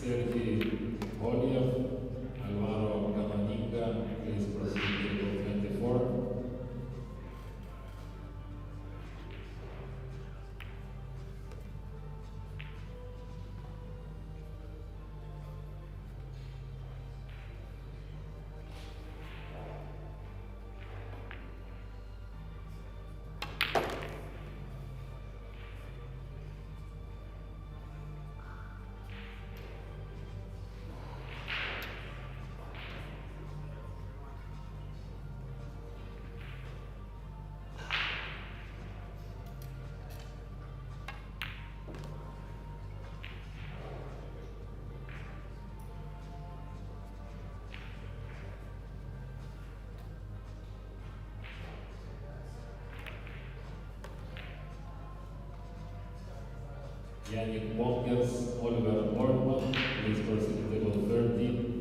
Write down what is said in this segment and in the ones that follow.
30 volume. Alvaro Camaninga, please proceed to table 24. Yannick Bonkers, Oliver Borgman, please proceed to table 30.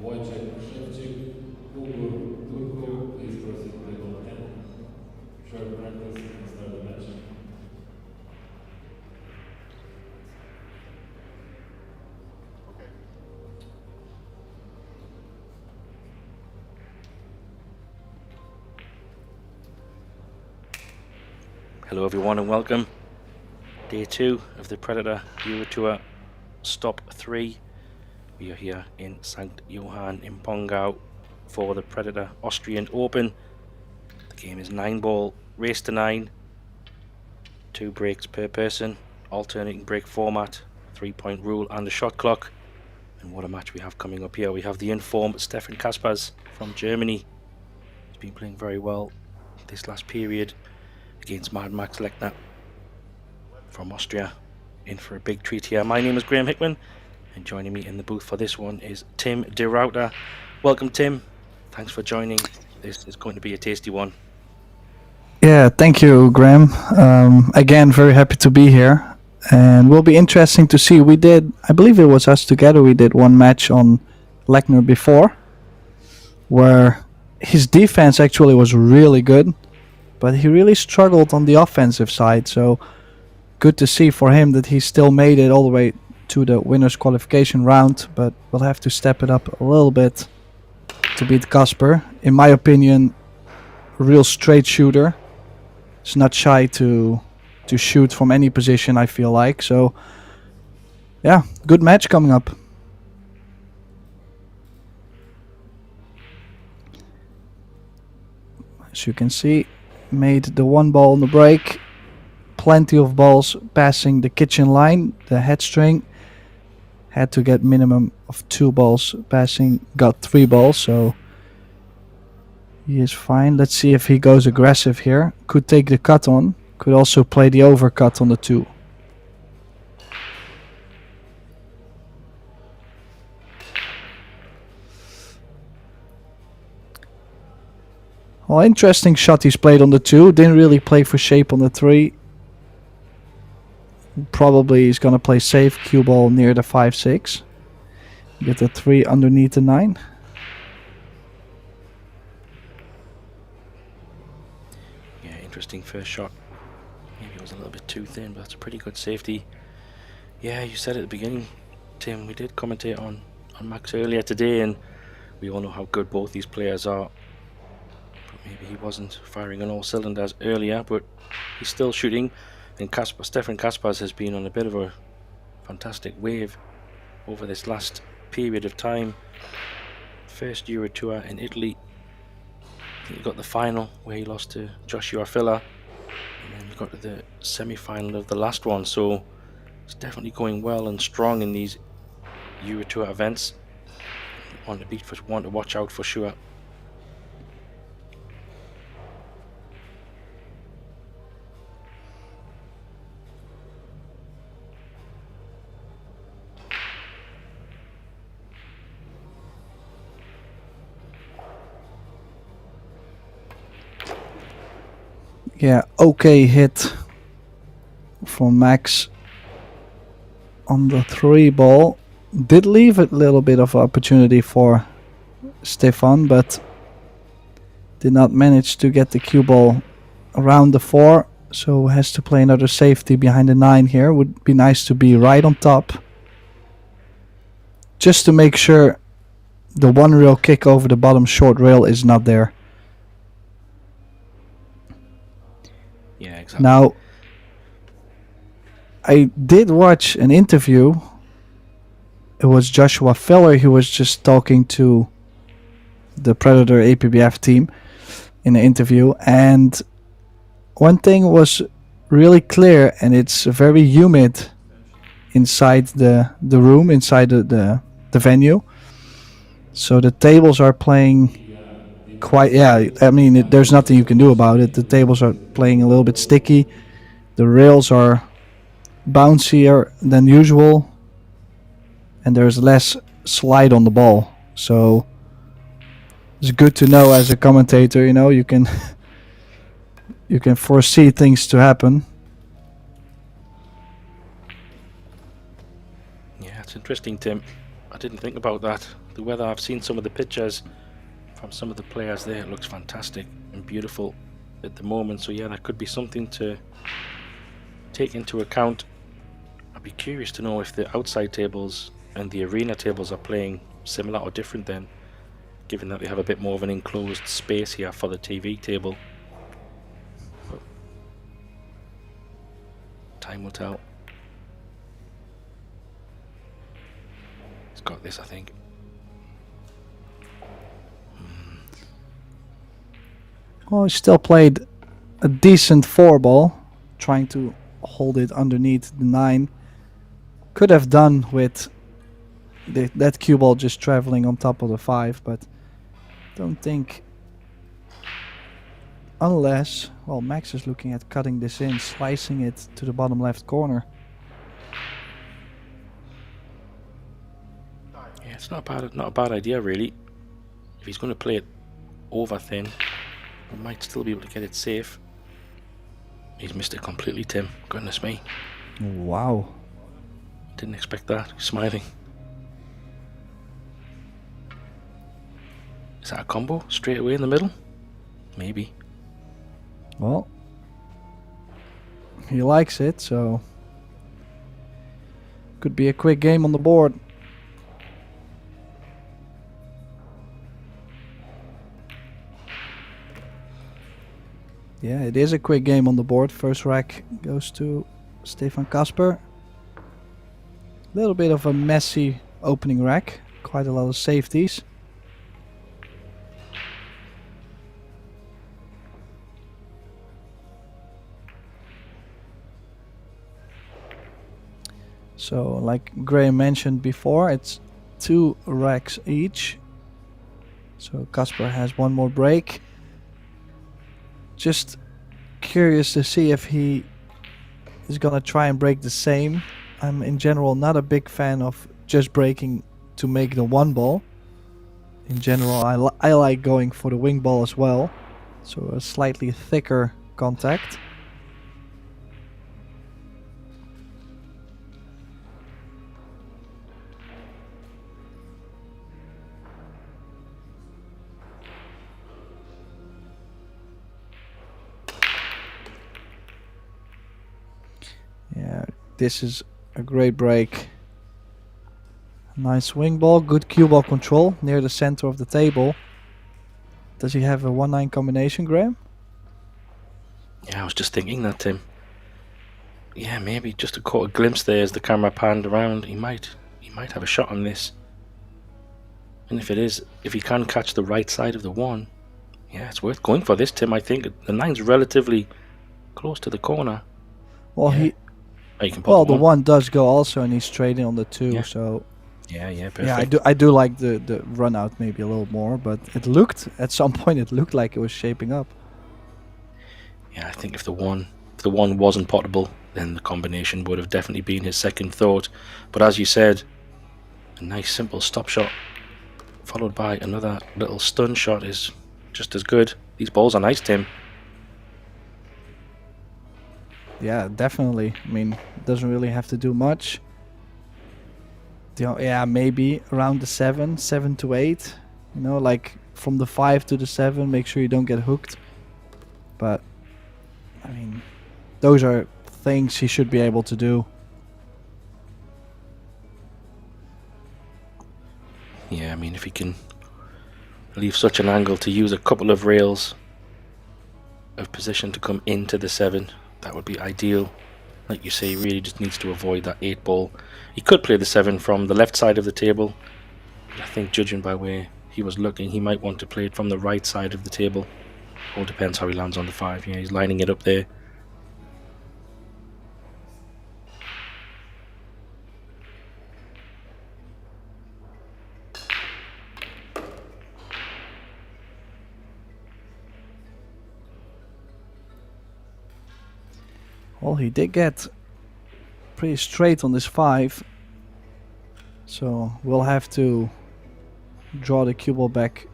Wojciech Szewczyk, Ugur Turku, please proceed to table 10. Short practice and start the match. Hello everyone and welcome. Day 2 of the Predator Eurotour Stop 3. We are here in Sankt Johann in Pongau for the Predator Austrian Open. The game is 9-ball, race to 9. 2 breaks per person, alternating break format, 3-point rule and a shot clock. And what a match we have coming up here. We have the informed Stefan Kaspers from Germany. He's been playing very well this last period against Mad Max Lechner from Austria. In for a big treat here. My name is Graham Hickman, and joining me in the booth for this one is Tim de Ruyter. Welcome, Tim. Thanks for joining. This is going to be a tasty one. Yeah, thank you, Graham. Again, very happy to be here, and will be interesting to see. We did, I believe it was us together, we did one match on Lechner before, where his defense actually was really good, but he really struggled on the offensive side, so good to see for him that he still made it all the way to the winners qualification round, but we'll have to step it up a little bit to beat Kasper. In my opinion, a real straight shooter. He's not shy to shoot from any position, I feel like. So yeah, good match coming up. As you can see, made the 1 ball on the break. Plenty of balls passing the kitchen line, the head string. Had to get minimum of 2 balls passing, got 3 balls, so he is fine. Let's see if he goes aggressive here. Could take the cut on, could also play the overcut on the 2. Well, interesting shot he's played on the 2. Didn't really play for shape on the 3. Probably he's gonna play safe, cue ball near the 5-6. Get the 3 underneath the 9. Yeah, interesting first shot. Maybe it was a little bit too thin, but that's a pretty good safety. Yeah, you said at the beginning, Tim, we did commentate on Max earlier today, and we all know how good both these players are. But maybe he wasn't firing on all cylinders earlier, but he's still shooting. And Stefan Kaspers has been on a bit of a fantastic wave over this last period of time. First Eurotour in Italy. I think he got the final where he lost to Joshua Filler. And then he got to the semi-final of the last one. So it's definitely going well and strong in these Eurotour events. One to watch out for sure. Yeah, okay hit from Max on the 3 ball. Did leave a little bit of opportunity for Stefan, but did not manage to get the cue ball around the 4, so has to play another safety behind the 9 here. Would be nice to be right on top, just to make sure the 1 rail kick over the bottom short rail is not there. Yeah, exactly. Now, I did watch an interview. It was Joshua Filler who was just talking to the Predator APBF team in an interview, and one thing was really clear, and it's very humid inside the room, inside the venue. So the tables are playing quite, yeah, I mean, there's nothing you can do about it. The tables are playing a little bit sticky. The rails are bouncier than usual, and there's less slide on the ball. So it's good to know as a commentator, you know, you can foresee things to happen. Yeah, it's interesting, Tim. I didn't think about that. The weather, I've seen some of the pictures from some of the players there. It looks fantastic and beautiful at the moment. So yeah, that could be something to take into account. I'd be curious to know if the outside tables and the arena tables are playing similar or different then, given that they have a bit more of an enclosed space here for the TV table. But time will tell. He's got this, I think. Well, he still played a decent 4-ball, trying to hold it underneath the 9. Could have done with that cue ball just traveling on top of the 5, but don't think, unless, well, Max is looking at cutting this in, slicing it to the bottom left corner. Yeah, it's not a bad idea really. If he's going to play it over thin, we might still be able to get it safe. He's missed it completely, Tim. Goodness me. Wow. Didn't expect that. He's smiling. Is that a combo straight away in the middle? Maybe. Well, he likes it, so could be a quick game on the board. Yeah, it is a quick game on the board. First rack goes to Stefan Kasper. A little bit of a messy opening rack. Quite a lot of safeties. So, like Graham mentioned before, it's 2 racks each. So Kasper has one more break. Just curious to see if he is gonna try and break the same. I'm in general not a big fan of just breaking to make the 1 ball. In general, I like going for the wing ball as well. So a slightly thicker contact. Yeah, this is a great break. Nice swing ball, good cue ball control near the center of the table. Does he have a 1-9 combination, Graham? Yeah, I was just thinking that, Tim. Yeah, maybe just a caught a glimpse there as the camera panned around. He might have a shot on this. And if he can catch the right side of the 1, yeah, it's worth going for this, Tim. I think the 9's relatively close to the corner. Well, yeah. The 1 does go also, and he's trading on the 2. Yeah. So yeah, perfect. Yeah, I do like the run out maybe a little more, but it looked at some point like it was shaping up. Yeah, I think if the one wasn't potable, then the combination would have definitely been his second thought. But as you said, a nice simple stop shot followed by another little stun shot is just as good. These balls are nice, Tim. Yeah, definitely. I mean, doesn't really have to do much. Yeah, maybe around the 7 to 8. You know, like from the 5 to the 7, make sure you don't get hooked. But, I mean, those are things he should be able to do. Yeah, I mean, if he can leave such an angle to use a couple of rails of position to come into the 7, that would be ideal. Like you say, he really just needs to avoid that 8 ball. He could play the 7 from the left side of the table. But I think judging by where he was looking, he might want to play it from the right side of the table. All depends how he lands on the 5. Yeah, he's lining it up there. Well, he did get pretty straight on this 5. So we'll have to draw the cue ball back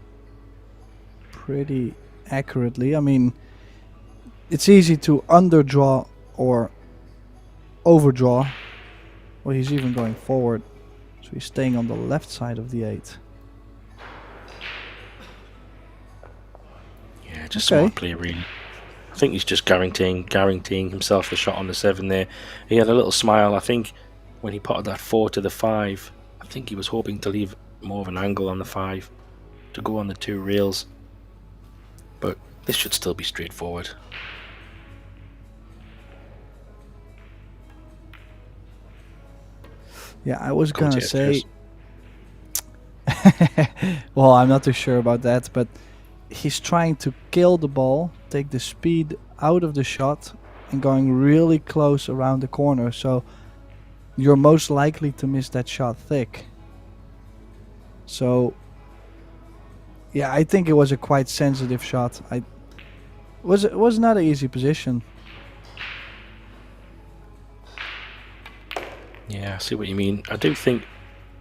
pretty accurately. I mean, it's easy to underdraw or overdraw. Well, he's even going forward. So he's staying on the left side of the 8. Yeah, just Okay. smart play, really. I think he's just guaranteeing himself the shot on the 7 there. He had a little smile, I think, when he potted that 4 to the 5. I think he was hoping to leave more of an angle on the 5 to go on the 2 rails. But this should still be straightforward. Yeah, I was gonna say. Cheers. Well, I'm not too sure about that, but he's trying to kill the ball, take the speed out of the shot, and going really close around the corner. So you're most likely to miss that shot thick. So yeah, I think it was a quite sensitive shot. It was not an easy position. Yeah, I see what you mean. I do think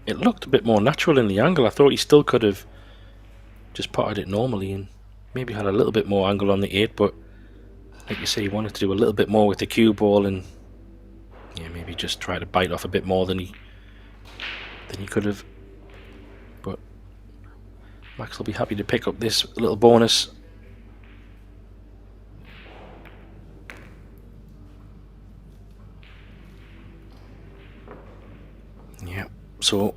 it looked a bit more natural in the angle. I thought he still could have just potted it normally and maybe had a little bit more angle on the 8, but like you say, he wanted to do a little bit more with the cue ball and yeah, maybe just try to bite off a bit more than he could have. But Max will be happy to pick up this little bonus. Yeah, so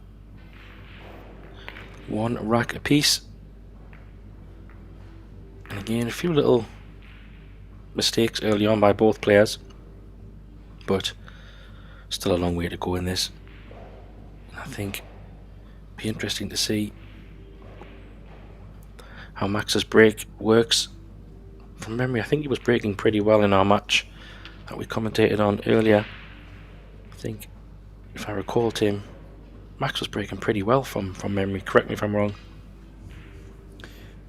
1 rack apiece. And again, a few little mistakes early on by both players, but still a long way to go in this. I think it'll be interesting to see how Max's break works. From memory, I think he was breaking pretty well in our match that we commentated on earlier. I think, if I recall, Tim, Max was breaking pretty well from memory. Correct me if I'm wrong.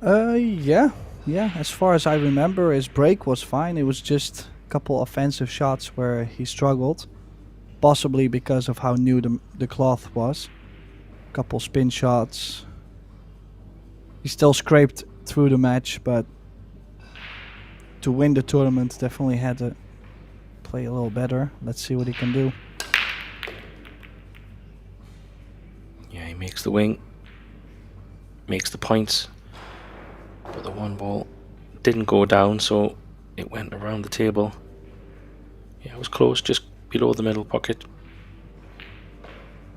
Yeah. As far as I remember, his break was fine. It was just a couple offensive shots where he struggled, possibly because of how new the cloth was. A couple spin shots. He still scraped through the match, but to win the tournament, definitely had to play a little better. Let's see what he can do. Yeah, he makes the wing, makes the points, but the 1 ball didn't go down, so it went around the table. Yeah, it was close, just below the middle pocket.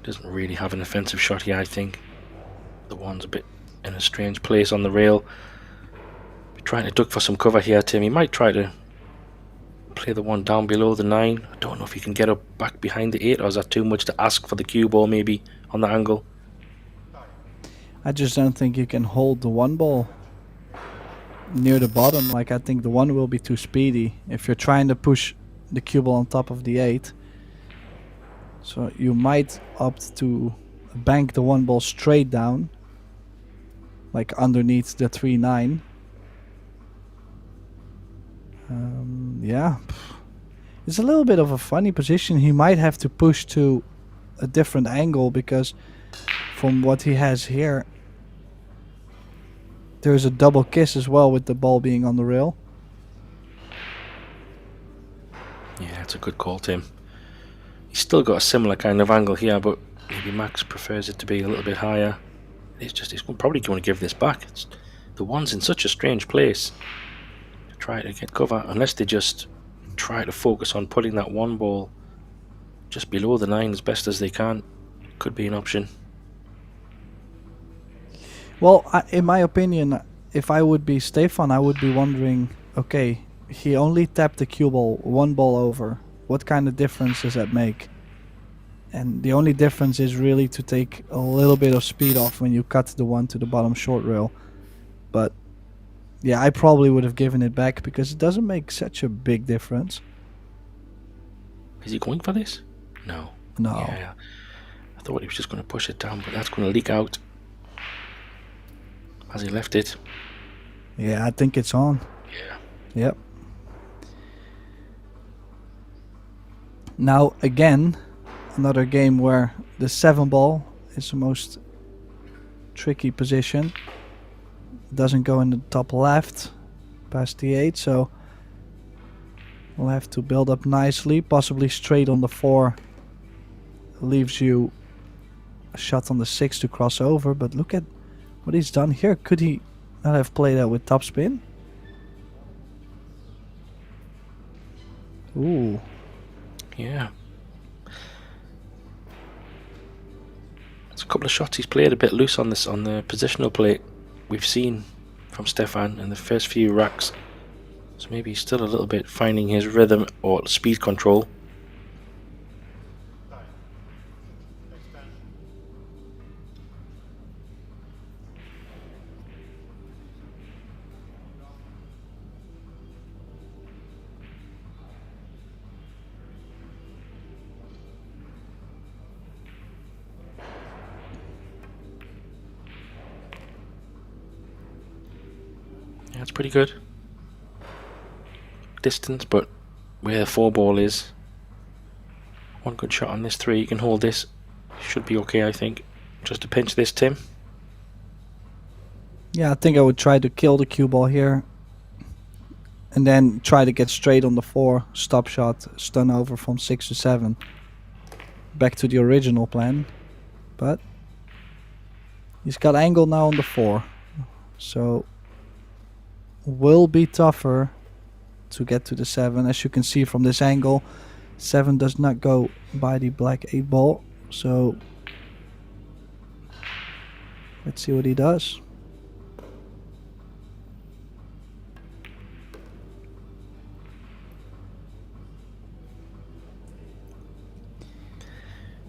Doesn't really have an offensive shot here, I think. The 1's a bit in a strange place on the rail. Be trying to duck for some cover here, Tim. He might try to play the 1 down below the 9. I don't know if he can get up back behind the 8, or is that too much to ask for the cue ball maybe on the angle? I just don't think you can hold the 1 ball near the bottom. Like, I think the 1 will be too speedy if you're trying to push the cue ball on top of the 8. So you might opt to bank the 1 ball straight down, like underneath the 3-9. Yeah, it's a little bit of a funny position. He might have to push to a different angle, because from what he has here, there's a double kiss as well with the ball being on the rail. Yeah, it's a good call, Tim. He's still got a similar kind of angle here, but maybe Max prefers it to be a little bit higher. He's probably going to give this back. The 1's in such a strange place to try to get cover, unless they just try to focus on putting that 1 ball just below the 9 as best as they can. Could be an option. Well, in my opinion, if I would be Stefan, I would be wondering, okay, he only tapped the cue ball 1 ball over. What kind of difference does that make? And the only difference is really to take a little bit of speed off when you cut the 1 to the bottom short rail. But yeah, I probably would have given it back, because it doesn't make such a big difference. Is he going for this? No. No. Yeah. I thought he was just going to push it down, but that's going to leak out. Has he left it? Yeah, I think it's on. Yeah. Yep. Now again, another game where the 7 ball is the most tricky position. It doesn't go in the top left past the 8, so we'll have to build up nicely, possibly straight on the 4. Leaves you a shot on the 6 to cross over, but look at what he's done here. Could he not have played that with topspin? Ooh. Yeah. There's a couple of shots he's played a bit loose on this, on the positional plate we've seen from Stefan in the first few racks. So maybe he's still a little bit finding his rhythm or speed control. Yeah, it's pretty good. Distance, but where the 4 ball is, one good shot on this 3. You can hold this, should be okay, I think. Just to pinch this, Tim. Yeah, I think I would try to kill the cue ball here, and then try to get straight on the 4, stop shot, stun over from 6 to 7. Back to the original plan, but he's got angle now on the 4, so will be tougher to get to the 7. As you can see from this angle, 7 does not go by the black 8 ball, so let's see what he does.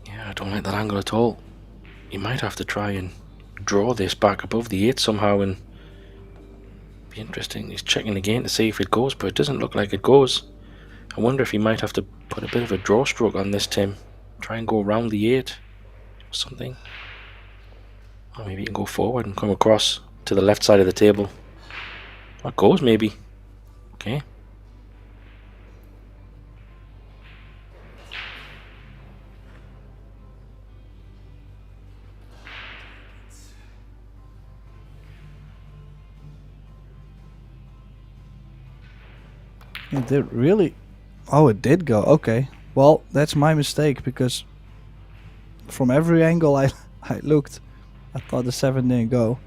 Yeah, I don't like that angle at all. You might have to try and draw this back above the 8 somehow, and be interesting. He's checking again to see if it goes, but it doesn't look like it goes. I wonder if he might have to put a bit of a draw stroke on this, Tim. Try and go around the 8 or something. Or maybe you can go forward and come across to the left side of the table. That goes, maybe. Okay. It did really? Oh, it did go. Okay. Well, that's my mistake, because from every angle I looked, I thought the 7 didn't go.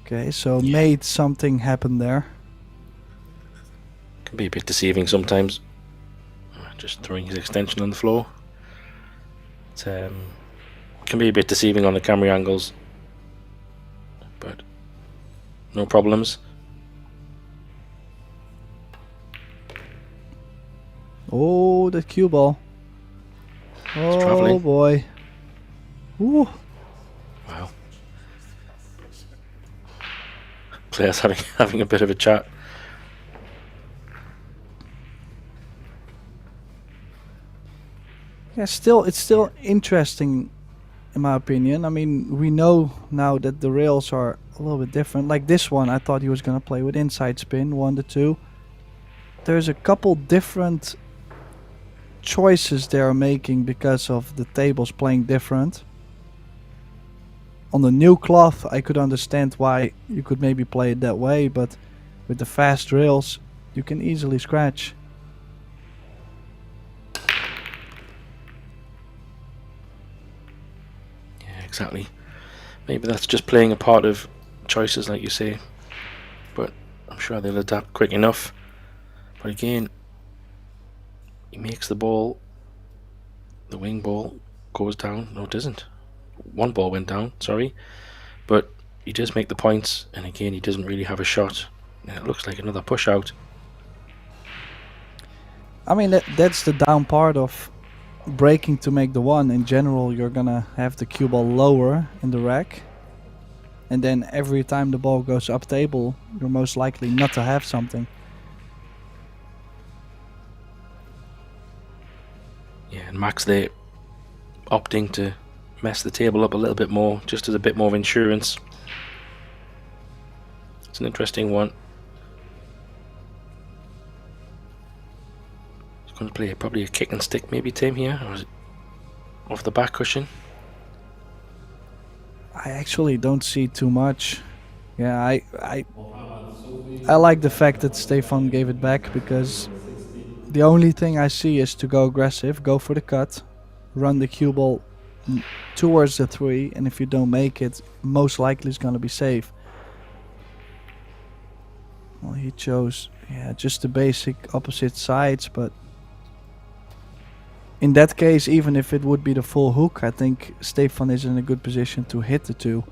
Okay, so Yeah. made something happen there. Can be a bit deceiving sometimes. Just throwing his extension on the floor. It can be a bit deceiving on the camera angles, but no problems. Oh, the cue ball. Oh travelling. boy. Ooh. Wow. Players having a bit of a chat. Yeah, it's still interesting, in my opinion. I mean, we know now that the rails are a little bit different. Like this one, I thought he was gonna play with inside spin, 1 to 2. There's a couple different choices they're making because of the tables playing different. On the new cloth, I could understand why you could maybe play it that way, but with the fast rails, you can easily scratch. Yeah, exactly. Maybe that's just playing a part of choices, like you say. But I'm sure they'll adapt quick enough. But again, he makes the ball, the wing ball goes down. No, it doesn't. 1 ball went down, sorry. But he does make the points, and again, he doesn't really have a shot. And it looks like another push out. I mean, that's the down part of breaking to make the 1. In general, you're gonna have the cue ball lower in the rack, and then every time the ball goes up table, you're most likely not to have something. Yeah, and Max there opting to mess the table up a little bit more, just as a bit more of insurance. It's an interesting one. He's going to play probably a kick and stick, maybe, Tim, here, or is it off the back cushion? I actually don't see too much. Yeah, I like the fact that Stefan gave it back, because the only thing I see is to go aggressive, go for the cut, run the cue ball towards the 3, and if you don't make it, most likely it's going to be safe. Well, he chose, yeah, just the basic opposite sides, but in that case, even if it would be the full hook, I think Stefan is in a good position to hit the 2.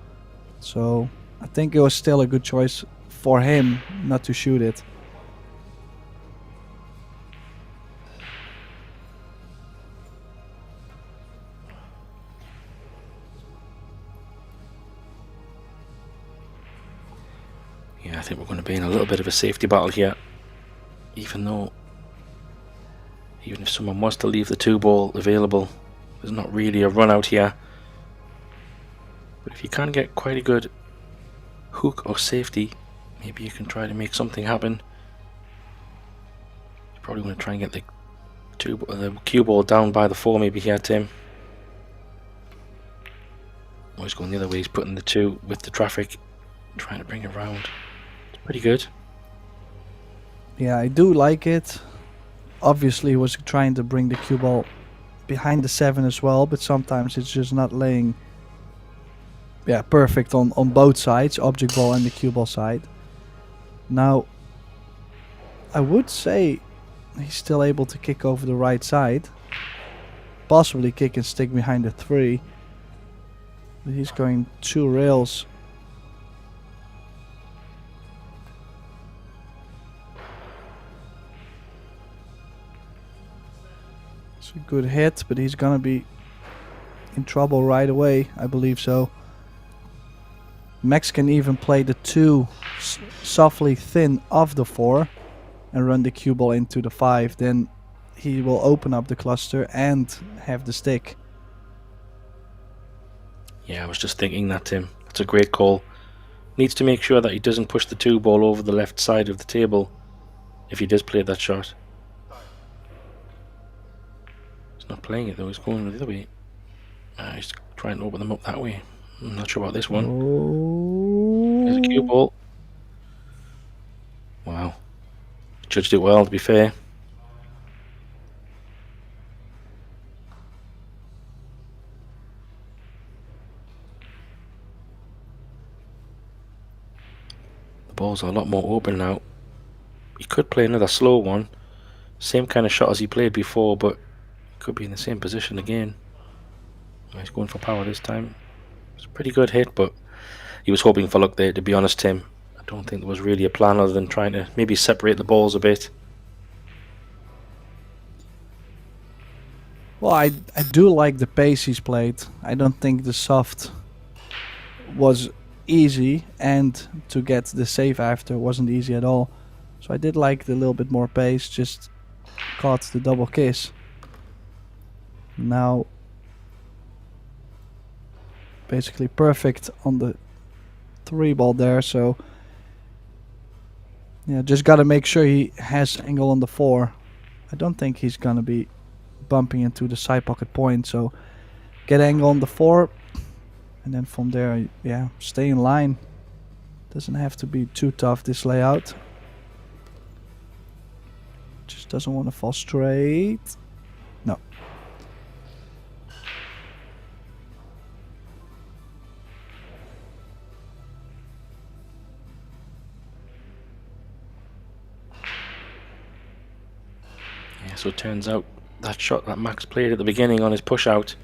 So I think it was still a good choice for him not to shoot it. Yeah, I think we're going to be in a little bit of a safety battle here. Even if someone was to leave the 2 ball available, there's not really a run out here. But if you can get quite a good hook or safety, maybe you can try to make something happen. You're probably going to try and get the cue ball down by the 4 maybe here, Tim. Oh, he's going the other way, he's putting the 2 with the traffic, trying to bring it round. It's pretty good. Yeah, I do like it. Obviously he was trying to bring the cue ball behind the 7 as well, but sometimes it's just not laying perfect on both sides, object ball and the cue ball side. Now I would say he's still able to kick over the right side, possibly kick and stick behind the 3, but he's going 2 rails. It's a good hit, but he's gonna be in trouble right away, I believe so. Max can even play the 2 softly thin of the 4 and run the cue ball into the 5. Then he will open up the cluster and have the stick. Yeah, I was just thinking that, Tim. That's a great call. Needs to make sure that he doesn't push the 2 ball over the left side of the table if he does play that shot. He's not playing it though, he's going the other way. He's trying to open them up that way. I'm not sure about this one. Oh. There's a cue ball. Wow. Judged it well, to be fair. The balls are a lot more open now. He could play another slow one. Same kind of shot as he played before, but could be in the same position again. He's going for power this time. It's a pretty good hit, but he was hoping for luck there, to be honest, Tim. I don't think there was really a plan other than trying to maybe separate the balls a bit. Well, I do like the pace he's played. I don't think the soft was easy, and to get the save after wasn't easy at all. So I did like the little bit more pace, just caught the double kiss. Now basically perfect on the 3 ball there, so yeah, just gotta make sure he has angle on the 4. I don't think he's gonna be bumping into the side pocket point, so get angle on the 4 and then from there, yeah, stay in line. Doesn't have to be too tough, this layout. Just doesn't want to fall straight. No. Yeah, so it turns out that shot that Max played at the beginning on his push out,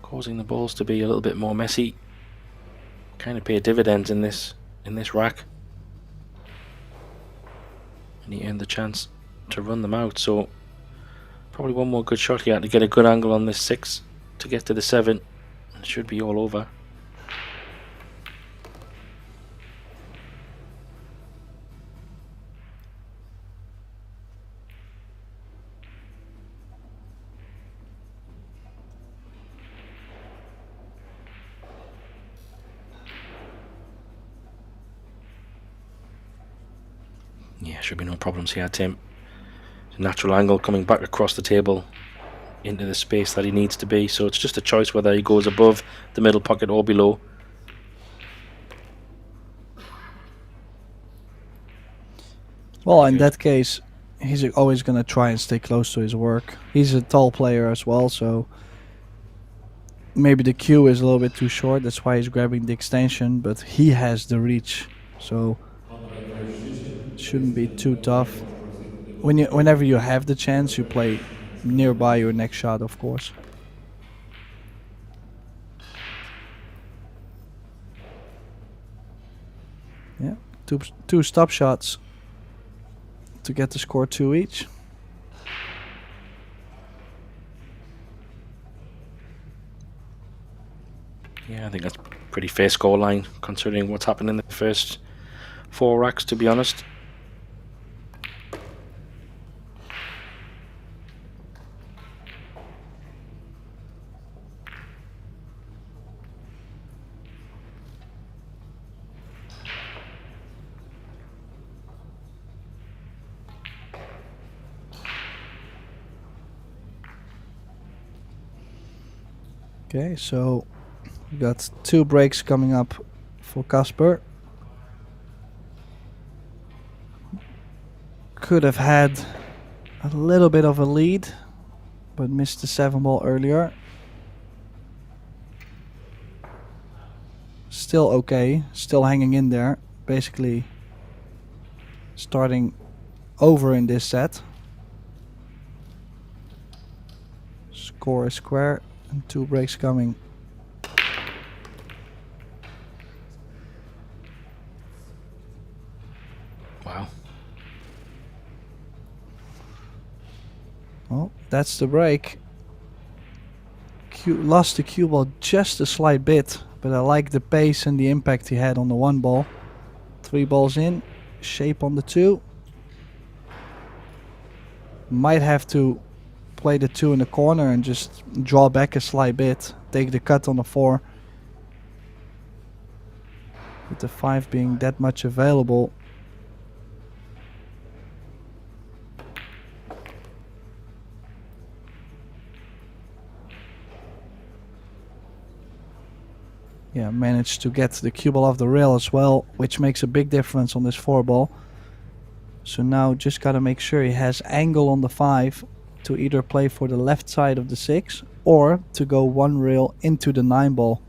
causing the balls to be a little bit more messy, kind of pay dividends in this rack, and he earned the chance to run them out. So probably one more good shot here to get a good angle on this 6 to get to the 7, and it should be all over. Yeah, should be no problems here, Tim. Natural angle coming back across the table into the space that he needs to be, so it's just a choice whether he goes above the middle pocket or below. Well, in that case, he's always going to try and stay close to his work. He's a tall player as well, so maybe the cue is a little bit too short. That's why he's grabbing the extension, but he has the reach, so it shouldn't be too tough. Whenever you have the chance, you play nearby your next shot, of course. Yeah, two stop shots to get the score 2 each. Yeah, I think that's pretty fair scoreline considering what's happened in the first 4 racks, to be honest. Okay, so we got 2 breaks coming up for Casper. Could have had a little bit of a lead, but missed the 7 ball earlier. Still okay, still hanging in there. Basically starting over in this set. Score is square and 2 breaks coming. Wow. Well, that's the break. Lost the cue ball just a slight bit, but I like the pace and the impact he had on the 1 ball. 3 balls in, shape on the 2. Might have to play the 2 in the corner and just draw back a slight bit, take the cut on the 4. With the 5 being that much available. Yeah, managed to get the cue ball off the rail as well, which makes a big difference on this 4 ball. So now just gotta make sure he has angle on the 5 to either play for the left side of the 6 or to go 1 rail into the 9 ball.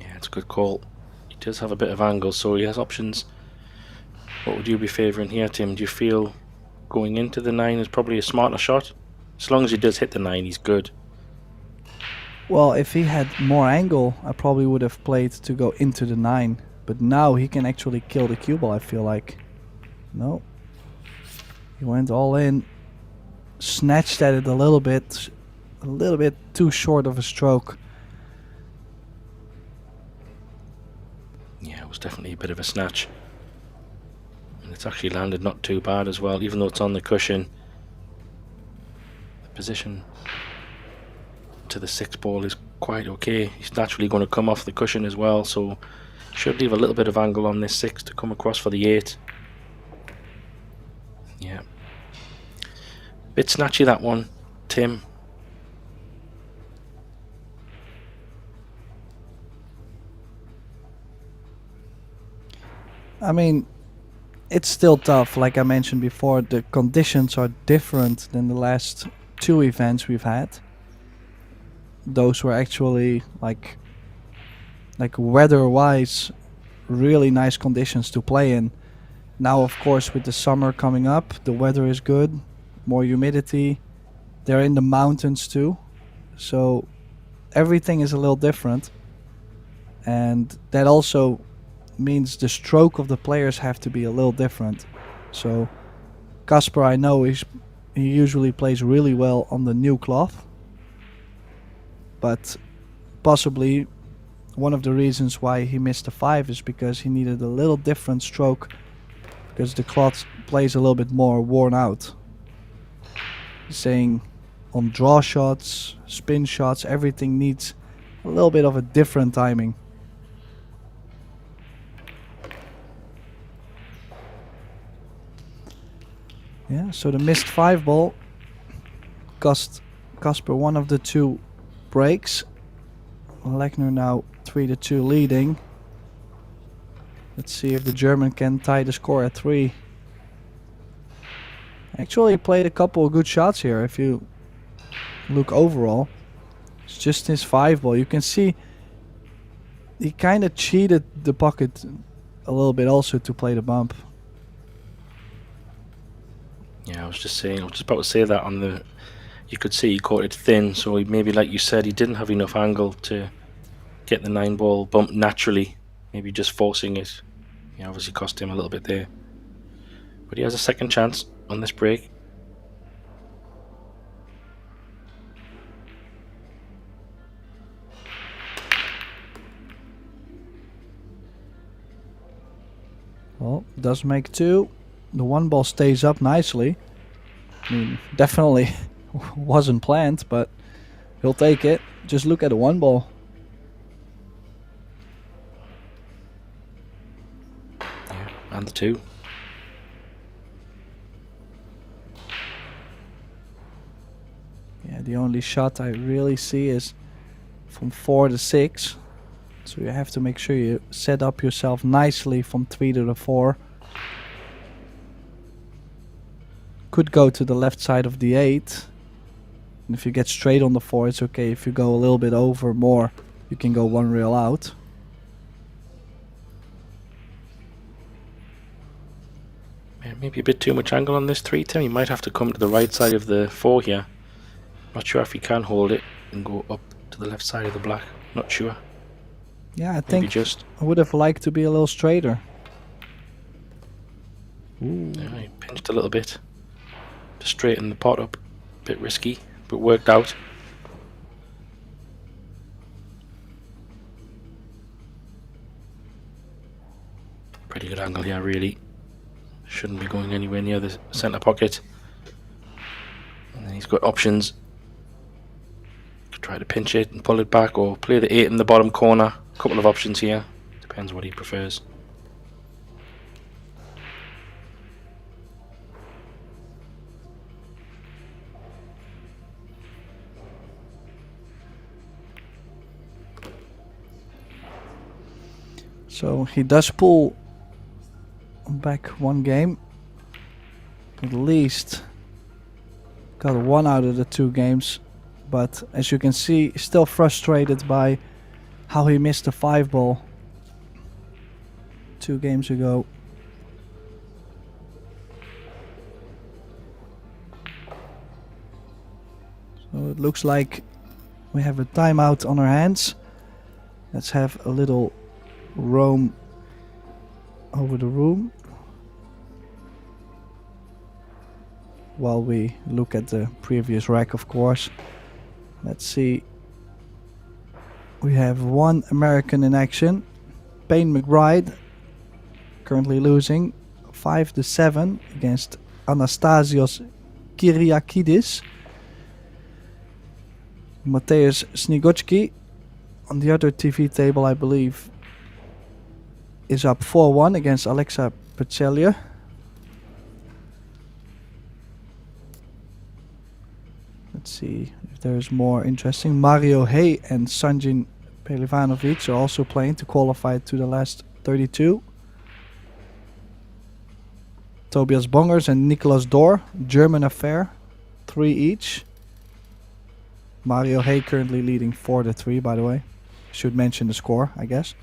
Yeah, it's a good call. He does have a bit of angle, so he has options. What would you be favouring here, Tim? Do you feel going into the 9 is probably a smarter shot? As long as he does hit the 9, he's good. Well, if he had more angle, I probably would have played to go into the 9. But now he can actually kill the cue ball, I feel like. No. He went all in. Snatched at it a little bit too short of a stroke. Yeah, it was definitely a bit of a snatch. And it's actually landed not too bad as well, even though it's on the cushion. The position to the 6 ball is quite okay. He's naturally going to come off the cushion as well, so should leave a little bit of angle on this 6 to come across for the 8. Yeah. Bit snatchy, that one, Tim. I mean, it's still tough. Like I mentioned before, the conditions are different than the last 2 events we've had. Those were actually like weather-wise really nice conditions to play in. Now, of course, with the summer coming up, the weather is good, more humidity. They're in the mountains too, so everything is a little different, and that also means the stroke of the players have to be a little different. So Casper, I know he usually plays really well on the new cloth, but possibly one of the reasons why he missed the 5 is because he needed a little different stroke, because the cloth plays a little bit more worn out. He's saying on draw shots, spin shots, everything needs a little bit of a different timing. Yeah, so the missed 5 ball cost Casper one of the 2 breaks. Lechner now 3-2 leading. Let's see if the German can tie the score at 3. Actually, he played a couple of good shots here. If you look overall, it's just his 5 ball. You can see he kind of cheated the pocket a little bit also to play the bump. Yeah, I was just about to say that on the. You could see he caught it thin, so he maybe, like you said, he didn't have enough angle to get the 9-ball bump naturally. Maybe just forcing it. Yeah, obviously cost him a little bit there. But he has a second chance on this break. Well, does make 2. The 1 ball stays up nicely. I mean, definitely wasn't planned, but he'll take it. Just look at the 1 ball. Yeah, and the 2. Yeah, the only shot I really see is from 4 to 6. So you have to make sure you set up yourself nicely from 3 to the 4. Could go to the left side of the 8. And if you get straight on the 4, it's okay. If you go a little bit over more, you can go 1 rail out. Yeah, maybe a bit too much angle on this 3, Tim. You might have to come to the right side of the 4 here. Not sure if he can hold it and go up to the left side of the black. Not sure. Yeah, I Maybe think just. I would have liked to be a little straighter. Ooh. Yeah, he pinched a little bit to straighten the pot up. Bit risky, but worked out. Pretty good angle here, really. Shouldn't be going anywhere near the centre pocket. And then he's got options. Could try to pinch it and pull it back, or play the 8 in the bottom corner. A couple of options here. Depends what he prefers. So he does pull back 1 game. At least got 1 out of the 2 games. But as you can see, still frustrated by how he missed the 5 ball 2 games ago. So it looks like we have a timeout on our hands. Let's have a little roam over the room while we look at the previous rack, of course. Let's see. We have 1 American in action. Payne McBride currently losing 5-7 against Anastasios Kyriakidis. Mateusz Snigocki on the other TV table, I believe, is up 4-1 against Alexa Pacelia. Let's see if there's more interesting. Mario Hay and Sanjin Pelivanovic are also playing to qualify to the last 32. Tobias Bongers and Nicolas Dor, German affair, 3 each. Mario Hay currently leading 4-3, by the way. Should mention the score, I guess.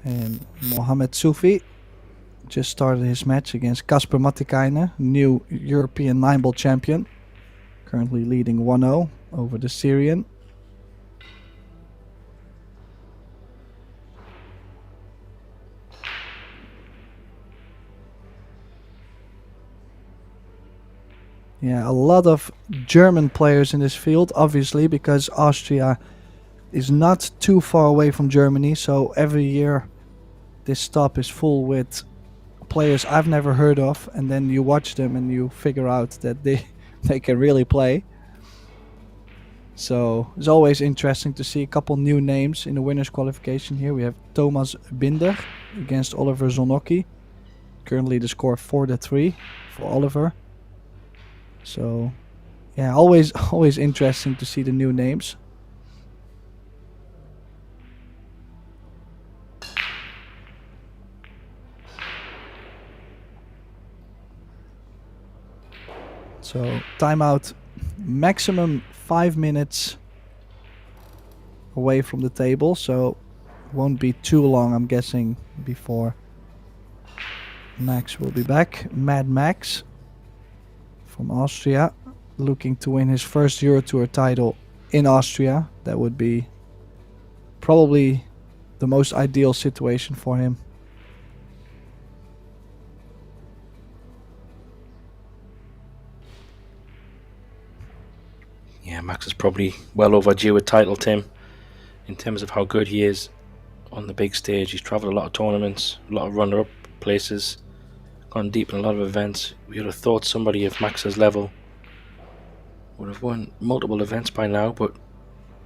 And Mohamed Soufi just started his match against Kasper Matikainen, new European 9-ball champion. Currently leading 1-0 over the Syrian. Yeah, a lot of German players in this field, obviously, because Austria is not too far away from Germany. So every year this stop is full with players I've never heard of, and then you watch them and you figure out that they can really play. So it's always interesting to see a couple new names in the winners qualification here. We have Thomas Binder against Oliver Zonocki. Currently the score 4-3 for Oliver. So yeah, always interesting to see the new names. So timeout, maximum 5 minutes away from the table, so won't be too long, I'm guessing, before Max will be back. Mad Max from Austria, looking to win his first Eurotour title in Austria. That would be probably the most ideal situation for him. Yeah, Max is probably well overdue a title, Tim, in terms of how good he is on the big stage. He's travelled a lot of tournaments, a lot of runner-up places, gone deep in a lot of events. We would have thought somebody of Max's level would have won multiple events by now, but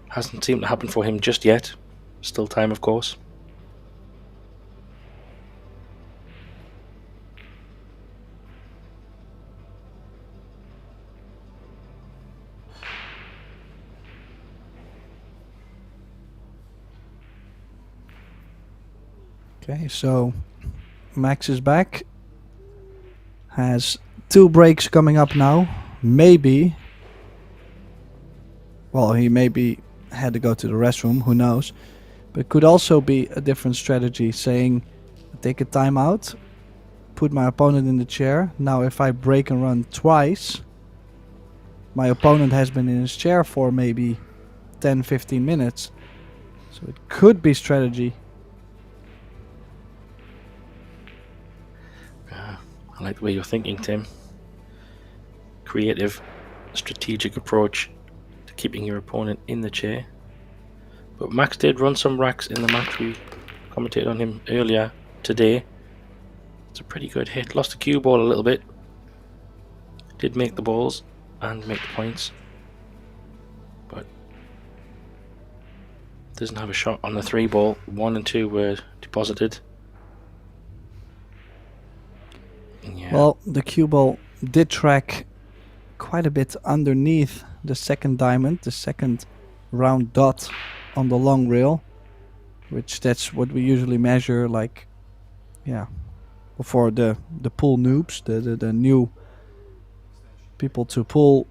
hasn't seemed to happen for him just yet. Still time, of course. Okay, so Max is back. Has 2 breaks coming up now. Maybe. Well, he maybe had to go to the restroom, who knows. But it could also be a different strategy, saying, take a timeout, put my opponent in the chair. Now if I break and run twice, my opponent has been in his chair for maybe 10-15 minutes. So it could be strategy. I like the way you're thinking, Tim. Creative, strategic approach to keeping your opponent in the chair. But Max did run some racks in the match. We commentated on him earlier today. It's a pretty good hit. Lost the cue ball a little bit. Did make the balls and make the points. But doesn't have a shot on the 3 ball. 1 and 2 were deposited. Yeah. Well, the cue ball did track quite a bit underneath the second diamond, the second round dot on the long rail, which that's what we usually measure, like, yeah, for the pool noobs, the new people to pool.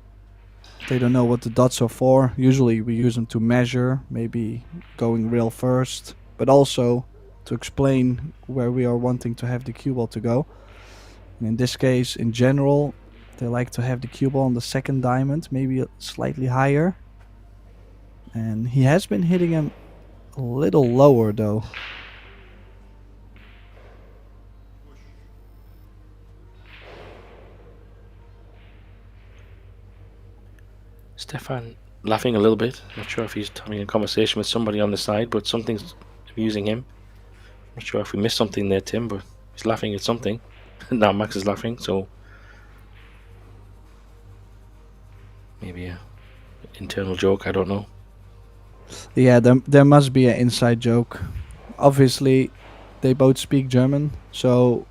They don't know what the dots are for. Usually we use them to measure, maybe going rail first, but also to explain where we are wanting to have the cue ball to go. And in this case, in general, they like to have the cue ball on the second diamond, maybe slightly higher. And he has been hitting him a little lower though. Stefan laughing a little bit. Not sure if he's having a conversation with somebody on the side, but something's amusing him. Not sure if we missed something there, Tim, but he's laughing at something. Now Max is laughing, so maybe an internal joke, I don't know. Yeah, there must be an inside joke. Obviously, they both speak German, so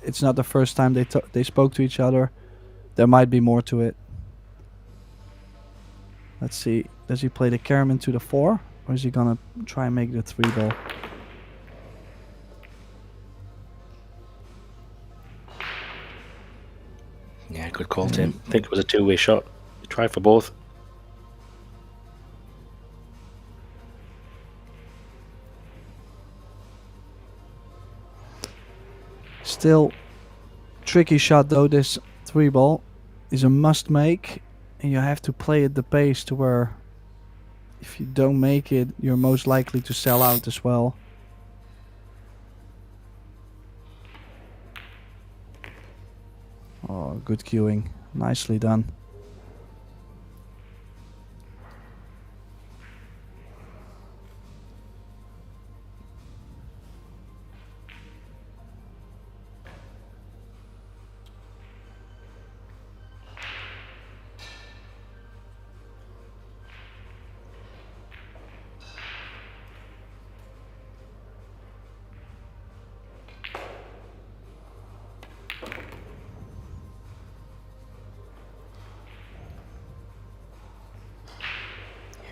it's not the first time they spoke to each other. There might be more to it. Let's see. Does he play the carom into the 4, or is he gonna try and make the 3 ball? Yeah, good call, Tim. I think it was a 2-way shot. Try for both. Still tricky shot though. This 3 ball is a must make, and you have to play at the pace to where if you don't make it, you're most likely to sell out as well. Oh, good cueing. Nicely done.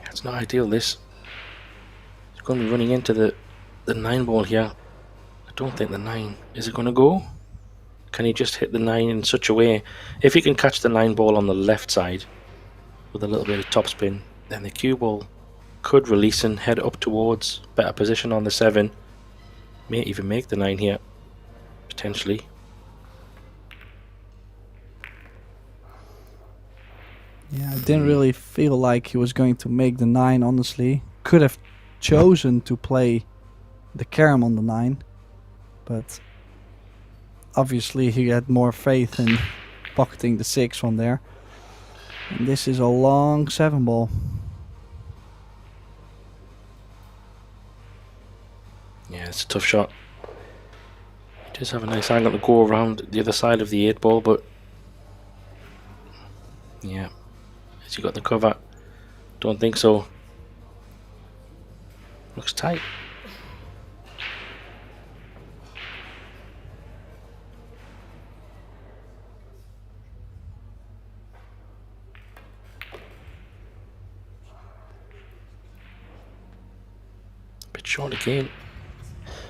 It's not ideal, this. It's going to be running into the 9 ball here. I don't think the 9. Is it going to go? can he just hit the 9 in such a way? If he can catch the 9 ball on the left side with a little bit of topspin, then the cue ball could release and head up towards better position on the 7. May even make the 9 here, potentially. Yeah, I didn't really feel like he was going to make the 9, honestly. Could have chosen to play the carom on the 9, but obviously he had more faith in pocketing the 6 from there. And this is a long 7 ball. Yeah, it's a tough shot. He does have a nice angle to go around the other side of the 8 ball, but yeah, has he got the cover? Don't think so. Looks tight. Bit short again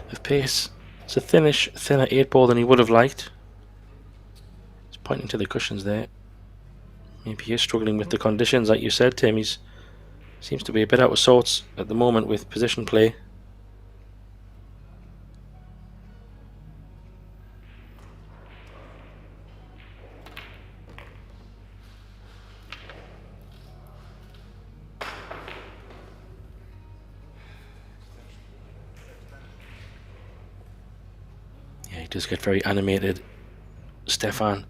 of pace. It's a thinner 8 ball than he would have liked. He's pointing to the cushions there. Maybe he is struggling with the conditions, like you said, Tim. He's seems to be a bit out of sorts at the moment with position play. Yeah, he does get very animated. Stefan.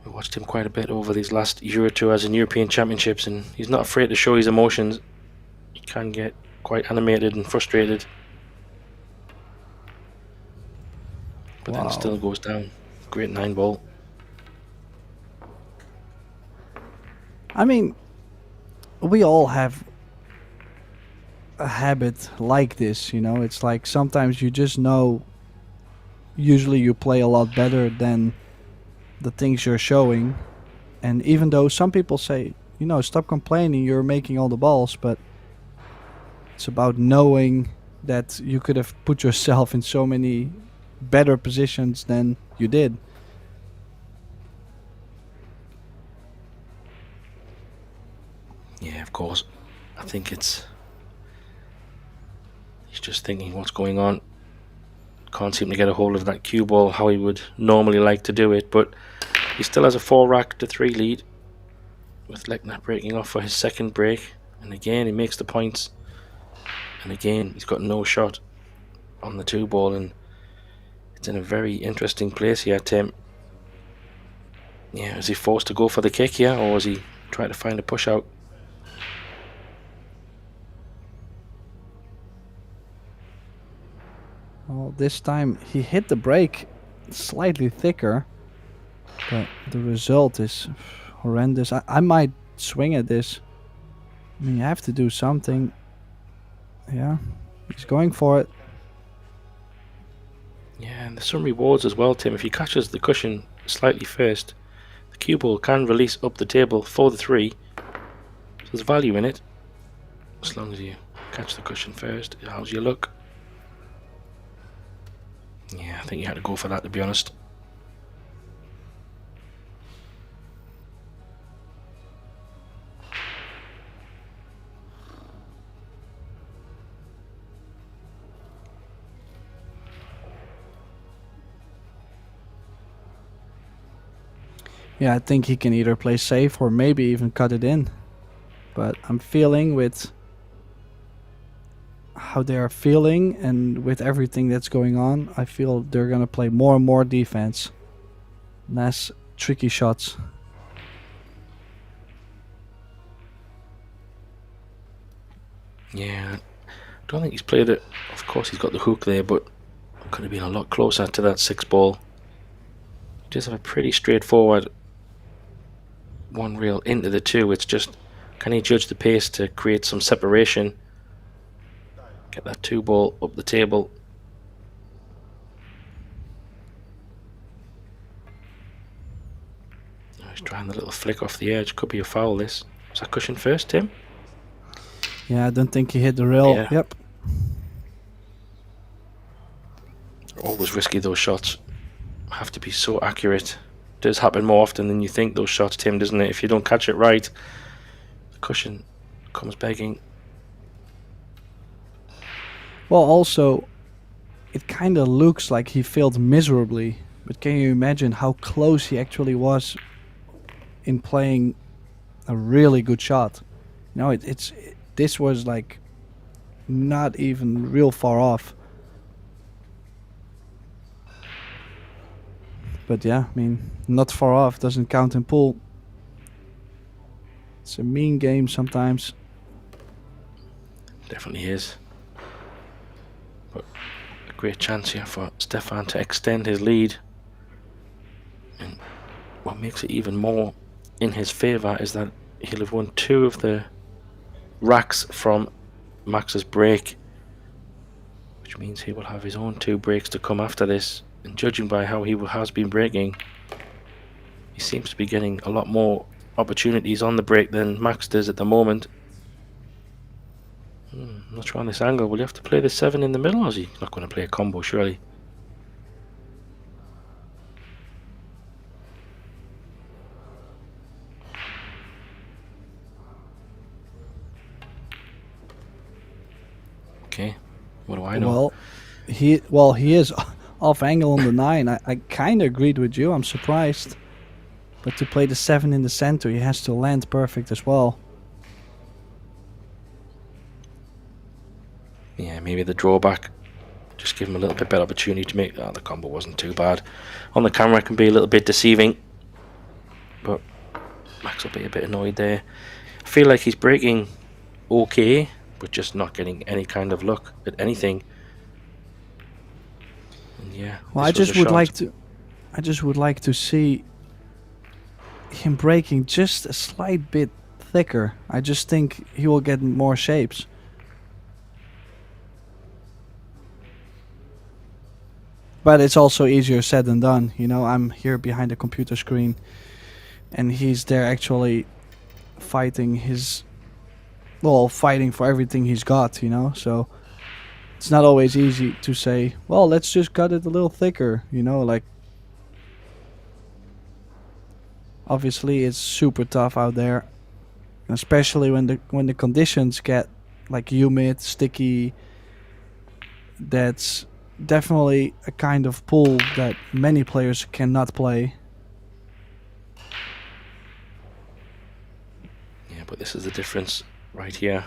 We watched him quite a bit over these last Eurotours and European Championships, and he's not afraid to show his emotions. He can get quite animated and frustrated, but then still goes down. Great 9 ball. I mean, we all have a habit like this, you know. It's like sometimes you just know, usually you play a lot better than the things you're showing. And even though some people say, you know, stop complaining, you're making all the balls, but it's about knowing that you could have put yourself in so many better positions than you did. Yeah, of course. I think he's just thinking what's going on. Can't seem to get a hold of that cue ball how he would normally like to do it, but he still has a 4-rack to 3 lead, with Lechner breaking off for his second break. And again he makes the points, and again he's got no shot on the 2 ball, and it's in a very interesting place here, Tim. Yeah, is he forced to go for the kick here, or is he trying to find a push out? Well, this time he hit the break slightly thicker, but the result is horrendous. I might swing at this. I mean, you have to do something. Yeah, he's going for it. Yeah, and there's some rewards as well, Tim. If he catches the cushion slightly first, the cue ball can release up the table for the 3. So there's value in it, as long as you catch the cushion first. How's your luck? Yeah, I think you had to go for that, to be honest. Yeah, I think he can either play safe or maybe even cut it in. But I'm feeling with how they are feeling and with everything that's going on, I feel they're going to play more and more defense. Less tricky shots. Yeah, I don't think he's played it. Of course he's got the hook there, but could have been a lot closer to that 6 ball. He does have a pretty straightforward 1 reel into the 2. It's just, can he judge the pace to create some separation? Get that 2 ball up the table. Oh, he's trying the little flick off the edge. Could be a foul, this. Was that cushion first, Tim? Yeah, I don't think he hit the rail. Yeah. Yep. Always risky, those shots. have to be so accurate. It does happen more often than you think, those shots, Tim, doesn't it? If you don't catch it right, the cushion comes begging. Well, also, it kind of looks like he failed miserably, but can you imagine how close he actually was in playing a really good shot? You know, this was like not even real far off. But yeah, I mean, not far off doesn't count in pool. It's a mean game sometimes. Definitely is. But a great chance here for Stefan to extend his lead. And what makes it even more in his favour is that he'll have won 2 of the racks from Max's break, which means he will have his own 2 breaks to come after this. And judging by how he has been breaking, he seems to be getting a lot more opportunities on the break than Max does at the moment. I'm not sure on this angle. Will you have to play the 7 in the middle, or is he not going to play a combo, surely? Okay, what do I know? Well, he is off angle on the 9. I kind of agreed with you. I'm surprised. But to play the 7 in the center, he has to land perfect as well. Yeah, maybe the drawback. Just give him a little bit better opportunity to make... the combo wasn't too bad. On the camera it can be a little bit deceiving. But Max will be a bit annoyed there. I feel like he's breaking okay, but just not getting any kind of luck at anything. And yeah, well, I just would like to see him breaking just a slight bit thicker. I just think he will get more shapes. But it's also easier said than done. You know, I'm here behind the computer screen and he's there actually fighting fighting for everything he's got, you know. So it's not always easy to say, well, let's just cut it a little thicker, you know, like obviously it's super tough out there, especially when the conditions get like humid, sticky. That's definitely a kind of pool that many players cannot play. Yeah, but this is the difference right here.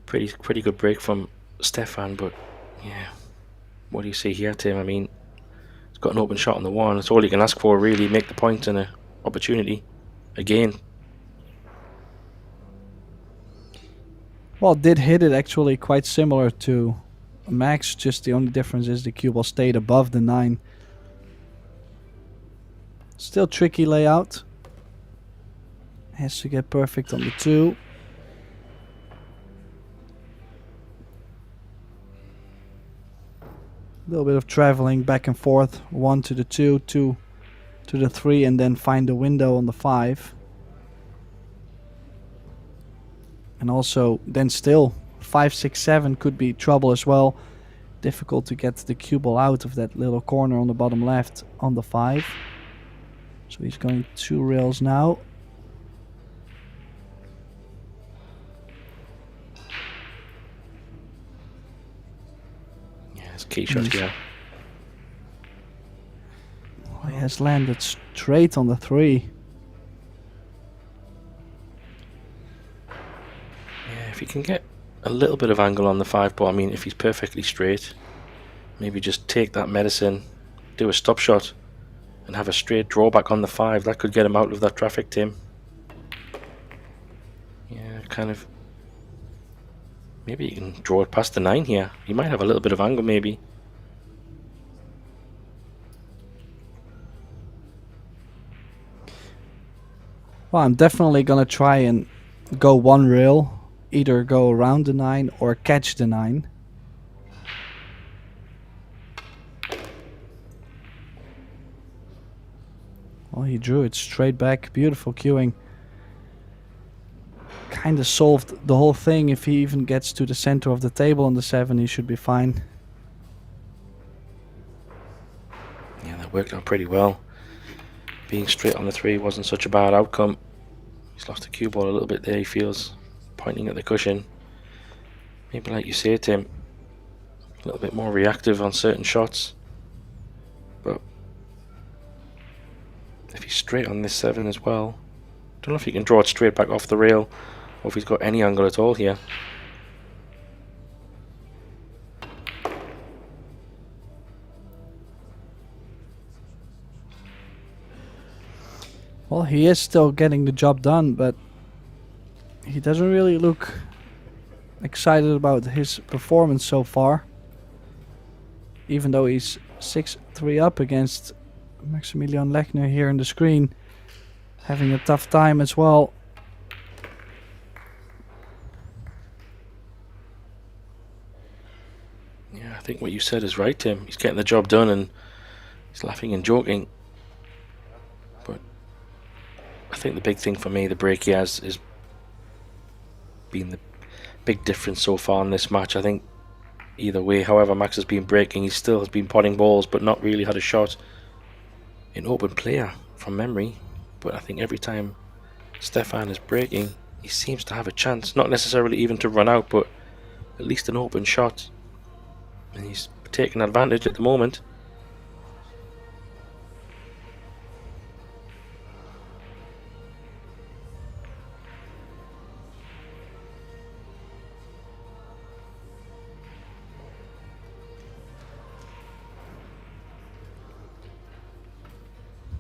Pretty good break from Stefan, but yeah, what do you see here, Tim? I mean, he's got an open shot on the 1. That's all you can ask for, really. Make the point and an opportunity again. Well, did hit it actually quite similar to Max, just the only difference is the cue ball stayed above the 9. Still tricky layout. Has to get perfect on the 2. A little bit of traveling back and forth. 1 to the 2, 2 to the 3, and then find the window on the 5. And also, then still, 5, 6, 7 could be trouble as well. Difficult to get the cue ball out of that little corner on the bottom left on the 5. So he's going 2 rails now. Yeah, it's key shot here. He has landed straight on the 3. Yeah, if you can get a little bit of angle on the 5 ball, I mean, if he's perfectly straight, maybe just take that medicine, do a stop shot, and have a straight drawback on the 5. That could get him out of that traffic, Tim. Yeah, kind of. Maybe you can draw it past the 9 here. He might have a little bit of angle, maybe. Well, I'm definitely gonna try and go 1 rail. Either go around the 9 or catch the 9. Well, he drew it straight back. Beautiful cueing. Kind of solved the whole thing. If he even gets to the center of the table on the 7, he should be fine. That worked out pretty well. Being straight on the 3 wasn't such a bad outcome. He's lost the cue ball a little bit there, he feels, pointing at the cushion. Maybe like you say, Tim, a little bit more reactive on certain shots. But if he's straight on this 7 as well, don't know if he can draw it straight back off the rail or if he's got any angle at all here. Well, he is still getting the job done, but he doesn't really look excited about his performance so far. Even though he's 6-3 up against Maximilian Lechner here on the screen, having a tough time as well. Yeah, I think what you said is right, Tim. He's getting the job done and he's laughing and joking. But I think the big thing for me, the break he has, is been the big difference so far in this match. I think either way, however Max has been breaking, he still has been potting balls but not really had a shot in open player from memory. But I think every time Stefan is breaking, he seems to have a chance, not necessarily even to run out, but at least an open shot, and he's taking advantage at the moment.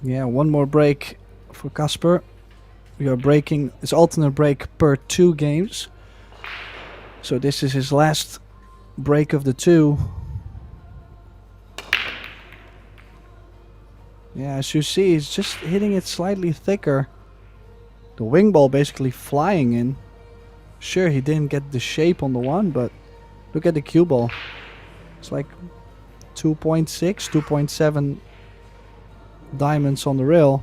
Yeah, one more break for Casper. We are breaking his alternate break per 2 games. So this is his last break of the 2. Yeah, as you see, he's just hitting it slightly thicker. The wing ball basically flying in. Sure, he didn't get the shape on the 1, but look at the cue ball. It's like 2.6, 2.7 diamonds on the rail.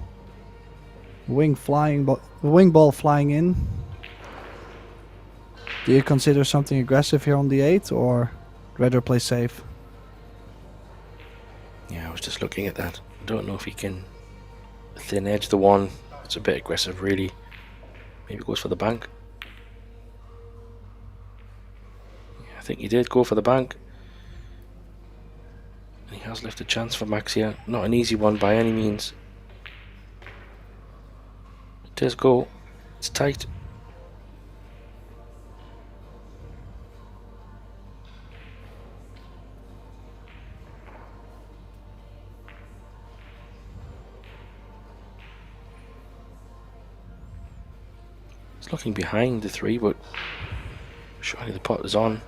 Wing ball flying in. Do you consider something aggressive here on the 8, or rather play safe? Yeah, I was just looking at that. I don't know if he can thin edge the 1. It's a bit aggressive, really. Maybe goes for the bank. Yeah, I think he did go for the bank. He has left a chance for Max here. Not an easy one by any means. It does go. It's tight. He's looking behind the 3, but surely the pot is on.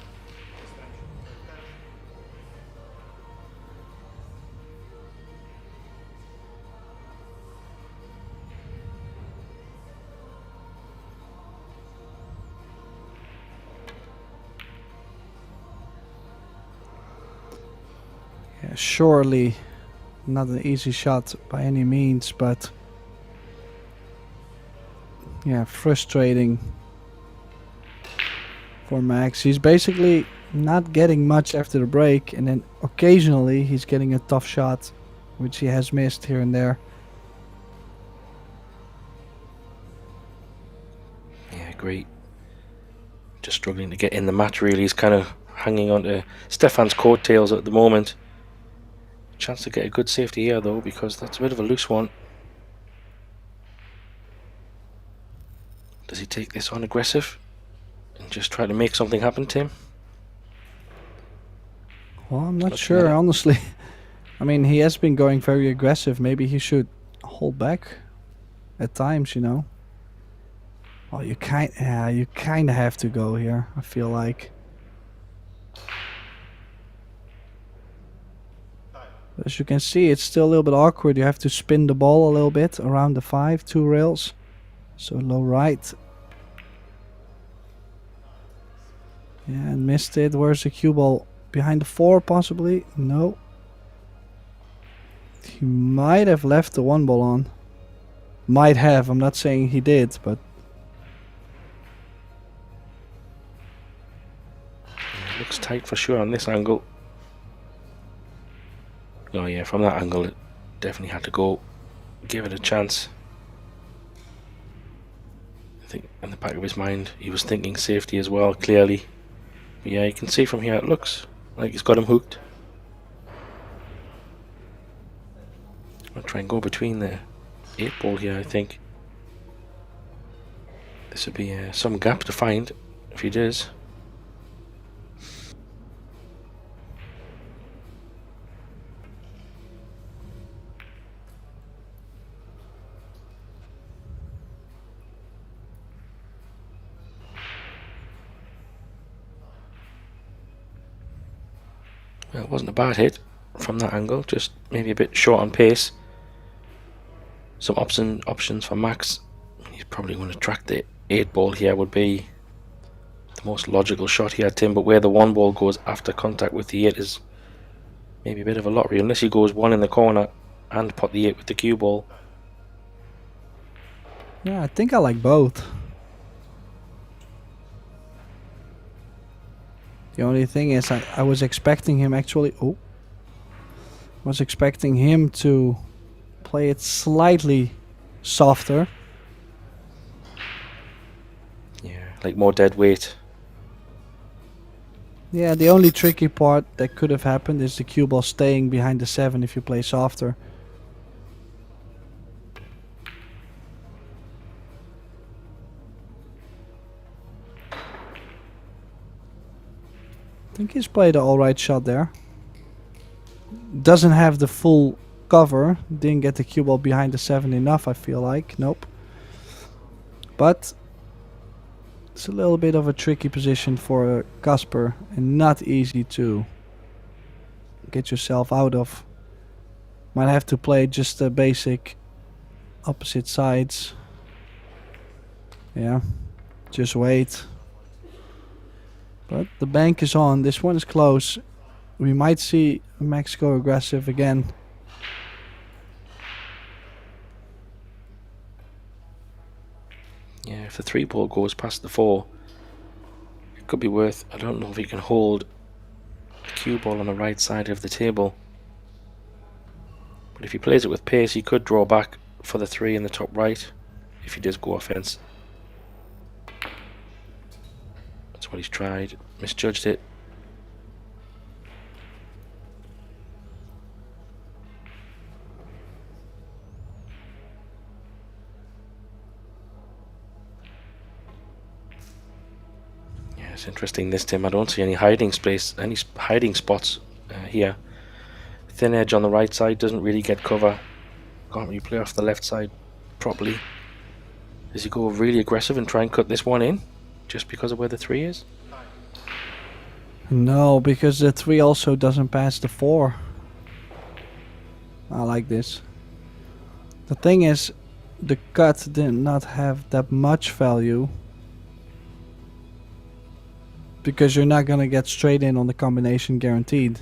Yeah, surely not an easy shot by any means, but yeah, frustrating for Max. He's basically not getting much after the break, and then occasionally he's getting a tough shot, which he has missed here and there. Yeah, great. Just struggling to get in the match, really. He's kind of hanging on to Stefan's coattails at the moment. Chance to get a good safety here, though, because that's a bit of a loose one. Does he take this on aggressive and just try to make something happen to him? Well, I'm not sure, honestly. I mean, he has been going very aggressive. Maybe he should hold back at times, you know. Oh, you kind of have to go here, I feel like. As you can see, it's still a little bit awkward. You have to spin the ball a little bit around the 5, 2 rails. So low right. Yeah, and missed it. Where's the cue ball? Behind the 4 possibly? No. He might have left the 1 ball on. Might have, I'm not saying he did, but... Looks tight for sure on this angle. Oh yeah, from that angle it definitely had to go give it a chance. I think in the back of his mind he was thinking safety as well, clearly. But yeah, you can see from here it looks like he's got him hooked. I'll try and go between the 8 ball here, I think. This would be some gap to find if he does. Well, it wasn't a bad hit from that angle, just maybe a bit short on pace. Some options for Max. He's probably going to track the 8 ball here would be the most logical shot here, Tim, but where the 1 ball goes after contact with the 8 is maybe a bit of a lottery, unless he goes 1 in the corner and pot the 8 with the cue ball. Yeah, I think I like both. The only thing is I was expecting him actually... Oh. Was expecting him to play it slightly softer. Yeah, like more dead weight. Yeah, the only tricky part that could have happened is the cue ball staying behind the 7 if you play softer. I think he's played an alright shot there. Doesn't have the full cover. Didn't get the cue ball behind the 7 enough, I feel like. Nope. But it's a little bit of a tricky position for Casper and not easy to get yourself out of. Might have to play just the basic opposite sides. Yeah, just wait. But the bank is on. This one is close. We might see Max go aggressive again. Yeah, if the 3 ball goes past the 4, it could be worth... I don't know if he can hold the cue ball on the right side of the table. But if he plays it with pace, he could draw back for the 3 in the top right if he does go offense. That's what he's tried. Misjudged it. It's interesting this time. I don't see any hiding spots here. Thin edge on the right side, doesn't really get cover. Can't really play off the left side properly. Does he go really aggressive and try and cut this one in just because of where the 3 is? No, because the 3 also doesn't pass the 4. I like this. The thing is, the cut did not have that much value. Because you're not going to get straight in on the combination guaranteed.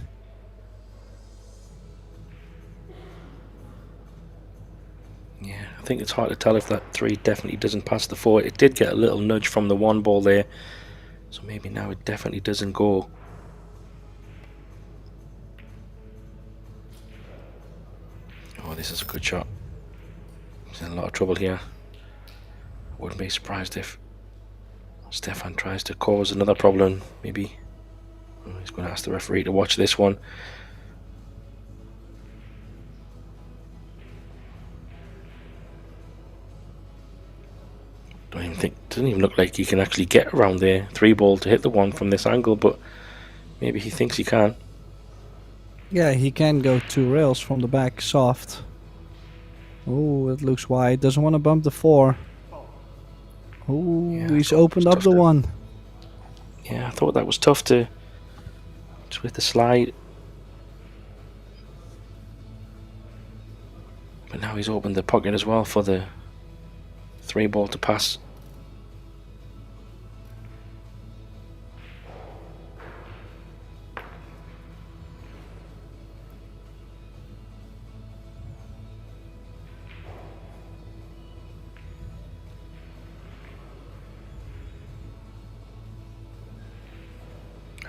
Yeah, I think it's hard to tell if that 3 definitely doesn't pass the 4. It did get a little nudge from the 1 ball there. So maybe now it definitely doesn't go. Oh, this is a good shot. He's in a lot of trouble here. Wouldn't be surprised if Stefan tries to cause another problem, maybe. He's going to ask the referee to watch this one. Doesn't even look like he can actually get around there. 3 ball to hit the 1 from this angle, but maybe he thinks he can. Yeah, he can go 2 rails from the back, soft. Oh, it looks wide. Doesn't want to bump the 4. Oh, yeah, he's opened up the 1. Yeah, I thought that was tough to... just with the slide. But now he's opened the pocket as well for the 3 ball to pass.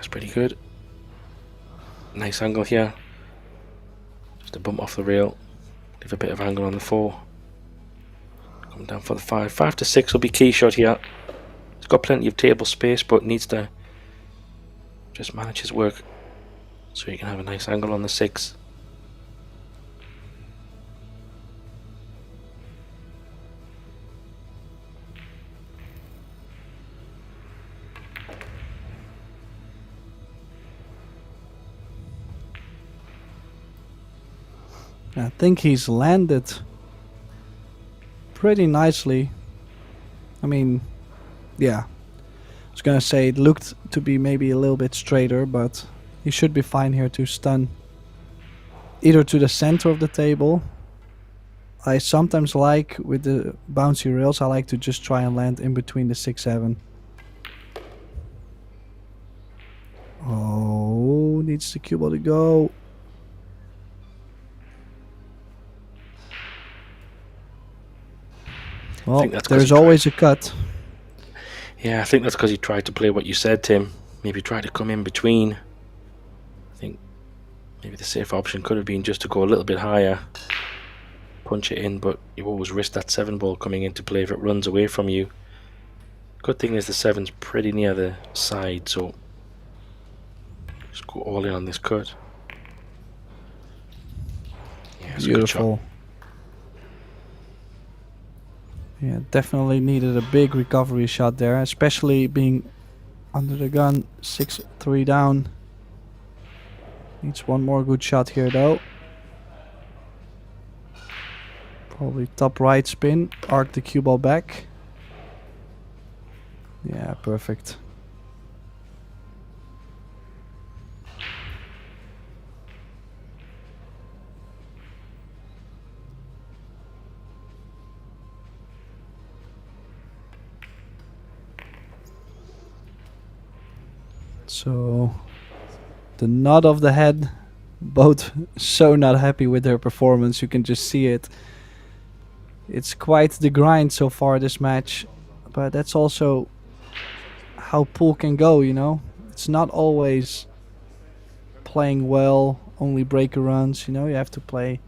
Pretty good. Nice angle here. Just a bump off the rail. Leave a bit of angle on the 4. Coming down for the 5. 5 to 6 will be key shot here. He's got plenty of table space, but needs to just manage his work so he can have a nice angle on the 6. I think he's landed pretty nicely. I mean, yeah. I was gonna say it looked to be maybe a little bit straighter, but he should be fine here to stun either to the center of the table. I sometimes like, with the bouncy rails, I like to just try and land in between the 6-7. Oh, needs the cue ball to go. Well, there's always a cut. Yeah, I think that's because he tried to play what you said, Tim. Maybe try to come in between. I think maybe the safe option could have been just to go a little bit higher, punch it in, but you always risk that 7 ball coming into play if it runs away from you. Good thing is the 7's pretty near the side, so just go all in on this cut. Yeah, it's beautiful. A good shot. Yeah, definitely needed a big recovery shot there, especially being under the gun, 6-3 down. Needs one more good shot here though. Probably top right spin, arc the cue ball back. Yeah, perfect. So the nod of the head, both so not happy with their performance, you can just see it. It's quite the grind so far this match, but that's also how pool can go, you know. It's not always playing well, only breaker runs, you know, you have to play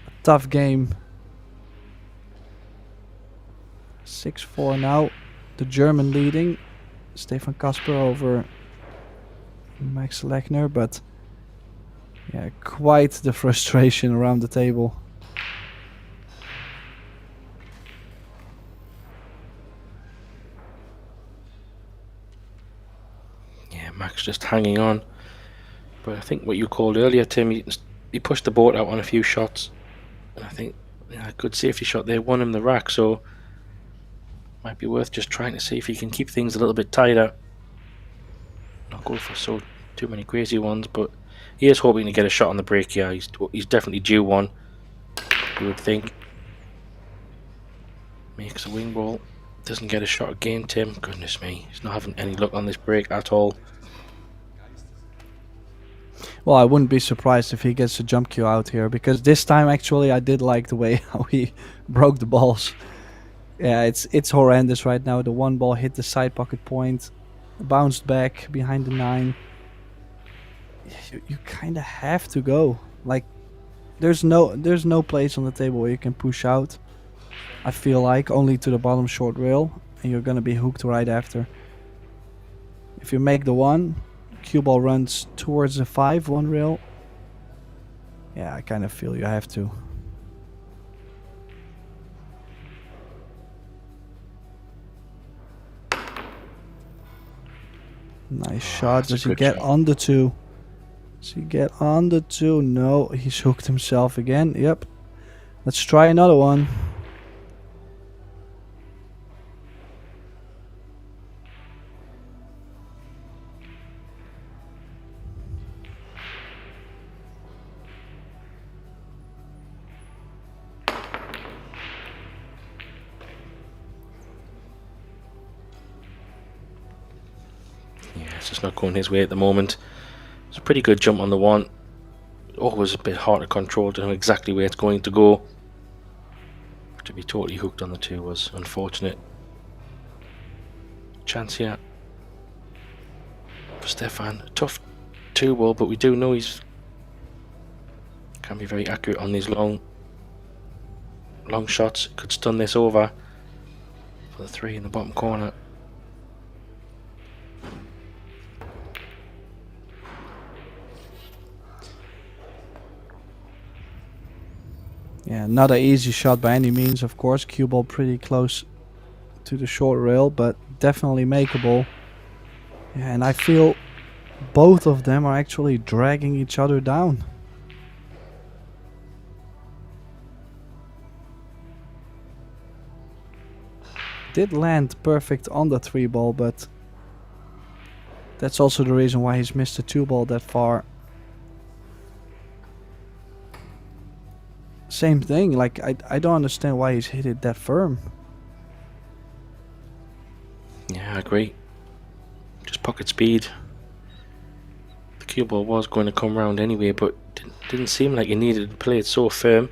a tough game. 6-4 now, the German leading, Stefan Kasper over Max Lechner, but yeah, quite the frustration around the table. Yeah, Max just hanging on. But I think what you called earlier, Tim, he pushed the boat out on a few shots, and I think a good safety shot there won him the rack, so might be worth just trying to see if he can keep things a little bit tighter. Not go for too many crazy ones, but he is hoping to get a shot on the break here. He's definitely due one, you would think. Makes a wing ball, doesn't get a shot again, Tim. Goodness me, he's not having any luck on this break at all. Well, I wouldn't be surprised if he gets a jump cue out here, because this time actually I did like the way how he broke the balls. Yeah, it's horrendous right now. The one ball hit the side pocket point, bounced back behind the 9. You kind of have to go. Like, there's no place on the table where you can push out. I feel like only to the bottom short rail, and you're gonna be hooked right after. If you make the 1, cue ball runs towards the 5, 1 rail. Yeah, I kind of feel you have to. Nice shot. Does he get on the 2? Does he get on the 2? No, he's hooked himself again. Yep. Let's try another one. It's just not going his way at the moment. It's a pretty good jump on the 1. Always a bit hard to control, to know exactly where it's going to go. To be totally hooked on the 2 was unfortunate. Chance here for Stefan. A tough 2 ball, but we do know he's can be very accurate on these long long shots could stun this over for the 3 in the bottom corner. Yeah, not an easy shot by any means, of course. Cue ball pretty close to the short rail, but definitely makeable. Yeah, and I feel both of them are actually dragging each other down. Did land perfect on the 3 ball, but that's also the reason why he's missed the 2 ball that far. Same thing, like I don't understand why he's hit it that firm. Yeah, I agree. Just pocket speed. The cue ball was going to come round anyway, but didn't seem like he needed to play it so firm.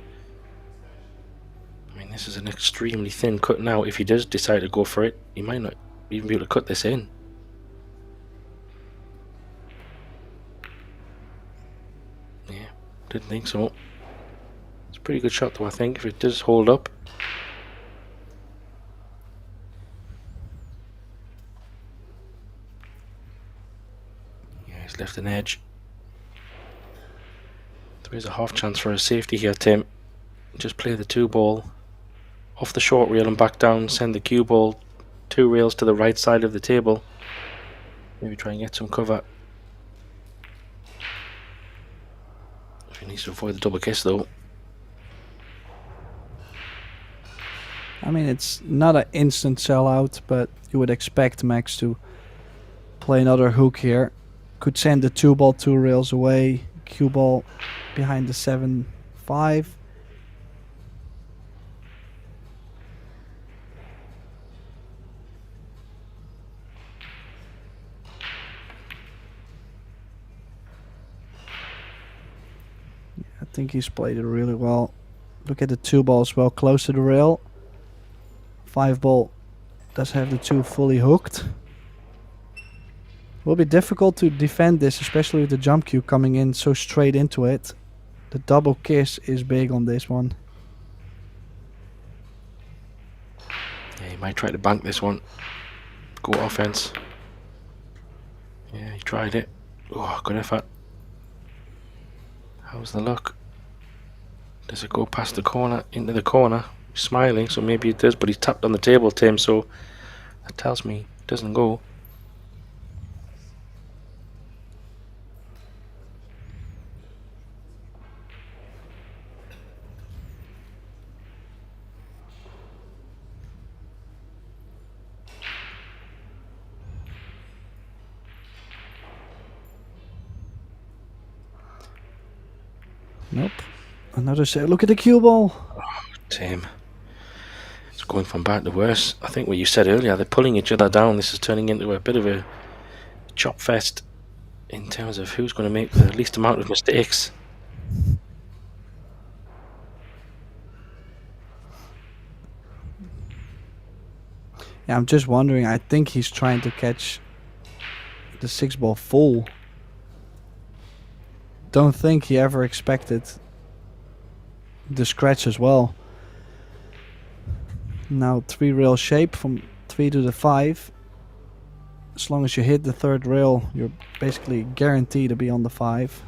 I mean, this is an extremely thin cut now. If he does decide to go for it, he might not even be able to cut this in. Yeah, didn't think so. It's a pretty good shot though, I think, if it does hold up. Yeah, he's left an edge. There is a half chance for a safety here, Tim. Just play the 2 ball off the short rail and back down, send the cue ball 2 rails to the right side of the table. Maybe try and get some cover. He needs to avoid the double kiss though. I mean, it's not an instant sellout, but you would expect Max to play another hook here. Could send the 2 ball 2 rails away, cue ball behind the 7-5. I think he's played it really well. Look at the 2 balls well close to the rail. 5 ball does have the 2 fully hooked. Will be difficult to defend this, especially with the jump cue coming in so straight into it. The double kiss is big on this one. Yeah, he might try to bank this one. Go offense. Yeah, he tried it. Oh, good effort. How's the luck? Does it go past the corner, into the corner? He's smiling, so maybe it does, but he's tapped on the table, Tim, so that tells me it doesn't go. Nope. Another set. Look at the cue ball. Oh, Tim. It's going from bad to worse. I think what you said earlier, they're pulling each other down. This is turning into a bit of a chop fest in terms of who's going to make the least amount of mistakes. Yeah, I'm just wondering. I think he's trying to catch the 6 ball full. Don't think he ever expected the scratch as well. Now 3 rail shape from 3 to the 5. As long as you hit the 3rd rail, you're basically guaranteed to be on the 5.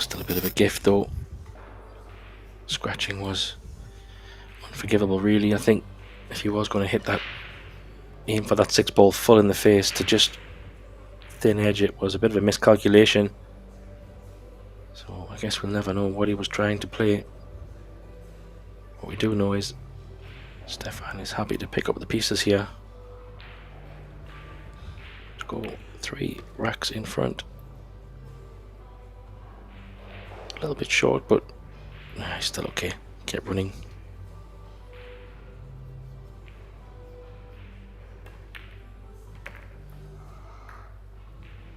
Still a bit of a gift though. Scratching was unforgivable really. I think if he was going to hit that, aim for that 6 ball full in the face, to just thin edge it was a bit of a miscalculation. So I guess we'll never know what he was trying to play. What we do know is Stefan is happy to pick up the pieces here. Let's go 3 racks in front. A little bit short, but he's still okay. Kept running.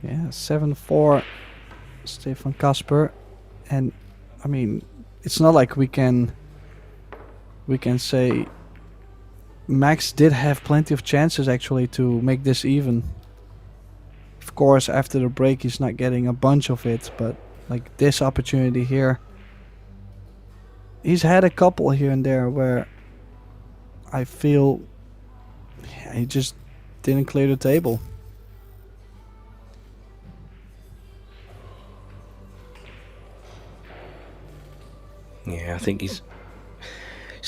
Yeah, 7-4, Stefan Kasper. And I mean, it's not like we can say Max did have plenty of chances actually to make this even. Of course, after the break he's not getting a bunch of it, but like this opportunity here, he's had a couple here and there where I feel he just didn't clear the table. Yeah, I think he's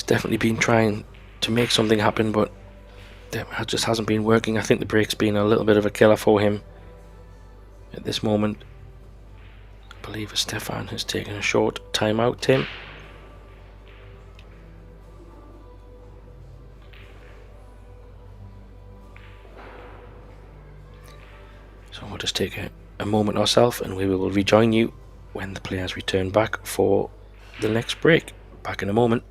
definitely been trying to make something happen, but it just hasn't been working. I think the break's been a little bit of a killer for him at this moment. I believe Stefan has taken a short timeout, Tim. So we'll just take a moment ourselves and we will rejoin you when the players return back for the next break. Back in a moment.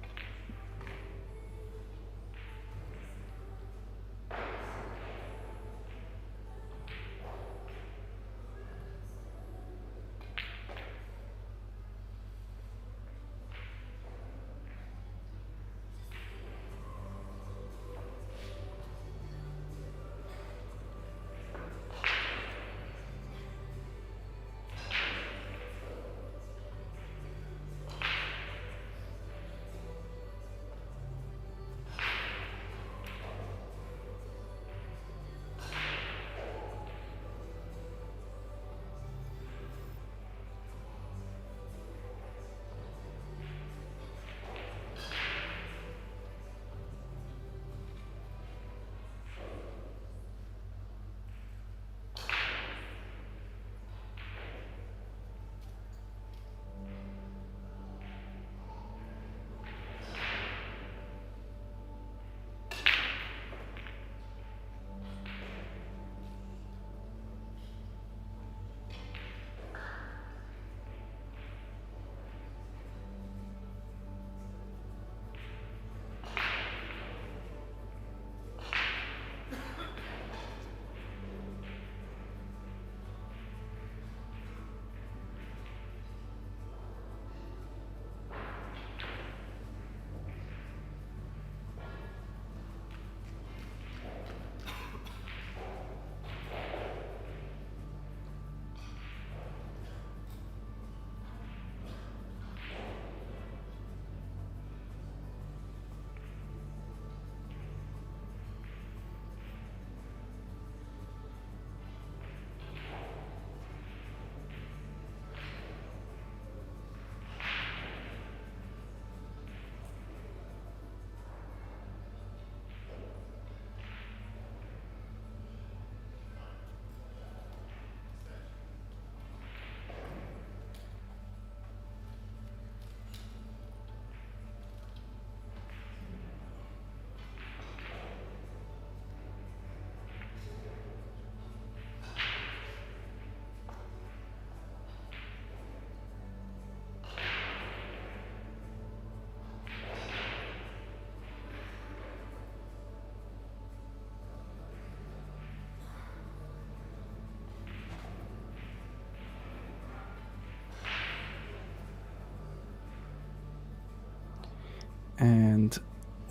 And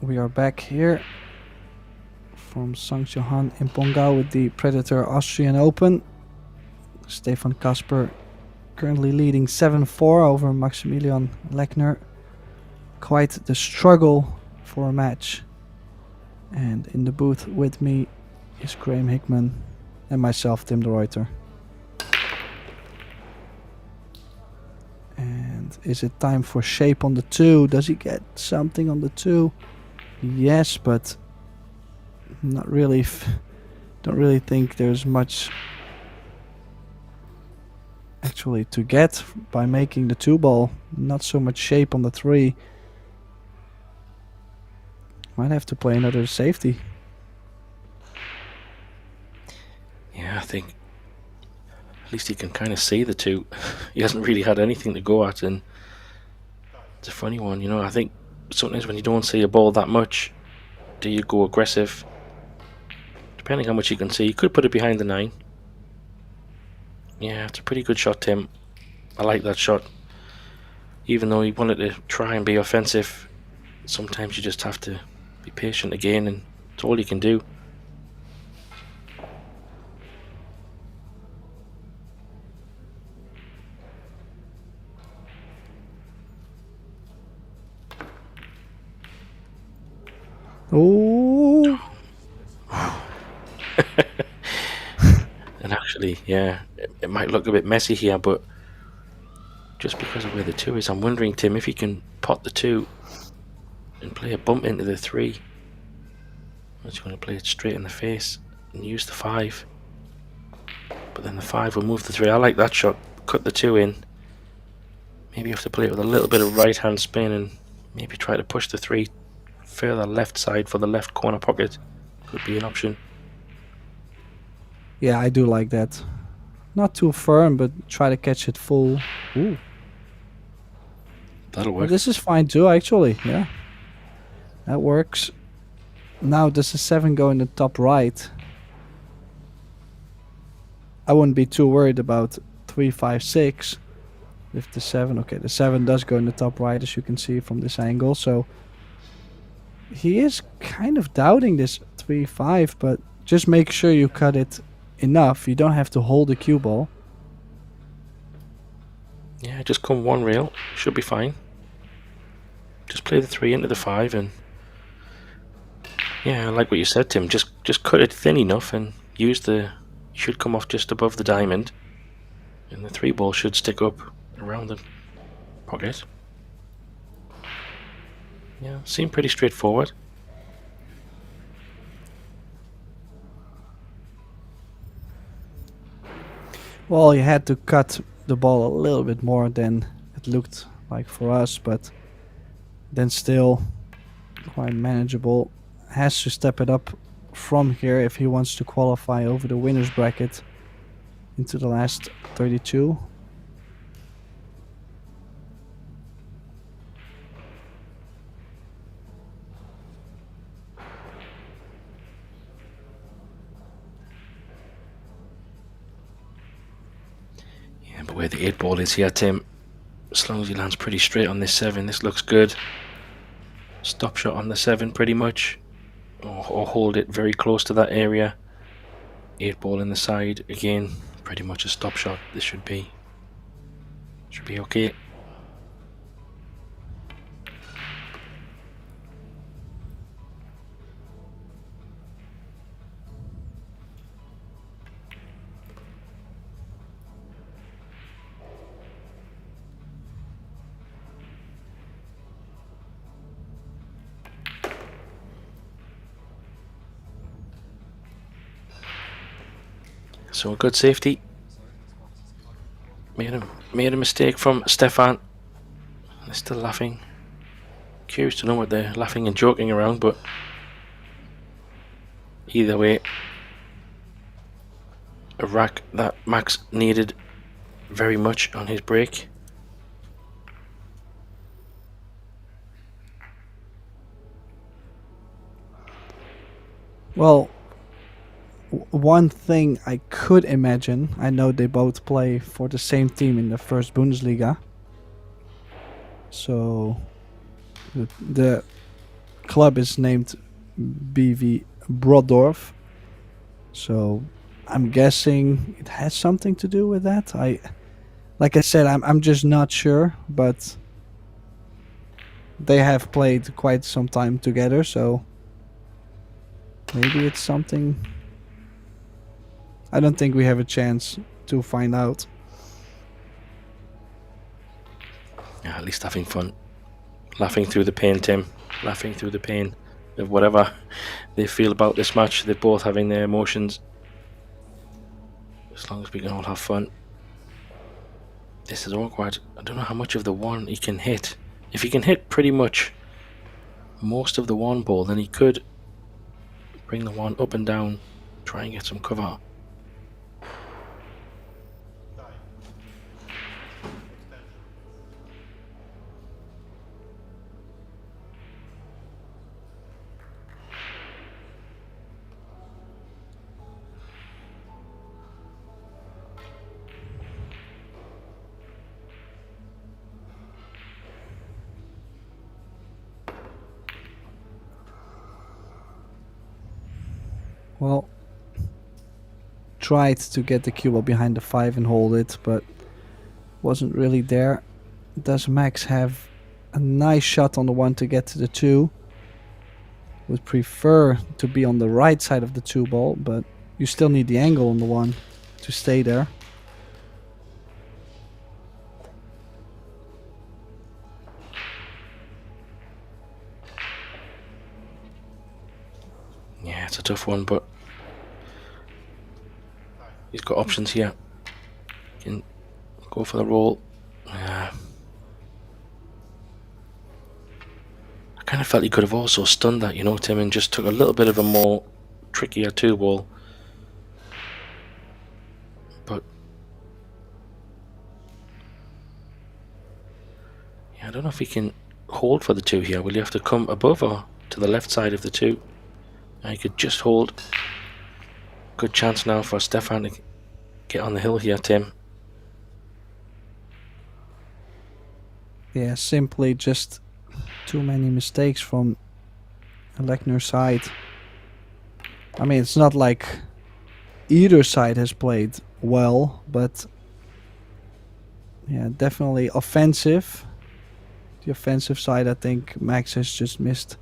we are back here from Sankt Johann in Pongau with the Predator Austrian Open. Stefan Kasper currently leading 7-4 over Maximilian Lechner. Quite the struggle for a match. And in the booth with me is Graham Hickman and myself, Tim de Ruyter. And is it time for shape on the 2? Does he get something on the 2? Yes, but not really. Don't really think there's much actually to get by making the 2 ball. Not so much shape on the 3. Might have to play another safety. Yeah, I think at least he can kind of see the 2. He hasn't really had anything to go at, and it's a funny one, you know. I think sometimes when you don't see a ball that much, do you go aggressive? Depending how much you can see, you could put it behind the 9. Yeah, it's a pretty good shot, Tim. I like that shot. Even though he wanted to try and be offensive, sometimes you just have to be patient again, and it's all you can do. Oh. And actually, yeah, it might look a bit messy here, but just because of where the 2 is, I'm wondering, Tim, if he can pot the 2 and play a bump into the 3. I'm just going to play it straight in the face and use the 5. But then the 5 will move the 3. I like that shot. Cut the 2 in. Maybe you have to play it with a little bit of right hand spin and maybe try to push the 3 further left side for the left corner pocket. Could be an option. Yeah, I do like that. Not too firm, but try to catch it full. Ooh. That'll Well, work. this is fine too, actually. Yeah. That works. Now, does the 7 go in the top right? I wouldn't be too worried about 3, 5, 6. If the 7, okay, the 7 does go in the top right, as you can see from this angle. So he is kind of doubting this 3, 5, but just make sure you cut it enough. You don't have to hold the cue ball. Yeah, just come one rail. Should be fine. Just play the 3 into the 5, and yeah, I like what you said, Tim. Just cut it thin enough and use the. You should come off just above the diamond, and the 3 ball should stick up around the pocket. Yeah, seemed pretty straightforward. Well, you had to cut the ball a little bit more than it looked like for us, but then still quite manageable. Has to step it up from here if he wants to qualify over the winner's bracket into the last 32. Yeah, but where the 8 ball is here, Tim, as long as he lands pretty straight on this 7, this looks good. Stop shot on the 7 pretty much, or hold it very close to that area. 8 ball in the side, again, pretty much a stop shot. This should be okay. So a good safety. Made a mistake from Stefan. They're still laughing. Curious to know what they're laughing and joking around, but either way, a rack that Max needed very much on his break. Well, one thing I could imagine, I know they both play for the same team in the first Bundesliga. So the club is named BV Broddorf. So I'm guessing it has something to do with that. Like I said, I'm just not sure, but they have played quite some time together, so maybe it's something. I don't think we have a chance to find out. Yeah, at least having fun. Laughing through the pain, Tim. Laughing through the pain of whatever they feel about this match. They're both having their emotions. As long as we can all have fun. This is awkward. I don't know how much of the 1 he can hit. If he can hit pretty much most of the 1 ball, then he could bring the 1 up and down, try and get some cover. Well, tried to get the cue ball behind the 5 and hold it, but wasn't really there. Does Max have a nice shot on the 1 to get to the 2? Would prefer to be on the right side of the 2 ball, but you still need the angle on the 1 to stay there. Yeah, it's a tough one, but he's got options here. Can go for the roll. I kind of felt he could have also stunned that, you know, Tim, and just took a little bit of a more trickier 2 ball. But yeah, I don't know if he can hold for the 2 here. Will you have to come above or to the left side of the 2? I could just hold. Good chance now for Stefan to get on the hill here, Tim. Yeah, simply just too many mistakes from Lechner's side. I mean, it's not like either side has played well, but yeah, definitely offensive. The offensive side, I think Max has just missed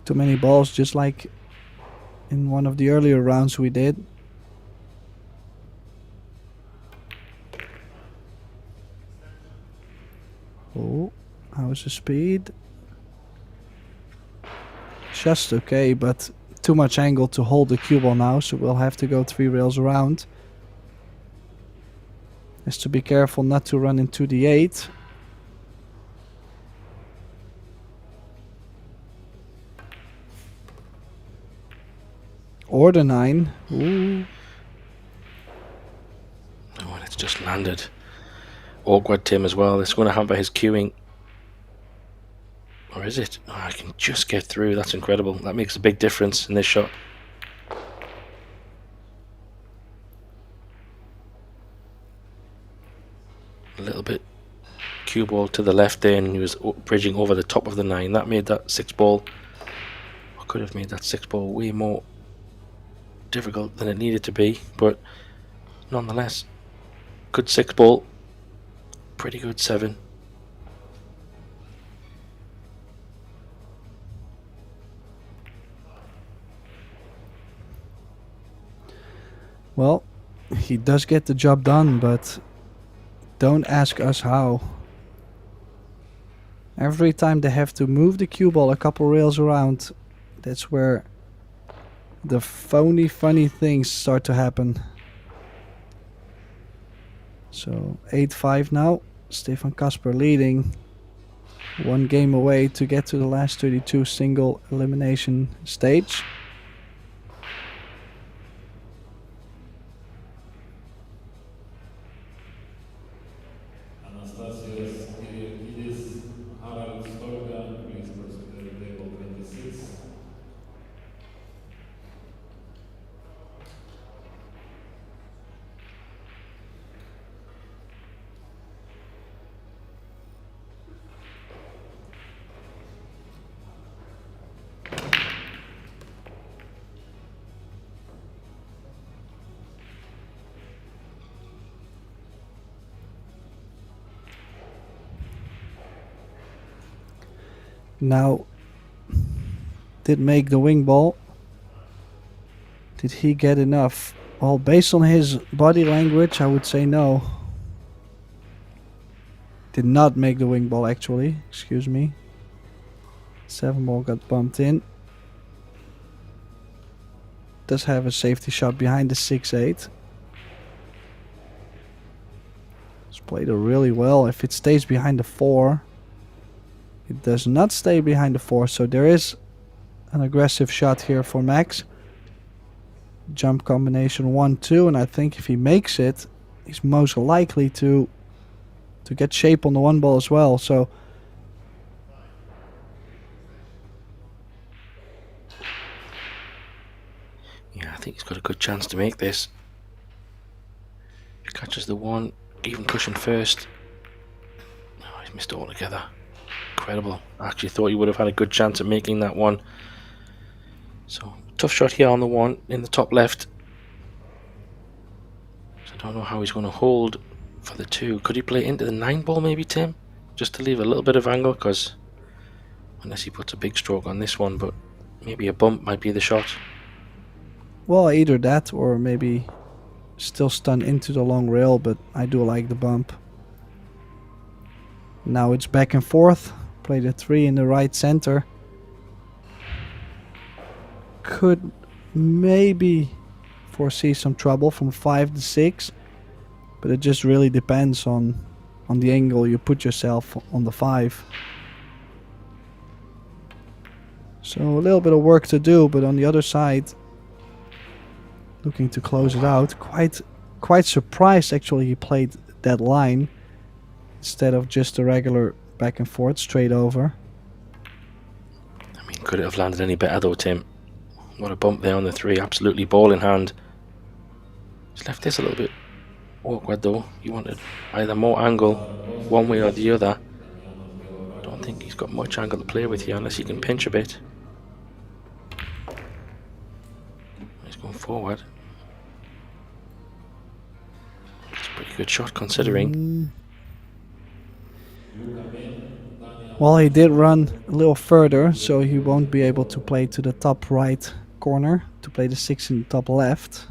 too many balls, just like in one of the earlier rounds we did. Oh, how's the speed? Just okay, but too much angle to hold the cue ball now, so we'll have to go 3 rails around. Has to be careful not to run into the 8. Or the 9. Ooh. Oh, and it's just landed. Awkward, Tim, as well. It's going to hamper his queuing. Or is it? Oh, I can just get through. That's incredible. That makes a big difference in this shot. A little bit cue ball to the left there, and he was bridging over the top of the 9. That made that 6 ball, or could have made that 6 ball way more difficult than it needed to be, but nonetheless, good 6 ball, pretty good 7. Well, he does get the job done, but don't ask us how. Every time they have to move the cue ball a couple rails around, that's where the funny things start to happen. So 8-5 now. Stefan Kasper leading. 1 game away to get to the last 32 single elimination stage. Now, did make the wing ball. Did he get enough? Well, based on his body language, I would say no. Did not make the wing ball, actually. Excuse me. 7 ball got bumped in. Does have a safety shot behind the 6-8. It's played it really well. If it stays behind the 4. It does not stay behind the 4, so there is an aggressive shot here for Max. Jump combination 1-2, and I think if he makes it, he's most likely to get shape on the 1 ball as well. So yeah, I think he's got a good chance to make this. He catches the 1, even pushing first. Oh, he's missed it altogether. Incredible. I actually thought he would have had a good chance at making that 1. So Tough shot here on the one in the top left. So I don't know how he's going to hold for the 2. Could he play into the 9 ball maybe, Tim? Just to leave a little bit of angle, because unless he puts a big stroke on this one, but maybe a bump might be the shot. Well, either that or maybe still stun into the long rail, but I do like the bump. Now it's back and forth. Play the 3 in the right center. Could maybe foresee some trouble from 5 to 6, but it just really depends on the angle you put yourself on the 5. So a little bit of work to do, but on the other side, looking to close it out. Quite surprised actually he played that line instead of just a regular back and forth straight over. I mean, could it have landed any better though, Tim? What a bump there on the 3, absolutely ball in hand. He's left this a little bit awkward though. He wanted either more angle one way or the other. I don't think he's got much angle to play with here unless he can pinch a bit. He's going forward. It's a pretty good shot considering. Well, he did run a little further, so he won't be able to play to the top right corner to play the 6 in the top left.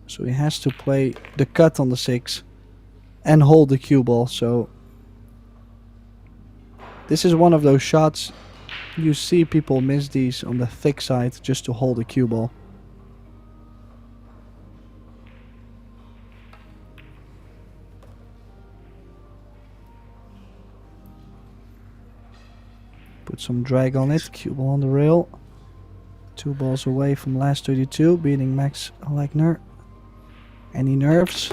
So he has to play the cut on the 6 and hold the cue ball. So this is one of those shots you see people miss these on the thick side just to hold the cue ball. Put some drag on it, cue ball on the rail. 2 balls away from last 32, beating Max Lechner. Any nerves?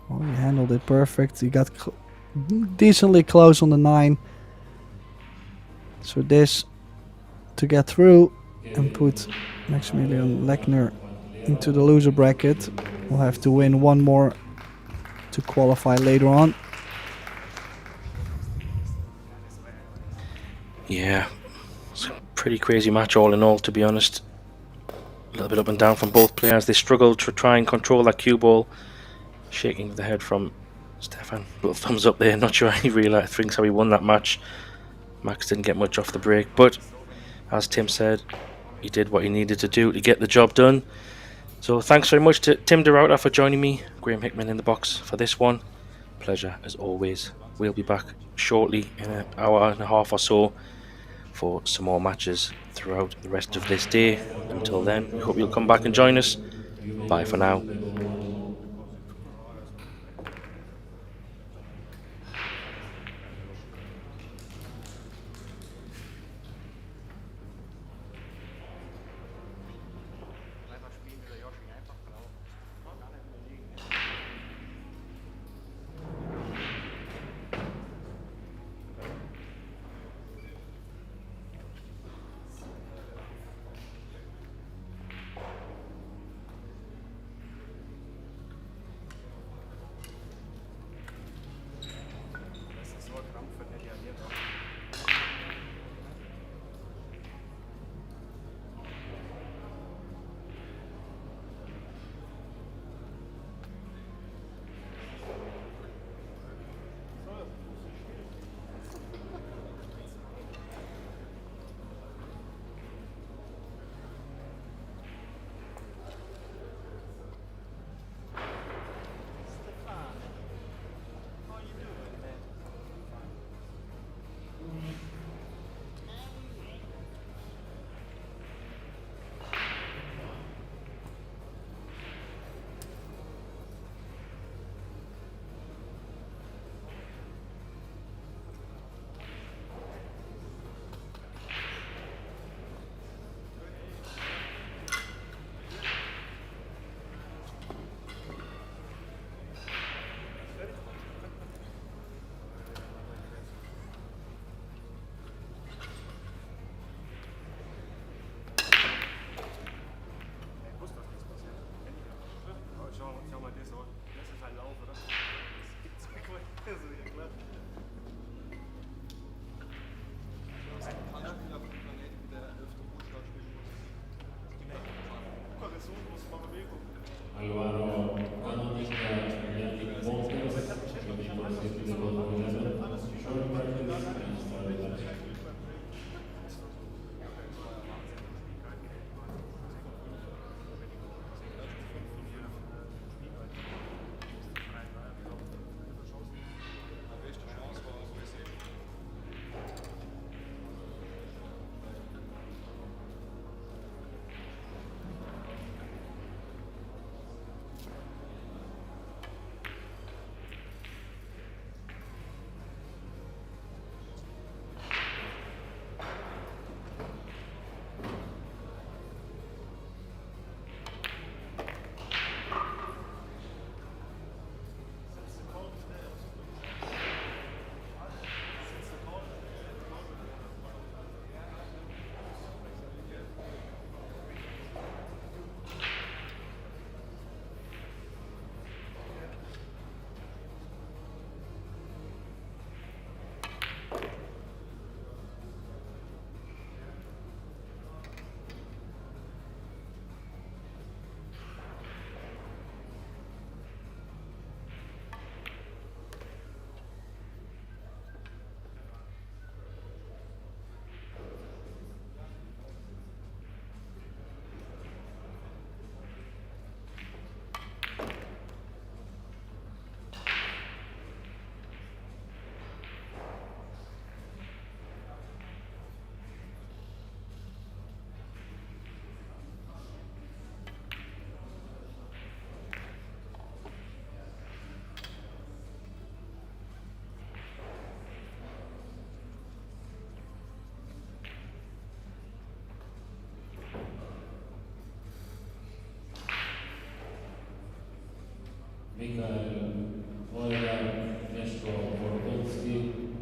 Oh, he handled it perfect. He got decently close on the 9. So this to get through and put Maximilian Lechner into the loser bracket. We'll have to win one more to qualify later on. Yeah, it's a pretty crazy match all in all, to be honest. A little bit up and down from both players. They struggled to try and control that cue ball. Shaking of the head from Stefan. Little thumbs up there. Not sure he really thinks how he won that match. Max didn't get much off the break, but as Tim said, he did what he needed to do to get the job done. So thanks very much to Tim de Ruyter for joining me. Graham Hickman in the box for this one. Pleasure as always. We'll be back shortly in an hour and a half or so for some more matches throughout the rest of this day. Until then, we hope you'll come back and join us. Bye for now.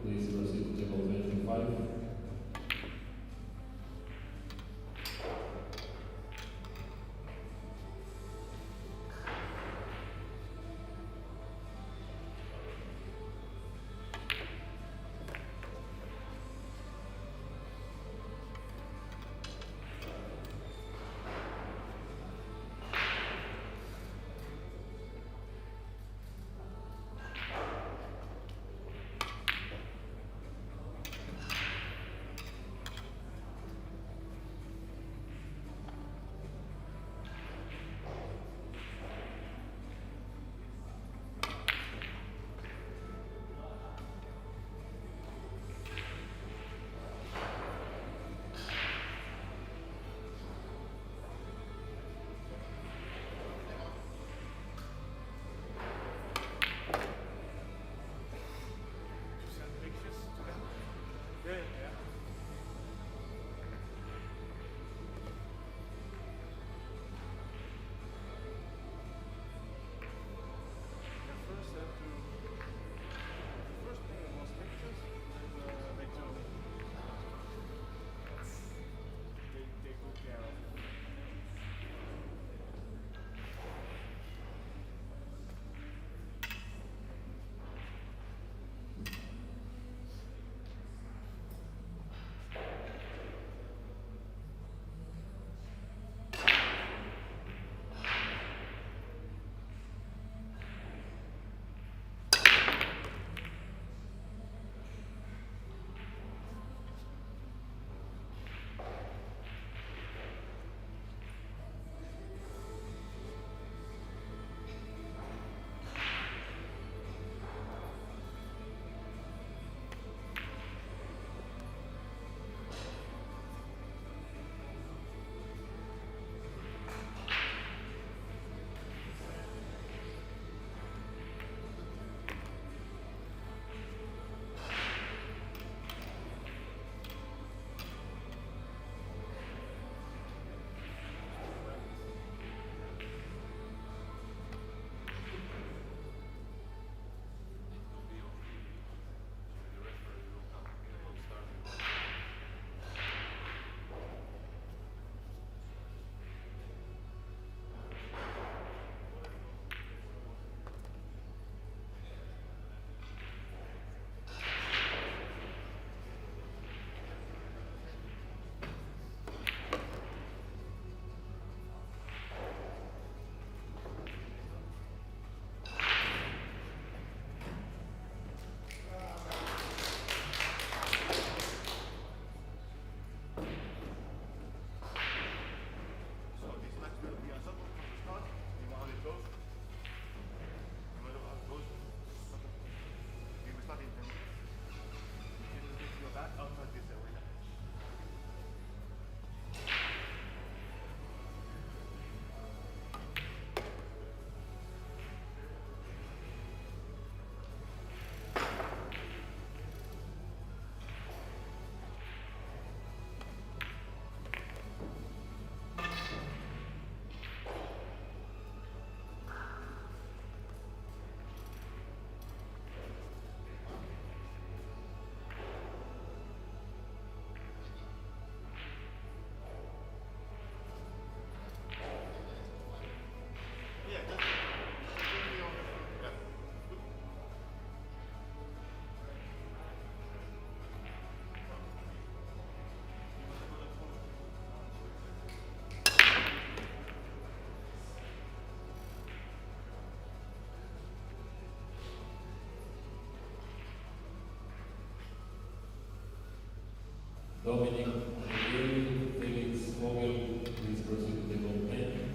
Please proceed to table 25. Dominic, Felix, Vogel, please proceed to table 10.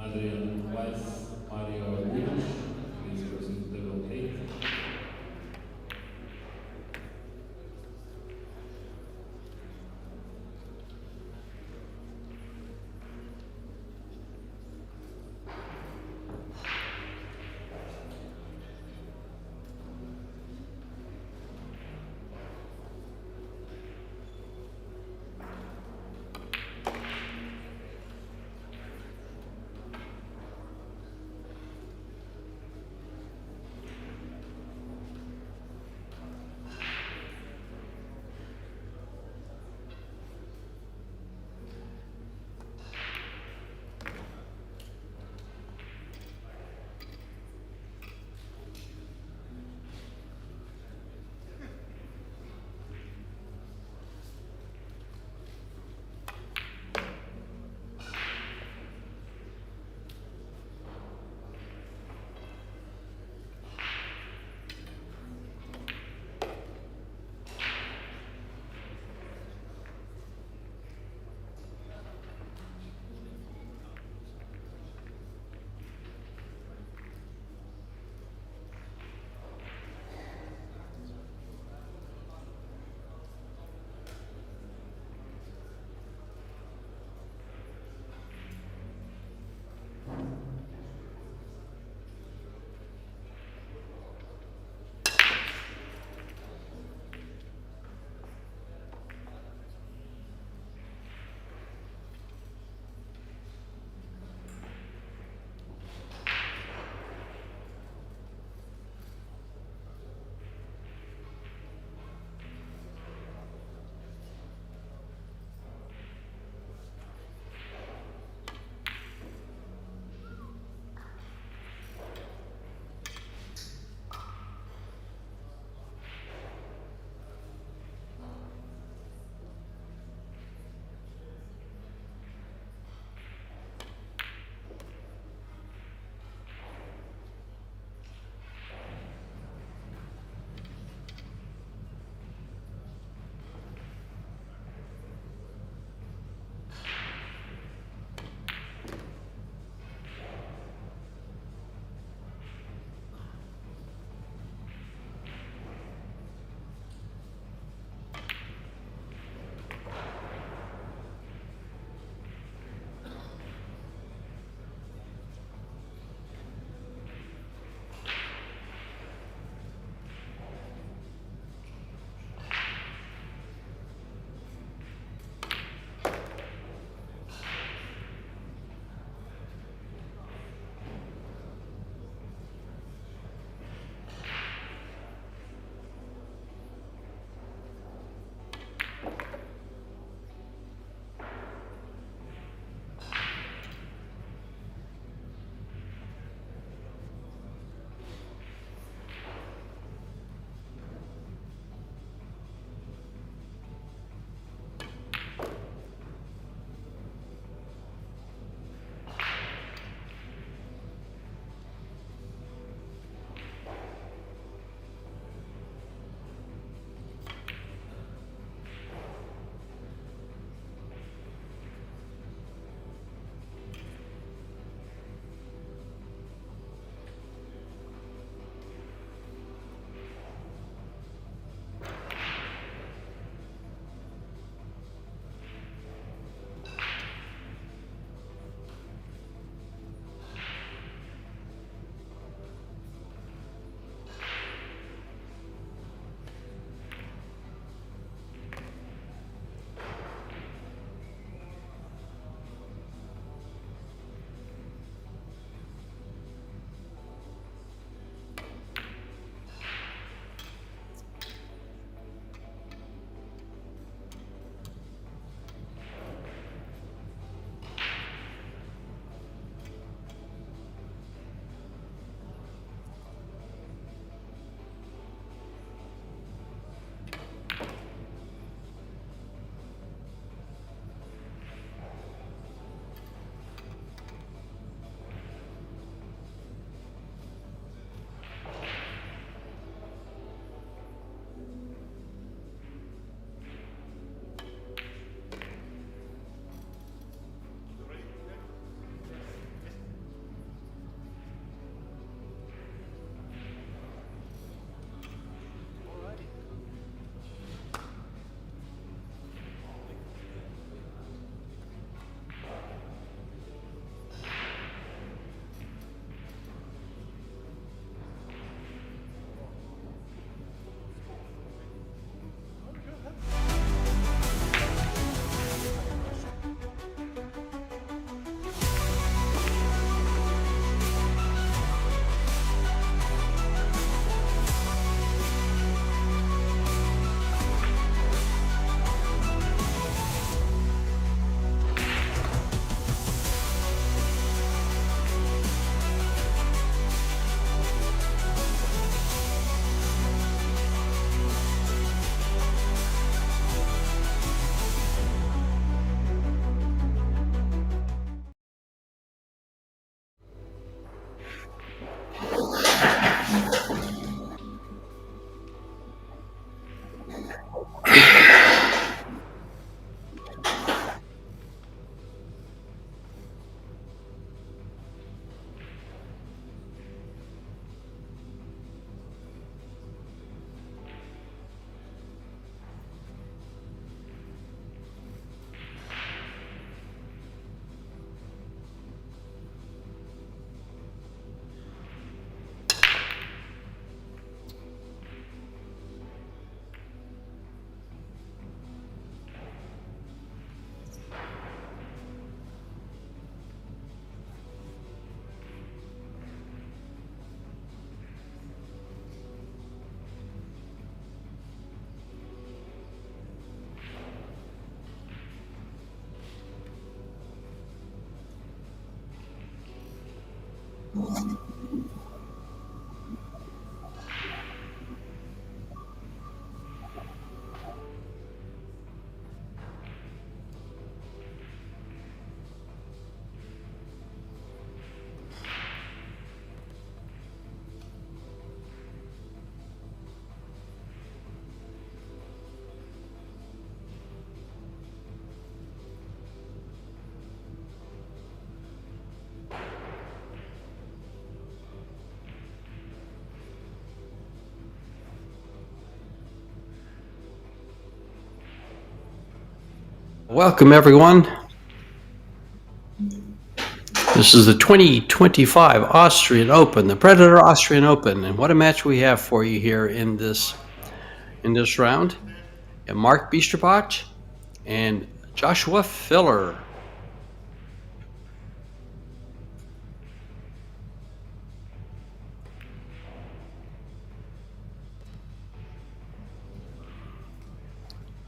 Adrian Weiss, Mario Vujic, please proceed to table 8. Welcome, everyone. This is the 2025 Austrian Open, the Predator Austrian Open, and what a match we have for you here in this round. And Mark Biesterbach and Joshua Filler.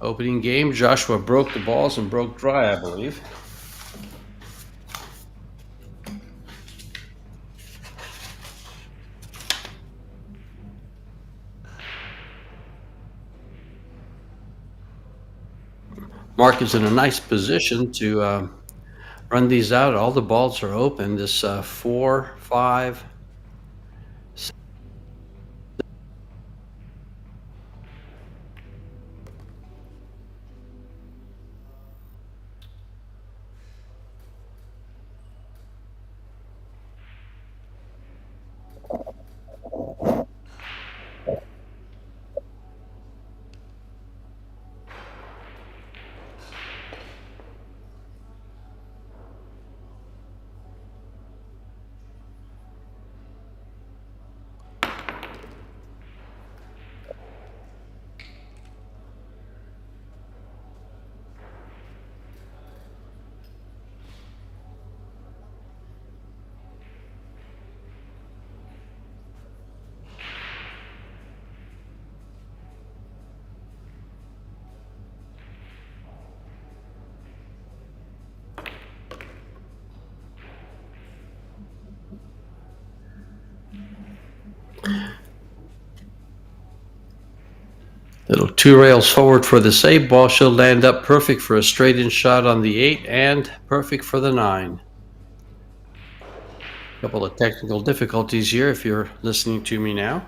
Opening game, Joshua broke the balls and broke dry, I believe. Mark is in a nice position to run these out. All the balls are open. This 4, 5, little 2 rails forward for the save. Ball should land up perfect for a straight-in shot on the 8 and perfect for the 9. Couple of technical difficulties here if you're listening to me now.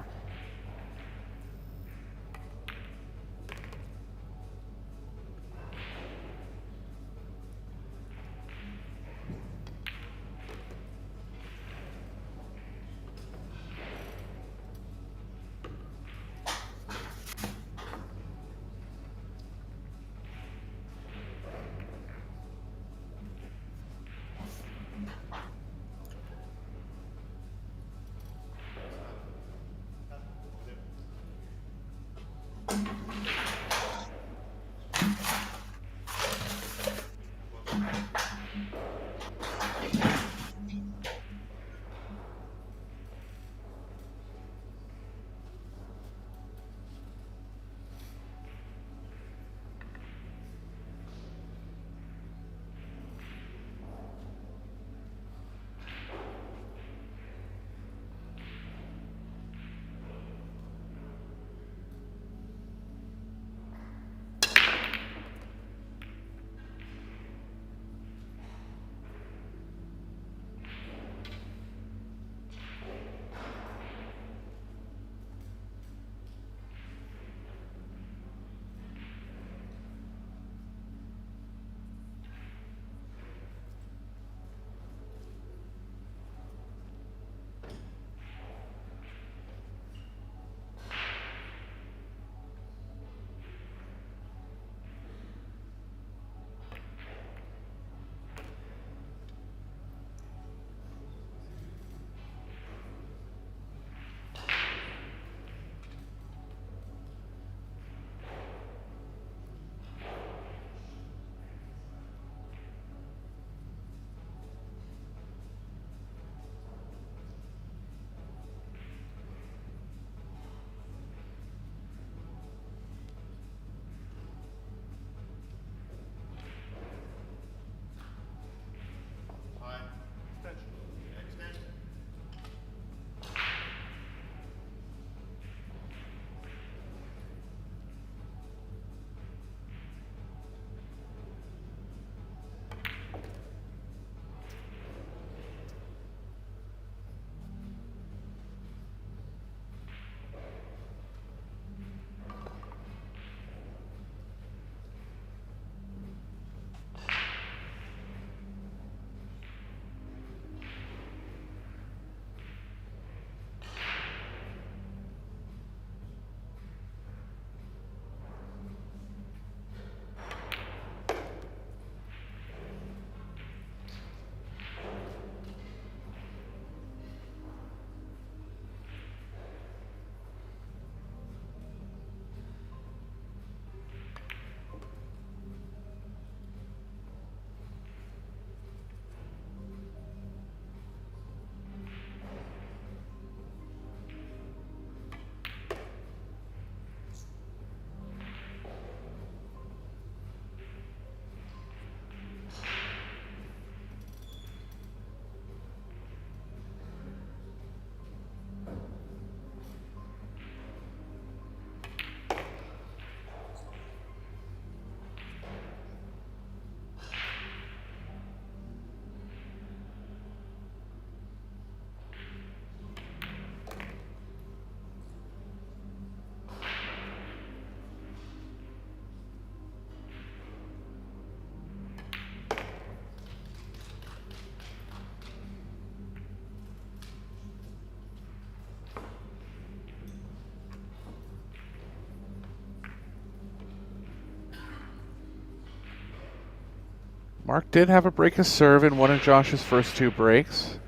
Mark did have a break of serve in one of Josh's first 2 breaks,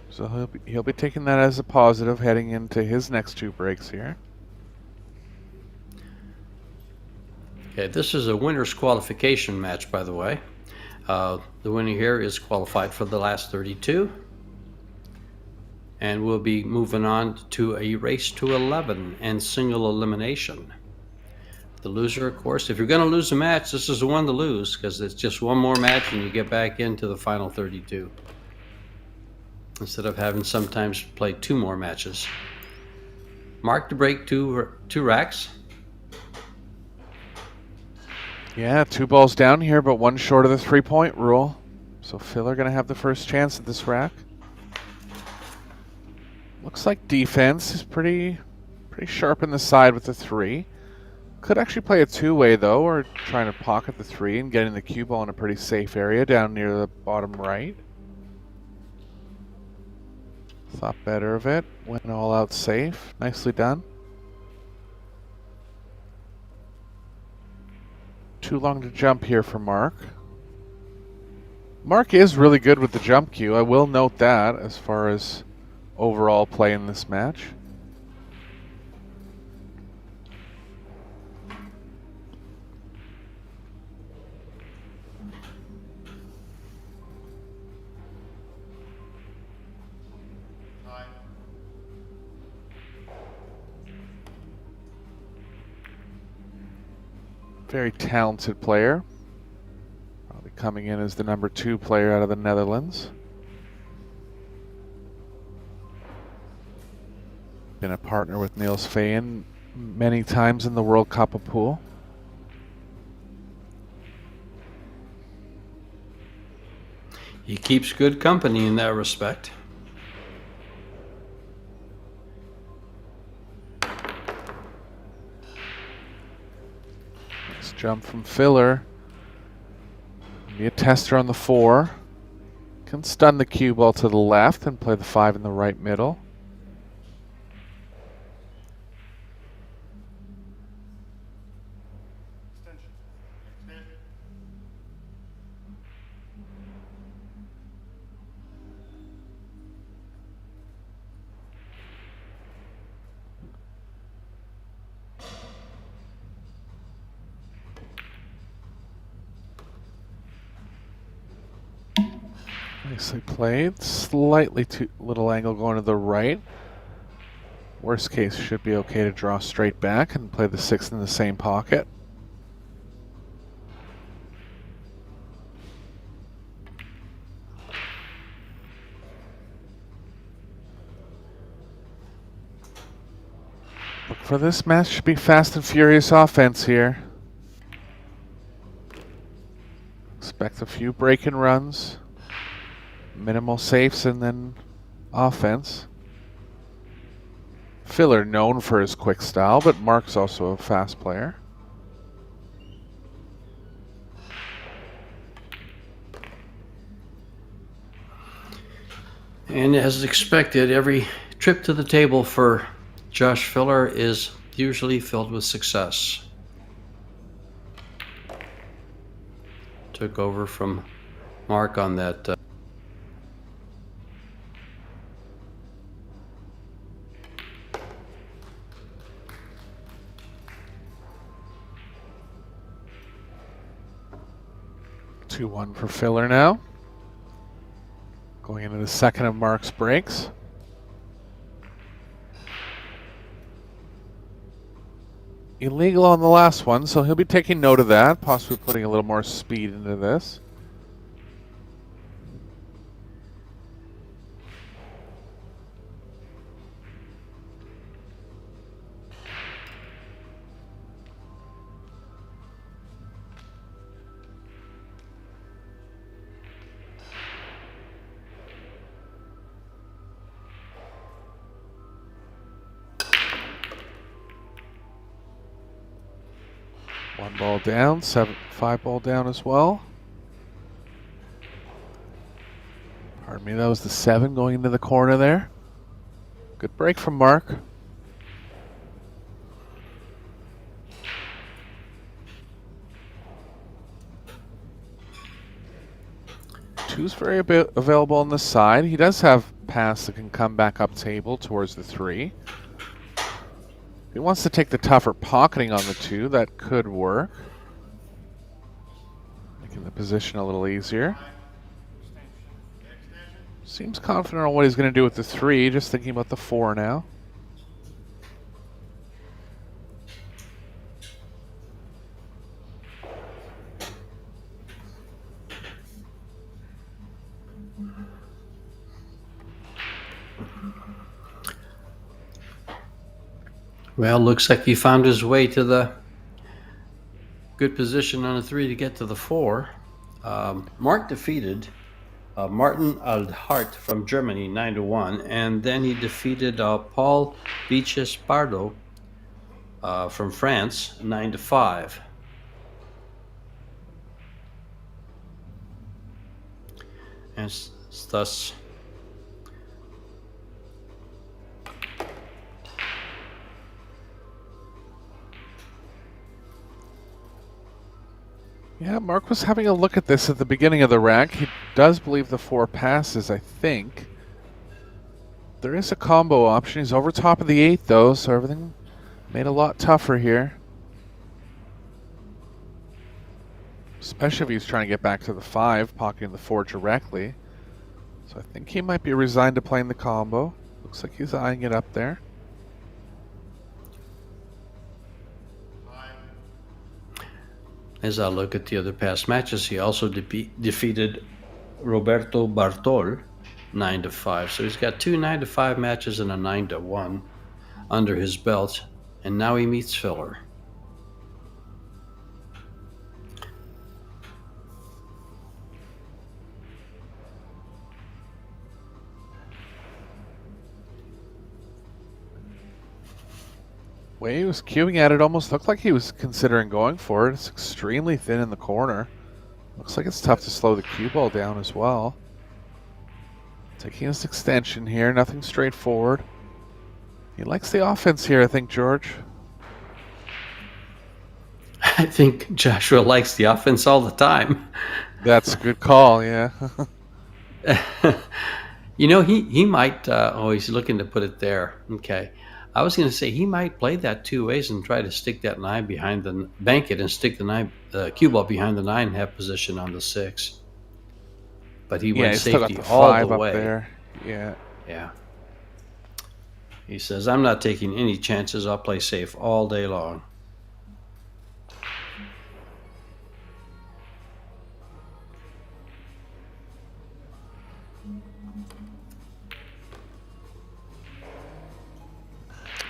so he'll be taking that as a positive heading into his next 2 breaks here. Okay, this is a winner's qualification match, by the way. The winner here is qualified for the last 32. And we'll be moving on to a race to 11 and single elimination. The loser, of course, if you're going to lose a match, this is the one to lose, because it's just one more match and you get back into the final 32. Instead of having sometimes play 2 more matches. Mark to break 2 racks. Yeah, 2 balls down here, but 1 short of the 3-point rule. So Filler going to have the first chance at this rack. Looks like defense is pretty sharp in the side with the 3. Could actually play a 2-way though, or trying to pocket the 3 and getting the cue ball in a pretty safe area down near the bottom right. Thought better of it. Went all out safe. Nicely done. Too long to jump here for Mark. Mark is really good with the jump cue. I will note that as far as overall play in this match. Very talented player. Probably coming in as the number 2 player out of the Netherlands. Been a partner with Niels Fayen many times in the World Cup of Pool. He keeps good company in that respect. Nice jump from Filler. Be a tester on the 4. Can stun the cue ball to the left and play the 5 in the right middle. Nicely played. Slightly too little angle going to the right. Worst case, should be okay to draw straight back and play the 6 in the same pocket. Look for this match should be fast and furious offense here. Expect a few break-in runs. Minimal safes and then offense. Filler known for his quick style, but Mark's also a fast player. And as expected, every trip to the table for Josh Filler is usually filled with success. Took over from Mark on that 2-1 for Filler now. Going into the second of Mark's breaks. Illegal on the last one, so he'll be taking note of that, possibly putting a little more speed into this. One ball down, 5 ball down as well. Pardon me, that was the 7 going into the corner there. Good break from Mark. Two's very available on the side. He does have pass that can come back up table towards the 3. If he wants to take the tougher pocketing on the 2, that could work. Making the position a little easier. Seems confident on what he's going to do with the 3, just thinking about the 4 now. Well, looks like he found his way to the good position on the 3 to get to the 4. Mark defeated Martin Aldhart from Germany 9-1, and then he defeated Paul Beaches Pardo from France 9-5. And thus Yeah, Mark was having a look at this at the beginning of the rack. He does believe the 4 passes, I think. There is a combo option. He's over top of the 8, though, so everything made a lot tougher here. Especially if he's trying to get back to the 5, pocketing the 4 directly. So I think he might be resigned to playing the combo. Looks like he's eyeing it up there. As I look at the other past matches, he also defeated Roberto Bartol 9-5. So he's got 2 9-5 matches and a 9-1 under his belt, and now he meets Filler. Way he was queuing at it almost looked like he was considering going for it. It's extremely thin in the corner. Looks like it's tough to slow the cue ball down as well. Taking his extension here, nothing straightforward. He likes the offense here, I think, George. I think Joshua likes the offense all the time. That's a good call, yeah. You know, he might, he's looking to put it there. Okay. I was going to say he might play that 2 ways and try to stick that 9 behind the, bank it and stick the cue ball behind the 9 and have position on the 6. But he went safety all the way. Up there. Yeah. Yeah. He says, I'm not taking any chances. I'll play safe all day long.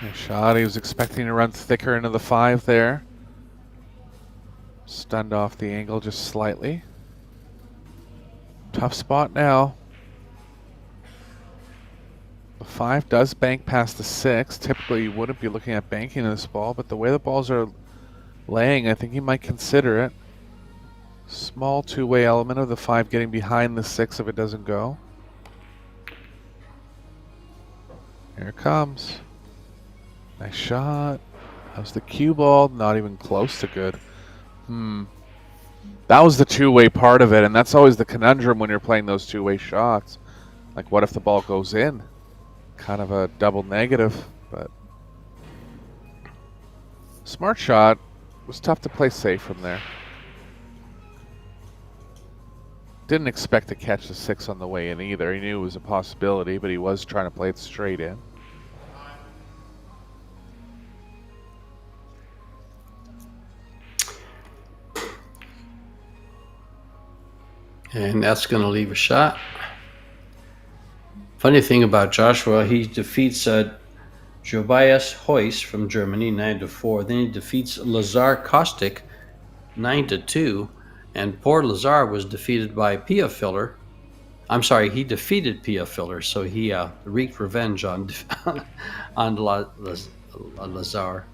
Nice shot. He was expecting to run thicker into the 5 there. Stunned off the angle just slightly. Tough spot now. The 5 does bank past the 6. Typically you wouldn't be looking at banking this ball, but the way the balls are laying, I think he might consider it. Small 2-way element of the 5 getting behind the 6 if it doesn't go. Here it comes. Nice shot. How's the cue ball? Not even close to good. That was the 2-way part of it, and that's always the conundrum when you're playing those 2-way shots. Like, what if the ball goes in? Kind of a double negative, but smart shot. It was tough to play safe from there. Didn't expect to catch the 6 on the way in either. He knew it was a possibility, but he was trying to play it straight in. And that's going to leave a shot. Funny thing about Joshua, he defeats Jobias Heus from Germany 9-4. Then he defeats Lazar Kostic 9-2. And poor Lazar was defeated by Pia Filler. I'm sorry, he defeated Pia Filler, so he wreaked revenge on Lazar.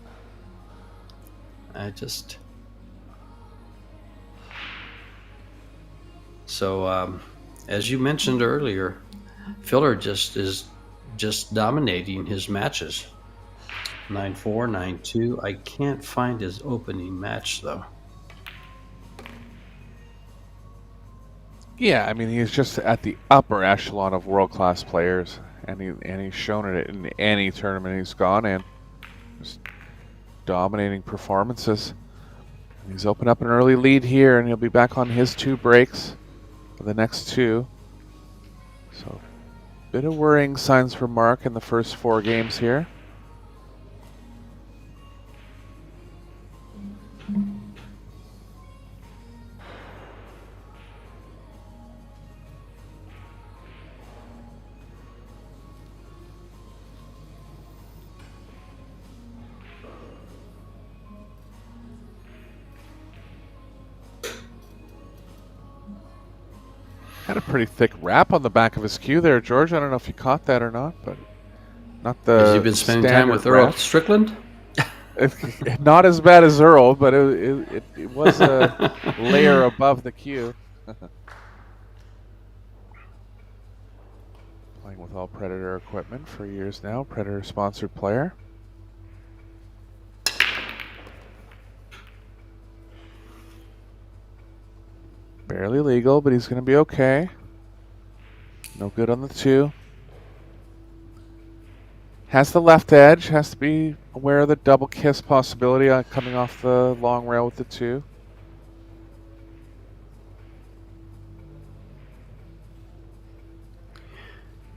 So, as you mentioned earlier, Filler is just dominating his matches. 9-4, 9-2. I can't find his opening match though. Yeah, I mean, he's just at the upper echelon of world-class players, and he's shown it in any tournament he's gone in. Just dominating performances. He's opened up an early lead here, and he'll be back on his 2 breaks for the next 2. So, bit of worrying signs for Mark in the first 4 games here. Had a pretty thick wrap on the back of his cue there, George. I don't know if you caught that or not, but not the Has he been spending time with Earl wrap. Strickland? Not as bad as Earl, but it was a layer above the cue. Playing with all Predator equipment for years now. Predator sponsored player. Barely legal, but he's going to be okay. No good on the 2. Has the left edge. Has to be aware of the double kiss possibility on coming off the long rail with the 2.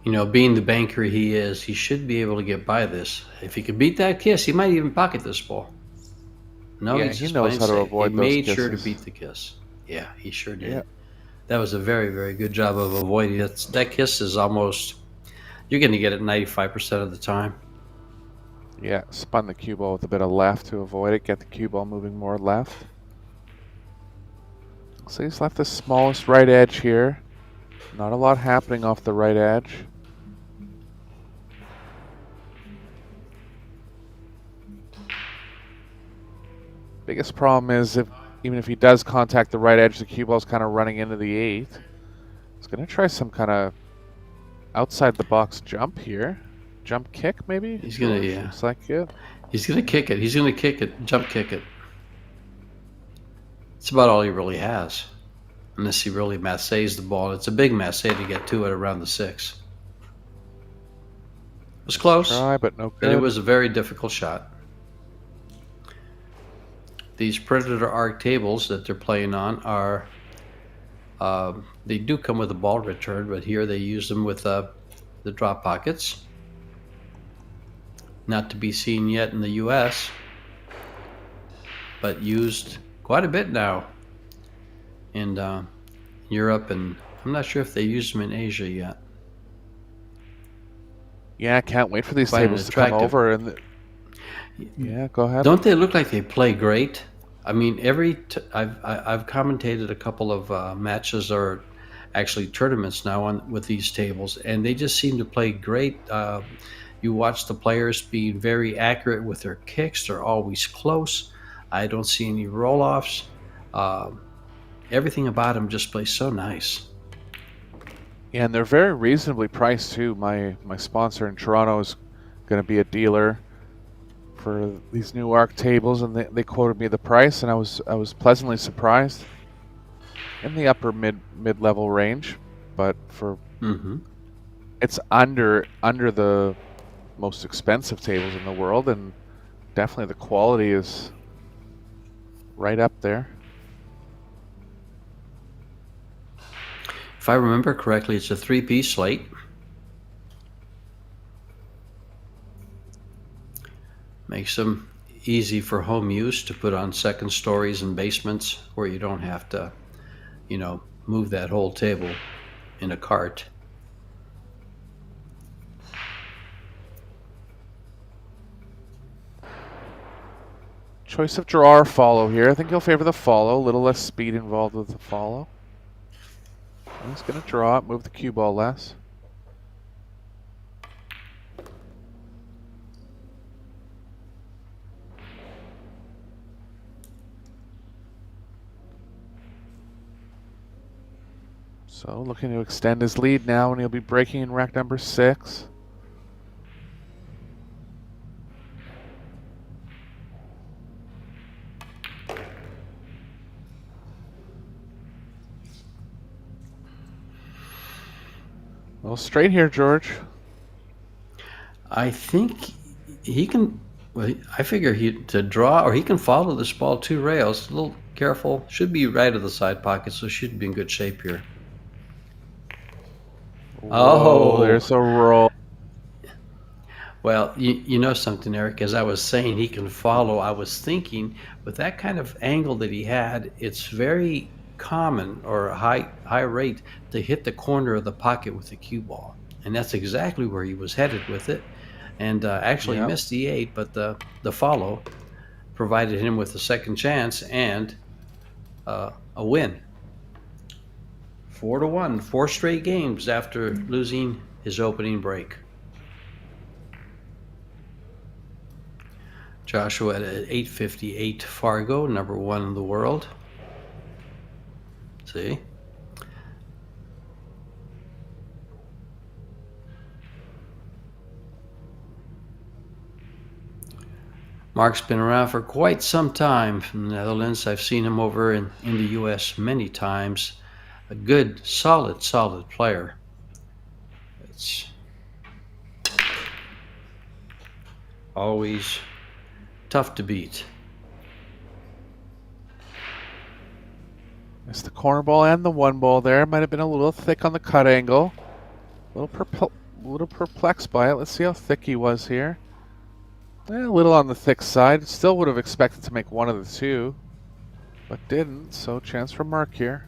You know, being the banker he is, he should be able to get by this. If he could beat that kiss, he might even pocket this ball. No, Yeah, he's he just knows playing how to safe. avoid He those made sure to kisses. beat the kiss. Yeah, he sure did. Yeah. That was a very, very good job of avoiding it. That kiss is almost, you're going to get it 95% of the time. Yeah, spun the cue ball with a bit of left to avoid it. Get the cue ball moving more left. So he's left the smallest right edge here. Not a lot happening off the right edge. Biggest problem is even if he does contact the right edge, the cue ball's kind of running into the 8. He's going to try some kind of outside the box jump here. Jump kick, maybe? He's going to, yeah. Looks like it. He's going to kick it. He's going to kick it, jump kick it. It's about all he really has. Unless he really massays the ball. It's a big massé to get to it around the 6. It was close. Try, but no good. But it was a very difficult shot. These Predator arc tables that they're playing on are, they do come with a ball return, but here they use them with the drop pockets. Not to be seen yet in the US, but used quite a bit now in Europe, and I'm not sure if they use them in Asia yet. Yeah, I can't wait for these Quite tables to come attractive. over. Yeah, go ahead. Don't they look like they play great? I mean, I've commentated a couple of matches or actually tournaments now with these tables, and they just seem to play great. You watch the players being very accurate with their kicks. They're always close. I don't see any roll-offs. Everything about them just plays so nice. Yeah, and they're very reasonably priced too. My sponsor in Toronto is going to be a dealer for these new arc tables, and they quoted me the price, and I was pleasantly surprised. In the upper mid-level range, but for it's under the most expensive tables in the world, and definitely the quality is right up there. If I remember correctly, it's a 3-piece slate. Makes them easy for home use to put on second stories and basements where you don't have to, you know, move that whole table in a cart. Choice of draw or follow here. I think he'll favor the follow. A little less speed involved with the follow. He's going to draw it, move the cue ball less. So looking to extend his lead now, and he'll be breaking in rack number 6. little straight here, George. I think he can. Well, I figure to draw, or he can follow this ball 2 rails. A little careful. Should be right of the side pocket, so should be in good shape here. Oh, there's a roll. Well, you know something, Eric. As I was saying, he can follow. I was thinking, with that kind of angle that he had, it's very common or a high rate to hit the corner of the pocket with the cue ball, and that's exactly where he was headed with it. And actually missed the 8, but the follow provided him with a second chance and a win. 4-1, 4 straight games after losing his opening break. Joshua at 858 Fargo, number 1 in the world. See? Mark's been around for quite some time from the Netherlands. I've seen him over in the U.S. many times. A good, solid player. It's always tough to beat. Missed the corner ball and the 1 ball there. Might have been a little thick on the cut angle. A little perplexed by it. Let's see how thick he was here. A little on the thick side. Still would have expected to make one of the 2, but didn't. So chance for Mark here.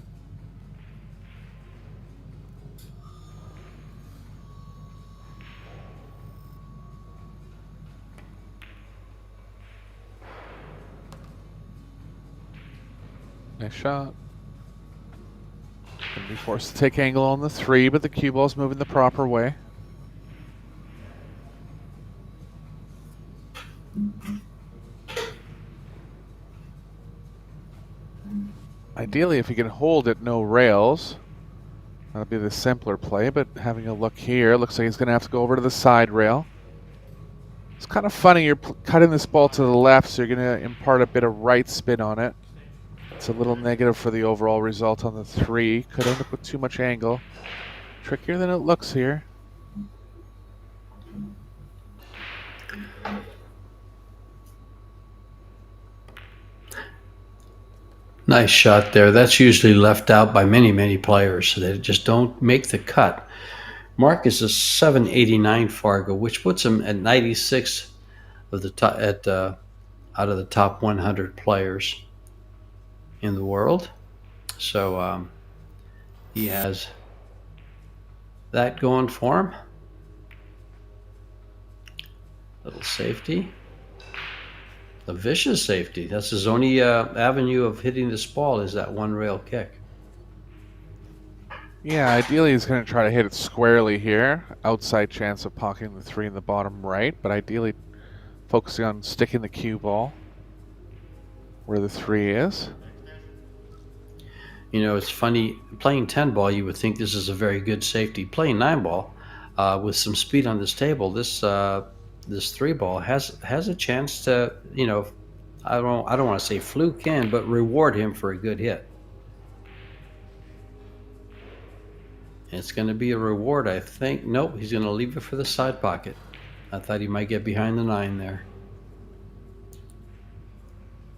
Nice shot. Gonna be forced to take angle on the 3, but the cue ball's moving the proper way. Ideally, if he can hold it, no rails, that'd be the simpler play, but having a look here, looks like he's going to have to go over to the side rail. It's kind of funny, you're cutting this ball to the left, so you're going to impart a bit of right spin on it. It's a little negative for the overall result on the 3. Could end up with too much angle. Trickier than it looks here. Nice shot there. That's usually left out by many players, so they just don't make the cut. Mark is a 789 Fargo, which puts him at 96 of the top, out of the top 100 players in the world. So he has that going for him. Little safety. A vicious safety. That's his only avenue of hitting this ball, is that 1 rail kick. Yeah, ideally he's going to try to hit it squarely here. Outside chance of pocketing the 3 in the bottom right, but ideally focusing on sticking the cue ball where the 3 is. You know, it's funny, playing 10 ball, you would think this is a very good safety. Playing 9 ball, with some speed on this table, this 3 ball has a chance to, you know, I don't want to say fluke in, but reward him for a good hit. It's going to be a reward, I think. Nope, he's going to leave it for the side pocket. I thought he might get behind the 9 there.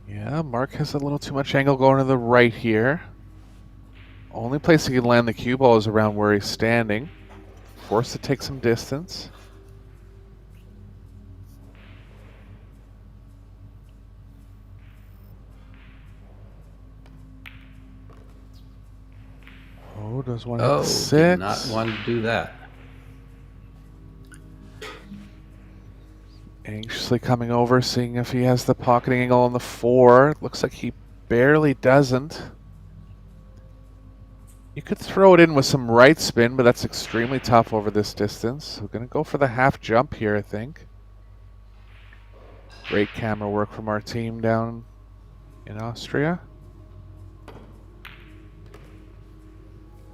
Yeah, Mark has a little too much angle going to the right here. Only place he can land the cue ball is around where he's standing. Forced to take some distance. Oh, does one hit 6? Did not want to do that. Anxiously coming over, seeing if he has the pocketing angle on the 4. Looks like he barely doesn't. You could throw it in with some right spin, but that's extremely tough over this distance. We're going to go for the half jump here, I think. Great camera work from our team down in Austria.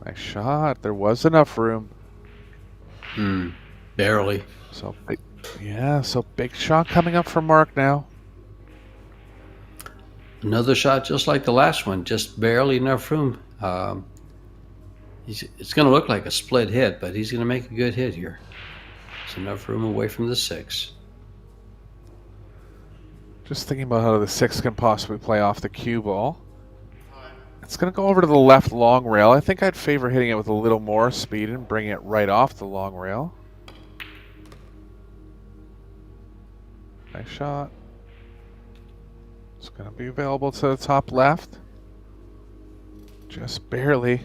Nice shot. There was enough room. Barely. So, yeah, so big shot coming up for Mark now. Another shot just like the last one, just barely enough room. It's going to look like a split hit, but he's going to make a good hit here. There's enough room away from the 6. Just thinking about how the 6 can possibly play off the cue ball. It's going to go over to the left long rail. I think I'd favor hitting it with a little more speed and bringing it right off the long rail. Nice shot. It's going to be available to the top left. Just barely.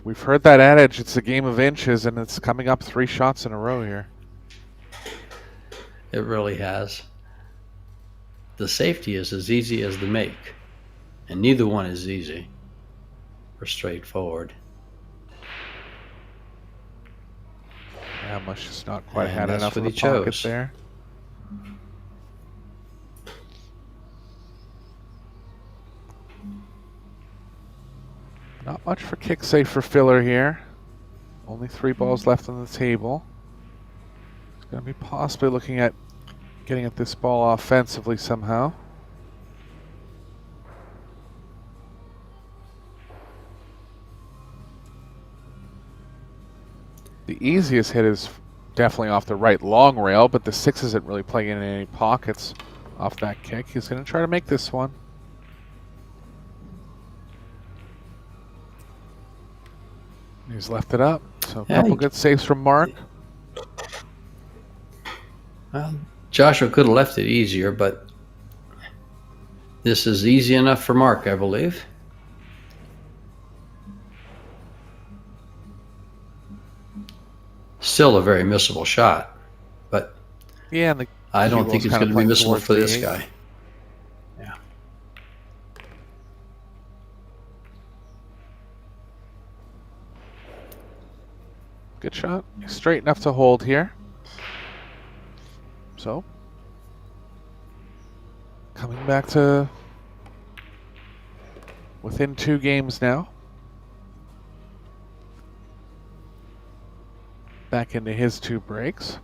We've heard that adage, it's a game of inches, and it's coming up 3 shots in a row here. It really has. The safety is as easy as the make, and neither one is easy or straightforward. Yeah, must just not quite And had that's enough of what the he pocket chose. there. Not much for kick safe for filler here. Only 3 balls left on the table. He's going to be possibly looking at getting at this ball offensively somehow. The easiest hit is definitely off the right long rail, but the 6 isn't really playing in any pockets off that kick. He's going to try to make this one. He's left it up. So a couple good saves from Mark. Well, Joshua could have left it easier, but this is easy enough for Mark, I believe. Still a very missable shot, but Yeah, and I don't think it's going to be missable for this guy. Yeah. Good shot. Straight enough to hold here. So, coming back to within 2 games now. Back into his 2 breaks.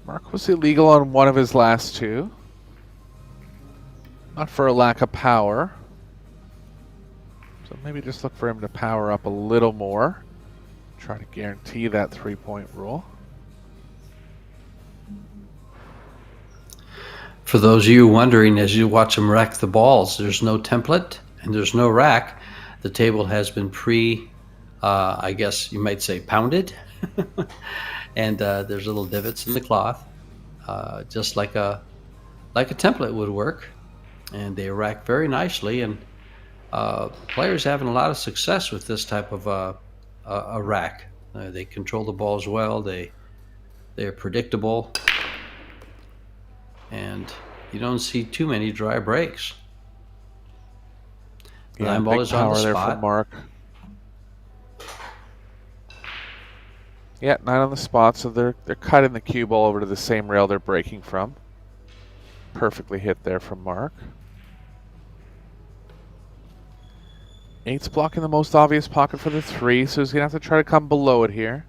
Mark was illegal on one of his last 2. Not for a lack of power. So maybe just look for him to power up a little more. Try to guarantee that 3-point rule. For those of you wondering as you watch him rack the balls, there's no template and there's no rack. The table has been I guess you might say pounded. And there's little divots in the cloth, just like a template would work. And they rack very nicely, and players having a lot of success with this type of a rack. They control the balls well. They're predictable, and you don't see too many dry breaks. The Yeah, 9 ball big is on power the there spot. from Mark. Yeah, 9 on the spot, so they're cutting the cue ball over to the same rail they're breaking from. Perfectly hit there from Mark. 8's blocking the most obvious pocket for the 3, so he's going to have to try to come below it here.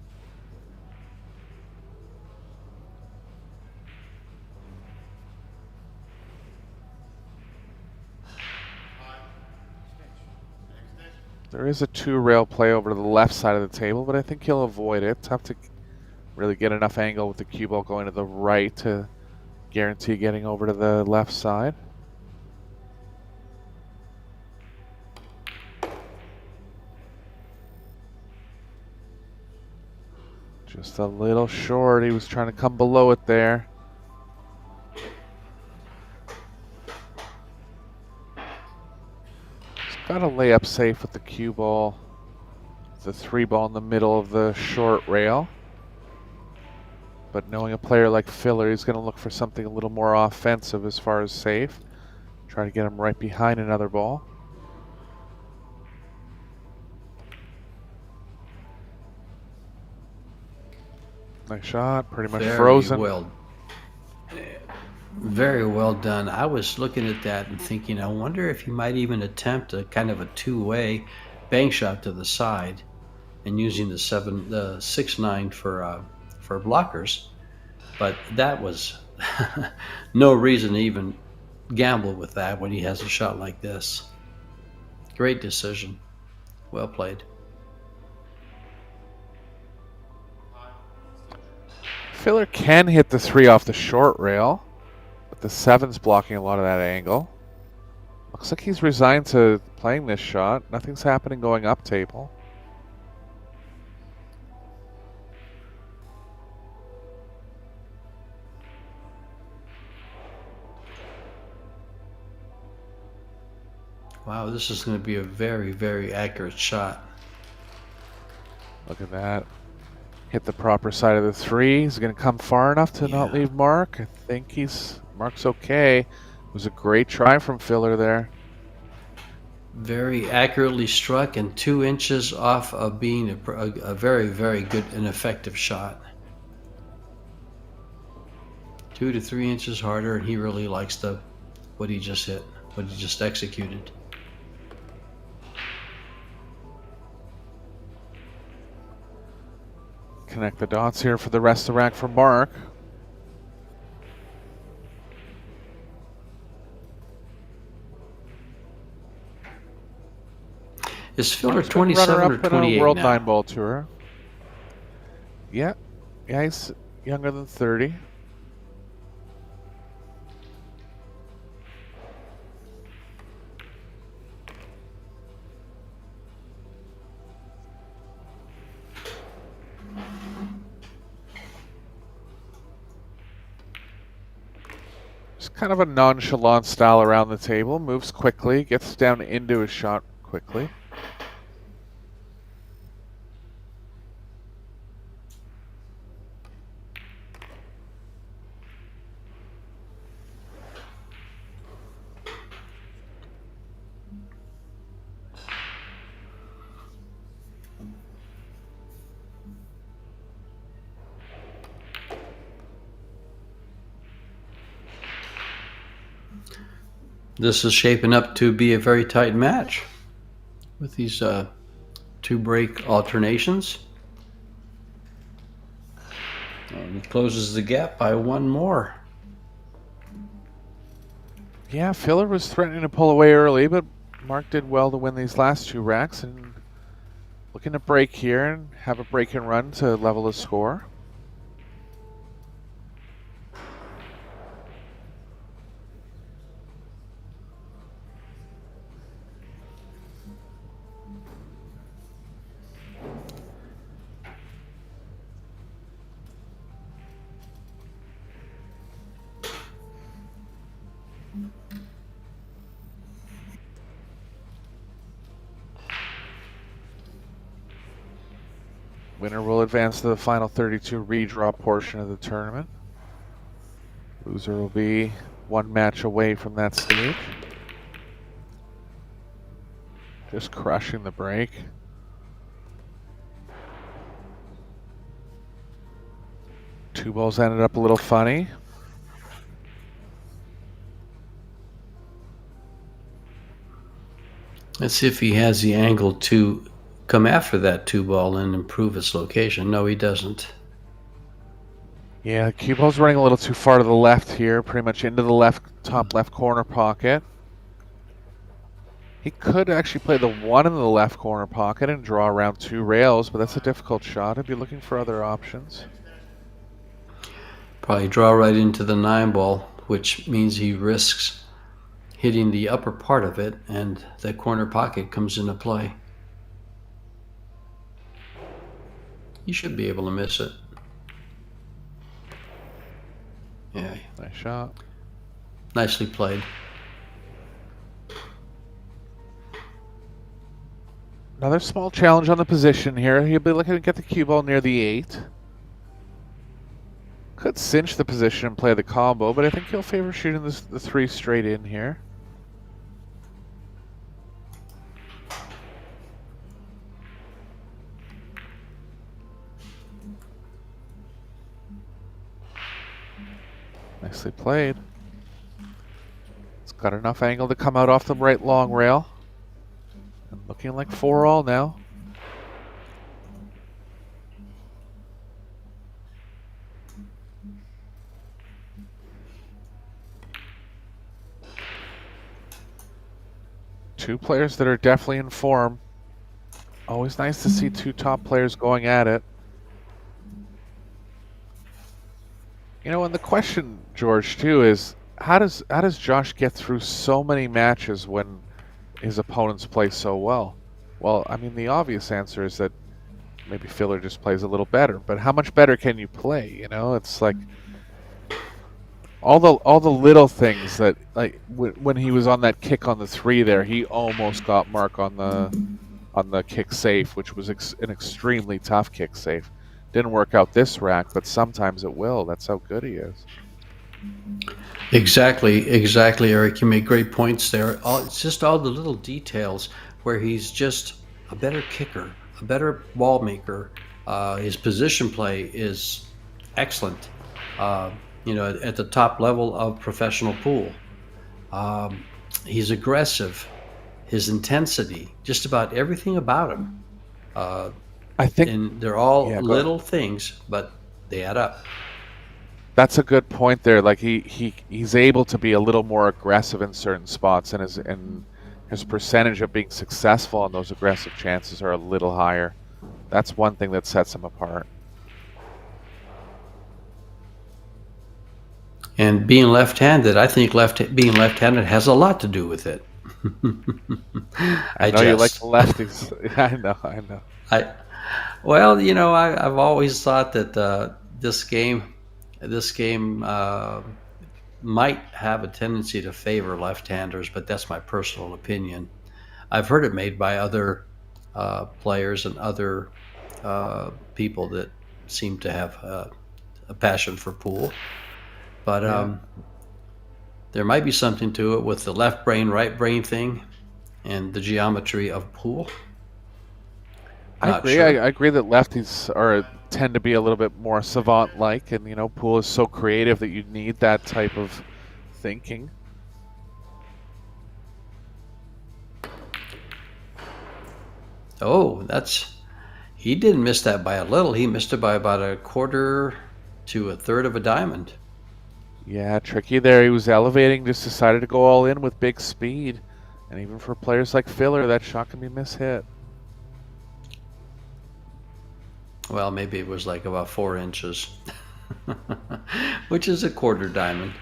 There is a 2-rail play over to the left side of the table, but I think he'll avoid it. Tough to really get enough angle with the cue ball going to the right to guarantee getting over to the left side. Just a little short. He was trying to come below it there. Got to lay up safe with the cue ball. The 3 ball in the middle of the short rail. But knowing a player like Filler, he's going to look for something a little more offensive as far as safe. Try to get him right behind another ball. Nice shot, pretty much frozen. Very well done. I was looking at that and thinking, I wonder if he might even attempt a kind of a 2-way bank shot to the side. and using the 6-9 for blockers. But that was no reason to even gamble with that when he has a shot like this. Great decision. Well played. Filler can hit the 3 off the short rail, but the 7's blocking a lot of that angle. Looks like he's resigned to playing this shot. Nothing's happening going up table. Wow, this is going to be a very, very accurate shot. Look at that. Hit the proper side of the 3. He's going to come far enough to not leave Mark. I think Mark's okay. It was a great try from Filler there. Very accurately struck and 2 inches off of being a very, very good and effective shot. 2 to 3 inches harder, and he really likes what he just hit, what he just executed. Connect the dots here for the rest of the rack for Mark. Is Filler Mark's been 27 or runner-up in a 28 World now? 9-Ball Tour. Yeah, he's younger than 30. Just kind of a nonchalant style around the table. Moves quickly, gets down into his shot quickly. This is shaping up to be a very tight match with these 2 break alternations. And he closes the gap by 1 more. Yeah, Filler was threatening to pull away early, but Mark did well to win these last 2 racks and looking to break here and have a break and run to level the score. Winner will advance to the final 32 redraw portion of the tournament. Loser will be 1 match away from that stage. Just crushing the break. Two balls ended up a little funny. Let's see if he has the angle to come after that 2 ball and improve its location. No, he doesn't. Yeah, cue ball's running a little too far to the left here, pretty much into the top left corner pocket. He could actually play the 1 in the left corner pocket and draw around 2 rails, but that's a difficult shot. I'd be looking for other options. Probably draw right into the 9 ball, which means he risks hitting the upper part of it, and that corner pocket comes into play. You should be able to miss it. Yeah. Nice shot. Nicely played. Another small challenge on the position here. He'll be looking to get the cue ball near the 8. Could cinch the position and play the combo, but I think he'll favor shooting the 3 straight in here. Nicely played. It's got enough angle to come out off the right long rail. And looking like 4-all now. Two players that are definitely in form. Always nice to see two top players going at it. You know, and the question, George, too, is how does Josh get through so many matches when his opponents play so well? Well, I mean, the obvious answer is that maybe Filler just plays a little better. But how much better can you play? You know, it's like all the little things that, like when he was on that kick on the 3 there, he almost got Mark on the kick safe, which was an extremely tough kick safe. Didn't work out this rack, but sometimes it will. That's how good he is. Exactly, Eric. You make great points there. It's just all the little details where he's just a better kicker, a better ball maker. His position play is excellent. At the top level of professional pool. He's aggressive. His intensity, just about everything about him. I think, and they're all yeah, little things, but they add up. That's a good point there. Like he's able to be a little more aggressive in certain spots, and his percentage of being successful on those aggressive chances are a little higher. That's one thing that sets him apart. And being left-handed, I think being left-handed has a lot to do with it. I know you like the lefties. I know. I've always thought that this game might have a tendency to favor left-handers, but that's my personal opinion. I've heard it made by other players and other people that seem to have a passion for pool. But there might be something to it with the left brain, right brain thing and the geometry of pool. I agree. Sure. I agree that lefties tend to be a little bit more savant-like, and pool is so creative that you need that type of thinking. Oh, he didn't miss that by a little. He missed it by about a quarter to a third of a diamond. Yeah, tricky there. He was elevating, just decided to go all in with big speed. And even for players like Filler, that shot can be mishit. Well, maybe it was like about 4 inches, which is a quarter diamond.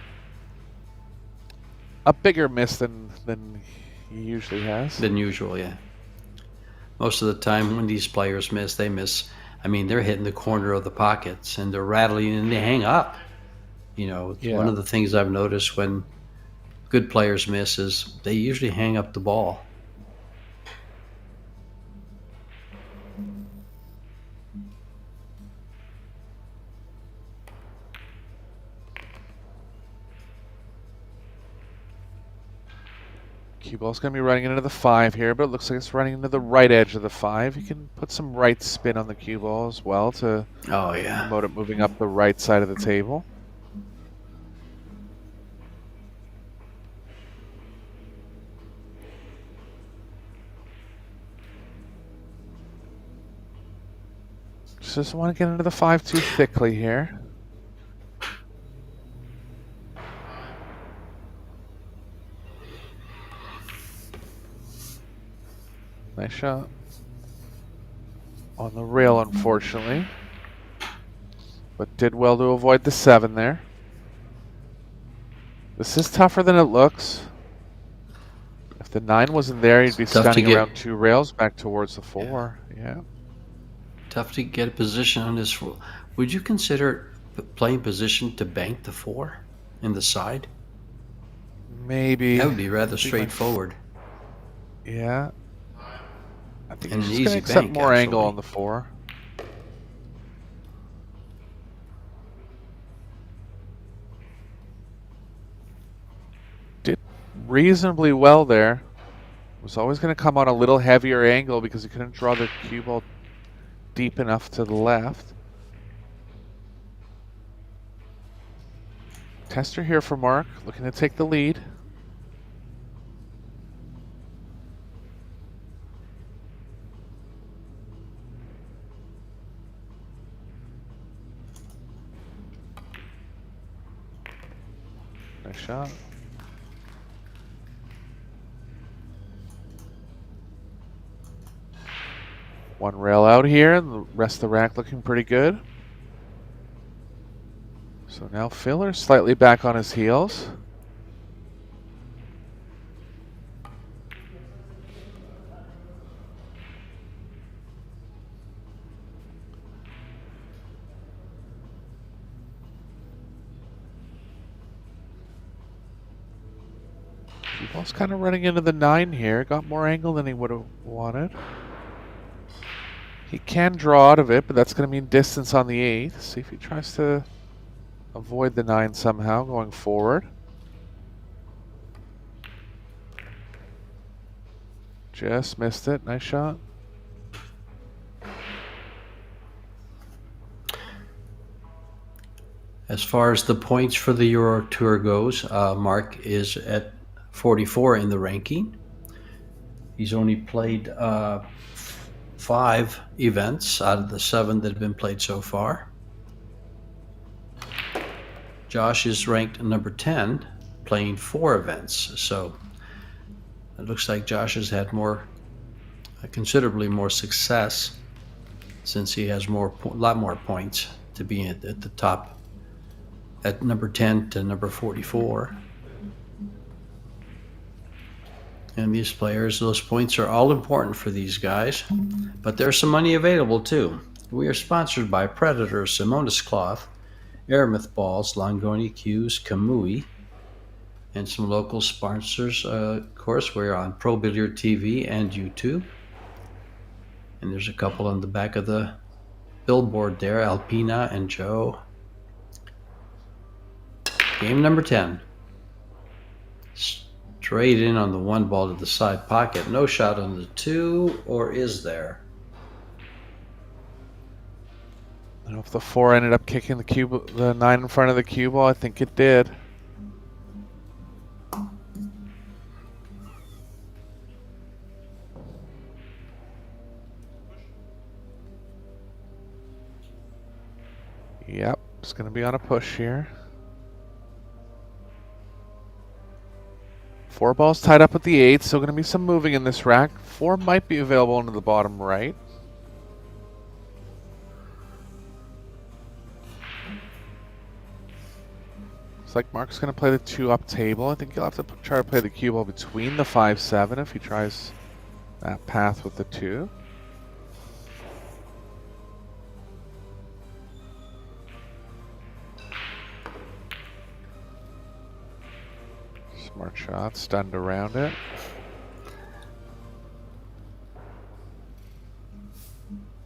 A bigger miss than he usually has. Than usual, yeah. Most of the time when these players miss, they're hitting the corner of the pockets and they're rattling and they hang up. One of the things I've noticed when good players miss is they usually hang up the ball. Cue ball's going to be running into the 5 here, but it looks like it's running into the right edge of the 5. You can put some right spin on the cue ball as well to promote it moving up the right side of the table. Just doesn't want to get into the 5 too thickly here. Nice shot. On the rail, unfortunately. But did well to avoid the 7 there. This is tougher than it looks. If the 9 wasn't there, he'd be stunning around 2 rails back towards the 4. Yeah. Tough to get a position on this. Would you consider playing position to bank the 4 in the side? Maybe. That would be rather straightforward. Yeah. I think and he's just going to accept more angle on the 4. Did reasonably well there. Was always going to come on a little heavier angle because he couldn't draw the cue ball deep enough to the left. Tester here for Mark, looking to take the lead. Nice shot. One rail out here, and the rest of the rack looking pretty good. So now Filler slightly back on his heels. Ball's kind of running into the 9 here. Got more angle than he would have wanted. He can draw out of it, but that's going to mean distance on the 8. See if he tries to avoid the 9 somehow going forward. Just missed it. Nice shot. As far as the points for the Eurotour goes, Mark is at 44 in the ranking. He's only played 5 events out of the 7 that have been played so far. Josh is ranked number 10, playing 4 events. So it looks like Josh has had considerably more success since he has a lot more points to be at the top, at number 10 to number 44. And these players, those points are all important for these guys, but there's some money available too. We are sponsored by Predator, Simonis Cloth, Aramith Balls, Longoni Cues, Kamui, and some local sponsors. Of course, we're on ProBilliardTV and YouTube. And there's a couple on the back of the billboard there, Alpina and Joe. Game number 10. Straight in on the 1 ball to the side pocket. No shot on the 2, or is there? I don't know if the 4 ended up kicking the 9 in front of the cue ball. I think it did. Yep, it's going to be on a push here. 4 balls tied up with the 8, so going to be some moving in this rack. 4 might be available into the bottom right. Looks like Mark's going to play the 2 up table. I think he'll have to try to play the cue ball between the 5-7 if he tries that path with the 2. Smart shot, stunned around it.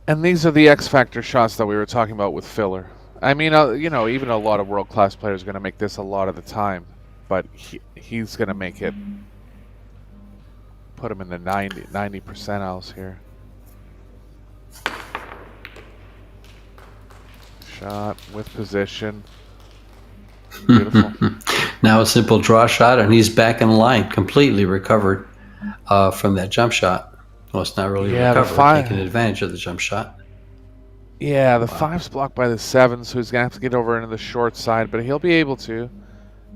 And these are the X Factor shots that we were talking about with Filler. I mean, you know, even a lot of world-class players are going to make this a lot of the time, but he's going to make it, put him in the 90 percentiles here. Shot with position. Beautiful. Now a simple draw shot, and he's back in line, completely recovered from that jump shot. Well, it's not really recovered, taking advantage of the jump shot. Yeah, the 5's blocked by the 7, so he's going to have to get over into the short side, but he'll be able to.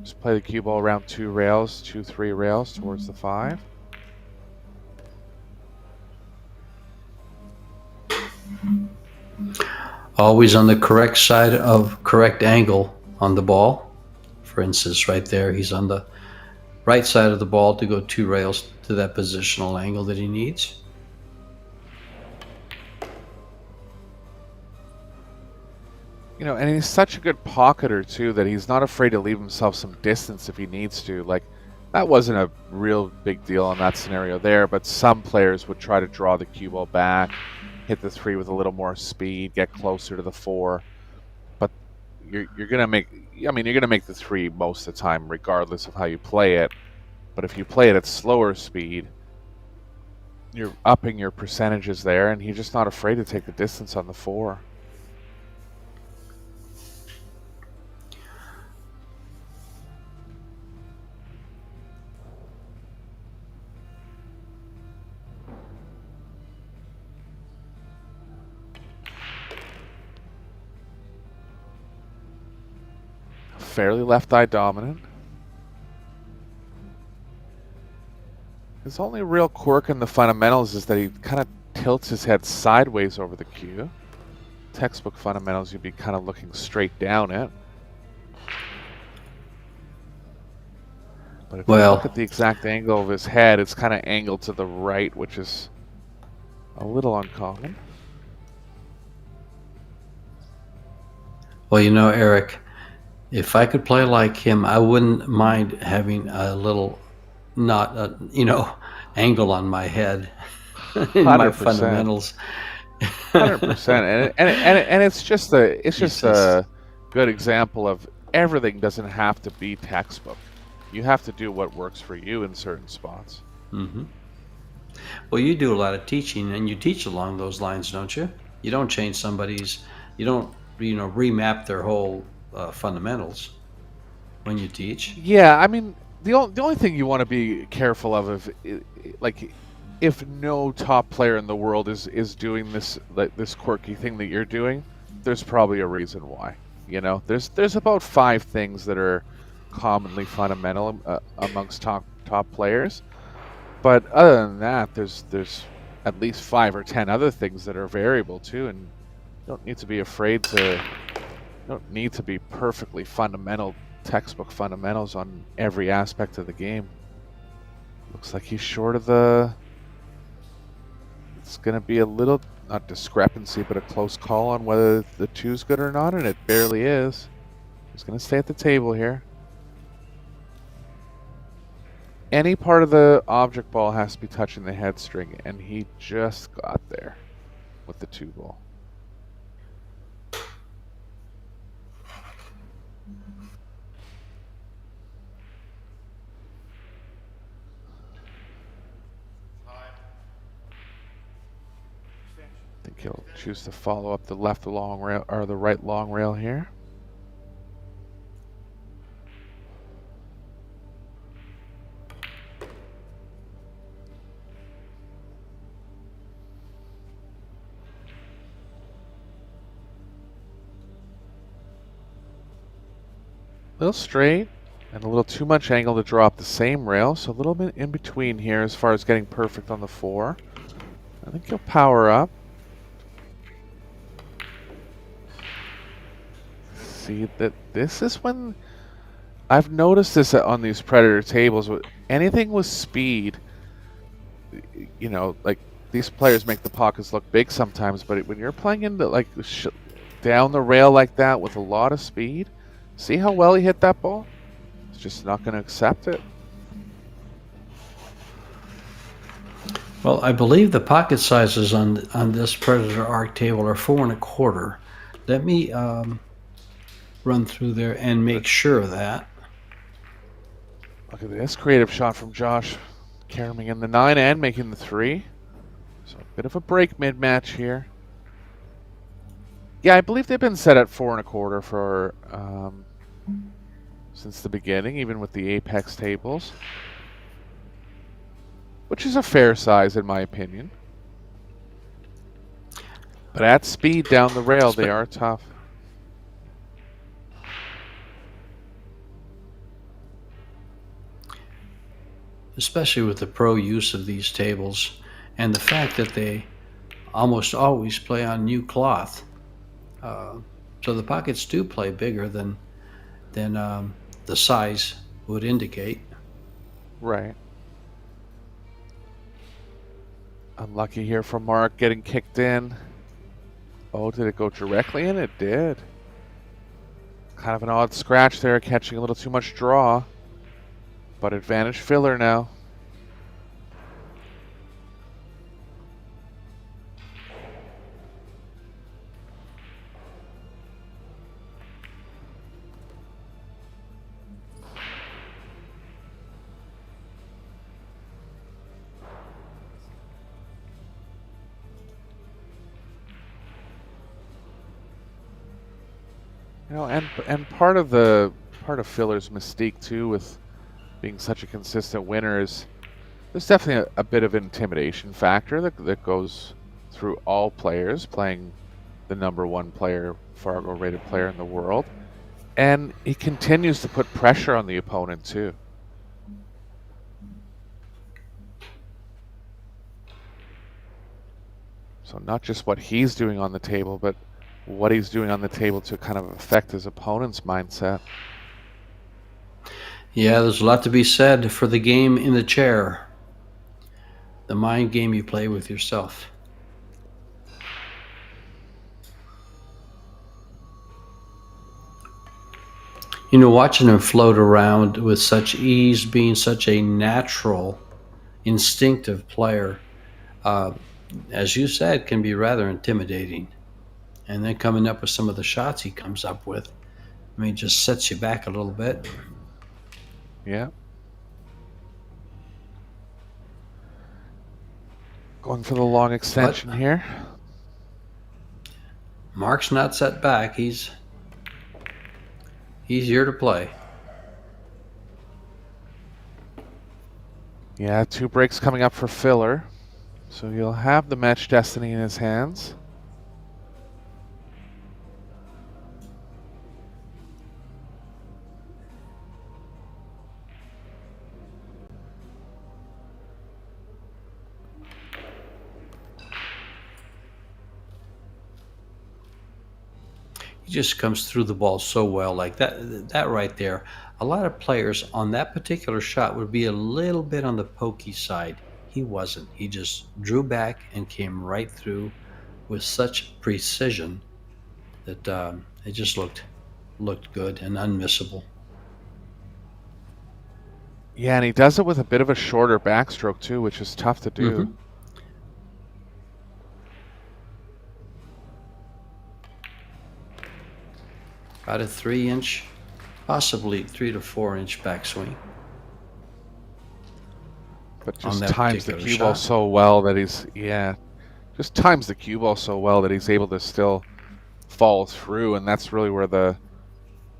Just play the cue ball around 2 rails, 2-3 rails towards the 5. Always on the correct side of correct angle on the ball. For instance, right there, he's on the right side of the ball to go 2 rails to that positional angle that he needs. You know, and he's such a good pocketer, too, that he's not afraid to leave himself some distance if he needs to. Like, that wasn't a real big deal in that scenario there, but some players would try to draw the cue ball back, hit the 3 with a little more speed, get closer to the 4. But you're going to make... I mean, you're going to make the 3 most of the time, regardless of how you play it. But if you play it at slower speed, you're upping your percentages there, and he's just not afraid to take the distance on the 4. Fairly left eye dominant. His only real quirk in the fundamentals is that he kind of tilts his head sideways over the cue. Textbook fundamentals, you'd be kind of looking straight down it. But if you look at the exact angle of his head, it's kind of angled to the right, which is a little uncommon. Well, you know, Eric, if I could play like him, I wouldn't mind having a little, not a, angle on my head in my 100%. fundamentals. 100%, and it's just a good example of everything doesn't have to be textbook. You have to do what works for you in certain spots. Mm-hmm. Well, you do a lot of teaching, and you teach along those lines, don't you? You don't change somebody's, you don't, remap their whole fundamentals when you teach. Yeah, I mean, the only thing you want to be careful of, if no top player in the world is doing this quirky thing that you're doing, there's probably a reason why. There's about 5 things that are commonly fundamental amongst top players, but other than that, there's at least 5 or 10 other things that are variable too, and you don't need to be afraid to. You don't need to be perfectly fundamental textbook fundamentals on every aspect of the game. Looks like he's short of the. It's going to be a little, not discrepancy, but a close call on whether the 2's good or not, and it barely is. He's going to stay at the table here. Any part of the object ball has to be touching the head string, and he just got there with the 2 ball. I think he'll choose to follow up the left long rail or the right long rail here. A little straight and a little too much angle to draw up the same rail, so a little bit in between here as far as getting perfect on the 4. I think he'll power up. See that this is when I've noticed this on these Predator tables. Anything with speed, like these players make the pockets look big sometimes, but when you're playing into down the rail like that with a lot of speed, see how well he hit that ball? He's just not going to accept it. Well, I believe the pocket sizes on this Predator arc table are 4 1/4. Let me run through there and make sure of that. Look at this creative shot from Josh, carrying in the 9 and making the 3. So a bit of a break mid-match here. Yeah, I believe they've been set at 4 1/4 for since the beginning, even with the Apex tables, which is a fair size in my opinion. But at speed down the rail, they are tough. Especially with the pro use of these tables and the fact that they almost always play on new cloth. So the pockets do play bigger than the size would indicate. Right. Unlucky here for Mark, getting kicked in. Oh, did it go directly in? It did. Kind of an odd scratch there, catching a little too much draw. But advantage filler now. And part of Filler's mystique too, with being such a consistent winner, is there's definitely a bit of intimidation factor that goes through all players playing the #1 player, Fargo rated player in the world, and he continues to put pressure on the opponent too. So not just what he's doing on the table, but what he's doing on the table to kind of affect his opponent's mindset. Yeah, there's a lot to be said for the game in the chair. The mind game you play with yourself. You know, watching him float around with such ease, being such a natural, instinctive player, as you said, can be rather intimidating. And then coming up with some of the shots he comes up with, I mean, just sets you back a little bit. Yeah. Going for the long extension here. Mark's not set back. He's here to play. Yeah, 2 breaks coming up for filler. So he'll have the match destiny in his hands. He just comes through the ball so well, like that right there. A lot of players on that particular shot would be a little bit on the pokey side. He wasn't. He just drew back and came right through with such precision that it just looked good and unmissable. Yeah, and he does it with a bit of a shorter backstroke too, which is tough to do. Mm-hmm. About a 3-inch, possibly 3 to 4 inch backswing. But just times the cue ball so well that he's, just times the cue ball so well that he's able to still fall through, and that's really where the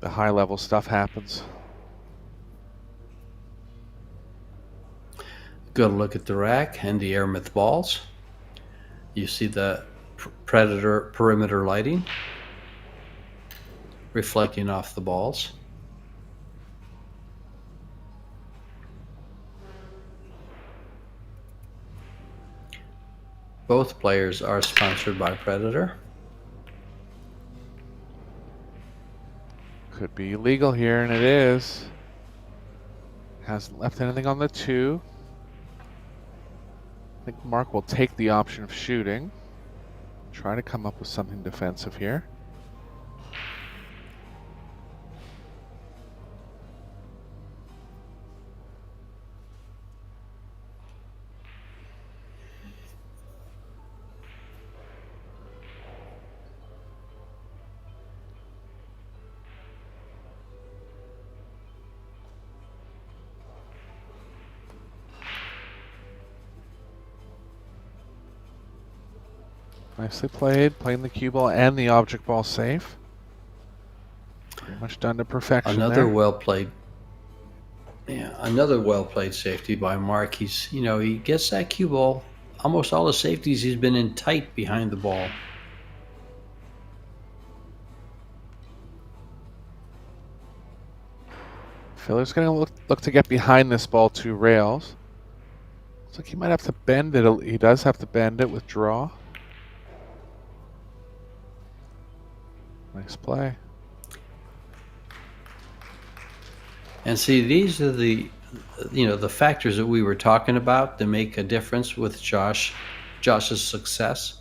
high level stuff happens. Good look at the rack and the Aramith balls. You see the Predator perimeter lighting reflecting off the balls. Both players are sponsored by Predator. Could be illegal here, and it is. Hasn't left anything on the 2. I think Mark will take the option of shooting. Try to come up with something defensive here. Nicely played, playing the cue ball and the object ball safe. Pretty much done to perfection. Another well played. Yeah, another well played safety by Mark. He's, you know, he gets that cue ball. Almost all the safeties he's been in tight behind the ball. Filler's going to look to get behind this ball 2 rails. Looks like he might have to bend it. He does have to bend it with draw. Nice play. And see, these are the, you know, the factors that we were talking about that make a difference with Josh's success.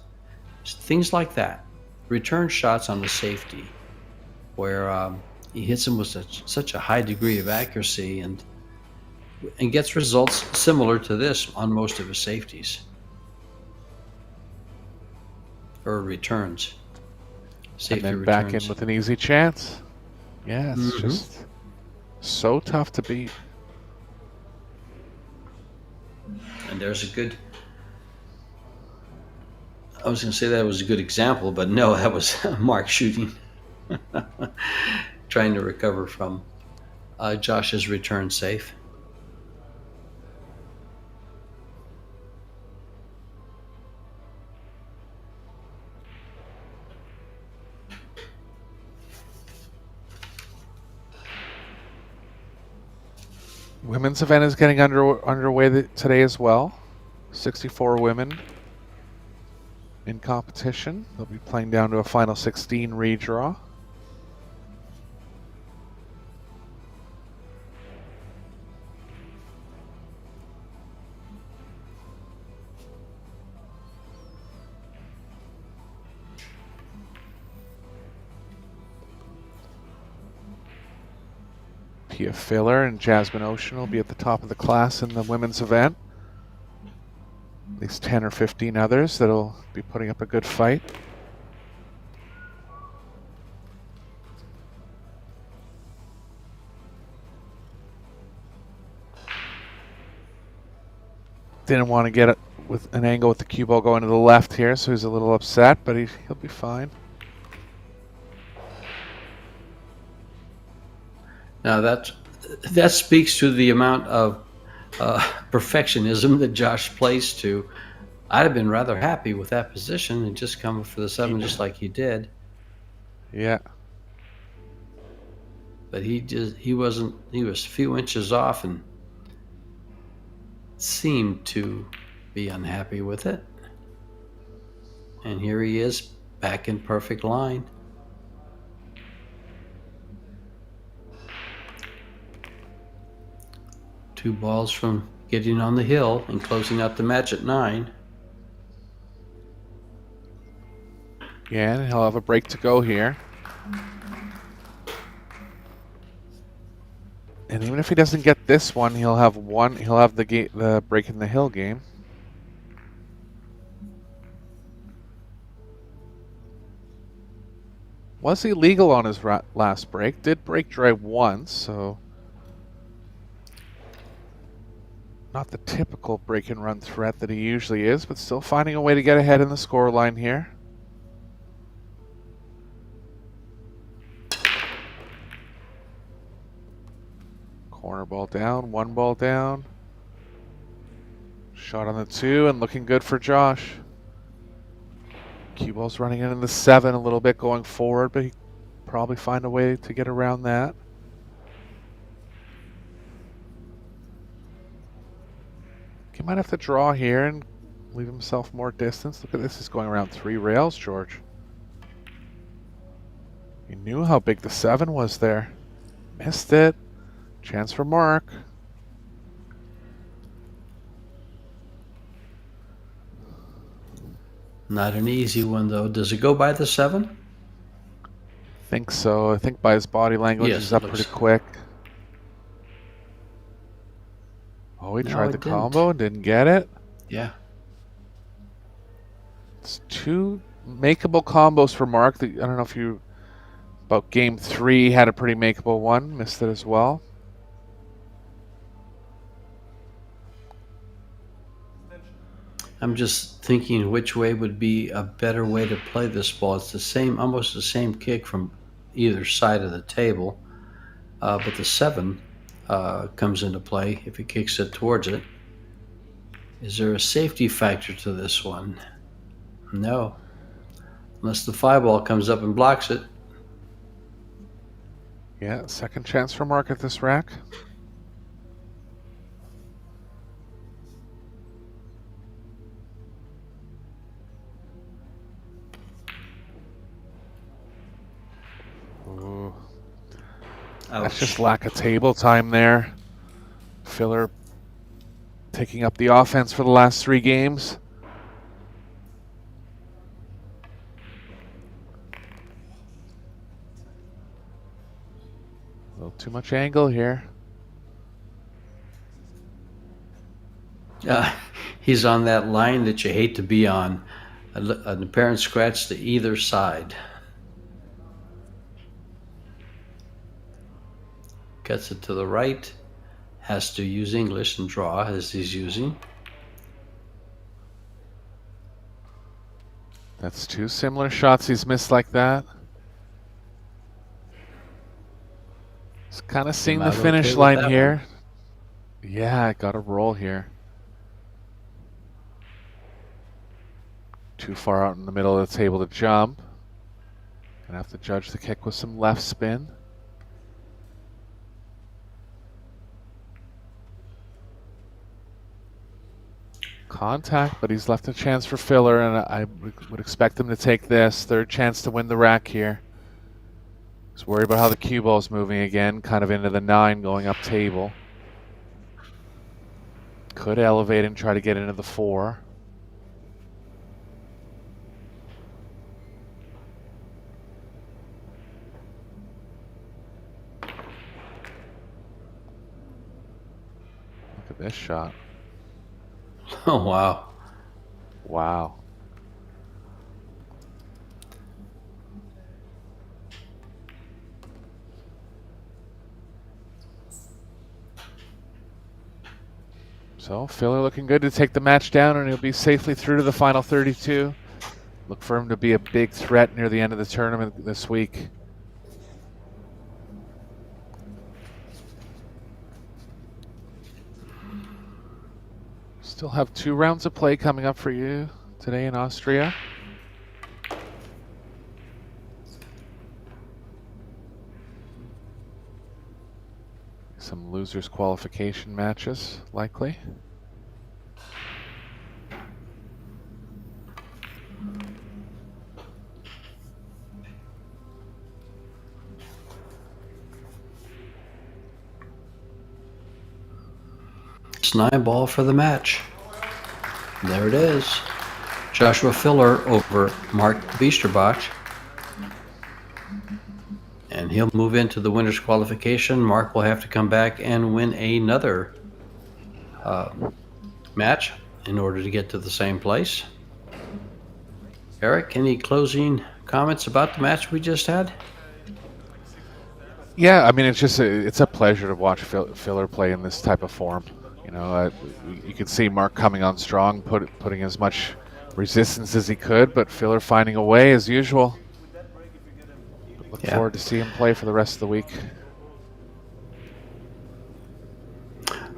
Things like that. Return shots on the safety, where he hits them with such a high degree of accuracy and gets results similar to this on most of his safeties or returns. Safety and then returns. back in with an easy chance. Yeah, it's just so tough to beat. And there's a good, I was going to say that was a good example, but no, that was Mark shooting. Trying to recover from Josh's return safe. Women's event is getting underway today as well. 64 women in competition. They'll be playing down to a final 16 redraw. Pia Filler and Jasmine Ocean will be at the top of the class in the women's event. At least 10 or 15 others that'll be putting up a good fight. Didn't want to get it with an angle with the cue ball going to the left here, so he's a little upset, but he'll be fine. Now that speaks to the amount of perfectionism that Josh plays to. I'd have been rather happy with that position and just coming for the 7 just like he did. Yeah. But he was a few inches off and seemed to be unhappy with it. And here he is back in perfect line. Two balls from getting on the hill and closing out the match at 9. Yeah, and he'll have a break to go here. And even if he doesn't get this one, he'll have the break in the hill game. Was illegal on his last break. Did break drive once, so not the typical break and run threat that he usually is, but still finding a way to get ahead in the scoreline here. Corner ball down, 1 ball down. Shot on the 2 and looking good for Josh. Cue ball's running in the 7 a little bit going forward, but he probably find a way to get around that. He might have to draw here and leave himself more distance. Look at this, he's going around 3 rails, George. He knew how big the 7 was there. Missed it. Chance for Mark. Not an easy one, though. Does it go by the 7? Think so. I think by his body language, Yes, he's up it pretty looks- quick. Oh, he No, tried it the didn't. combo and didn't get it. Yeah. It's 2 makeable combos for Mark. I don't know if you... About game 3, had a pretty makeable one. Missed it as well. I'm just thinking which way would be a better way to play this ball. It's the same, almost the same kick from either side of the table, but the 7 comes into play if he kicks it towards it. Is there a safety factor to this one? No. Unless the 5 ball comes up and blocks it. Yeah, second chance for Mark at this rack. Ooh. That's Ouch. just lack of table time there. Filler taking up the offense for the last 3 games. A little too much angle here. He's on that line that you hate to be on. An apparent scratch to either side. Gets it to the right. Has to use English and draw as he's using. That's 2 similar shots he's missed like that. He's kind of seeing the Am I okay finish with line that here. Yeah, I got a roll here. Too far out in the middle of the table to jump. Gonna have to judge the kick with some left spin. Contact, but he's left a chance for filler, and I would expect him to take this. Third chance to win the rack here. He's worried about how the cue ball's moving again, kind of into the 9 going up table. Could elevate and try to get into the 4. Look at this shot. Oh, wow. Wow. So, filler looking good to take the match down, and he'll be safely through to the final 32. Look for him to be a big threat near the end of the tournament this week. Still have 2 rounds of play coming up for you today in Austria. Some losers qualification matches, likely. It's 9 ball for the match. There it is. Joshua Filler over Mark Biesterbach. And he'll move into the winner's qualification. Mark will have to come back and win another match in order to get to the same place. Eric, any closing comments about the match we just had? Yeah, I mean, it's a pleasure to watch Filler play in this type of form. You know, you can see Mark coming on strong, putting as much resistance as he could, but Filler finding a way as usual. Look forward to seeing him play for the rest of the week.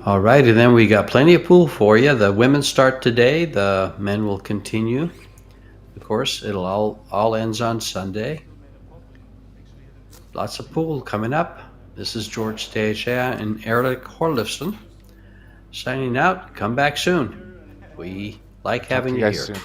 All right, and then we got plenty of pool for you. The women start today. The men will continue. Of course, it'll all ends on Sunday. Lots of pool coming up. This is George Steacha and Eric Horlifson signing out. Come back soon. We like having you here. Soon.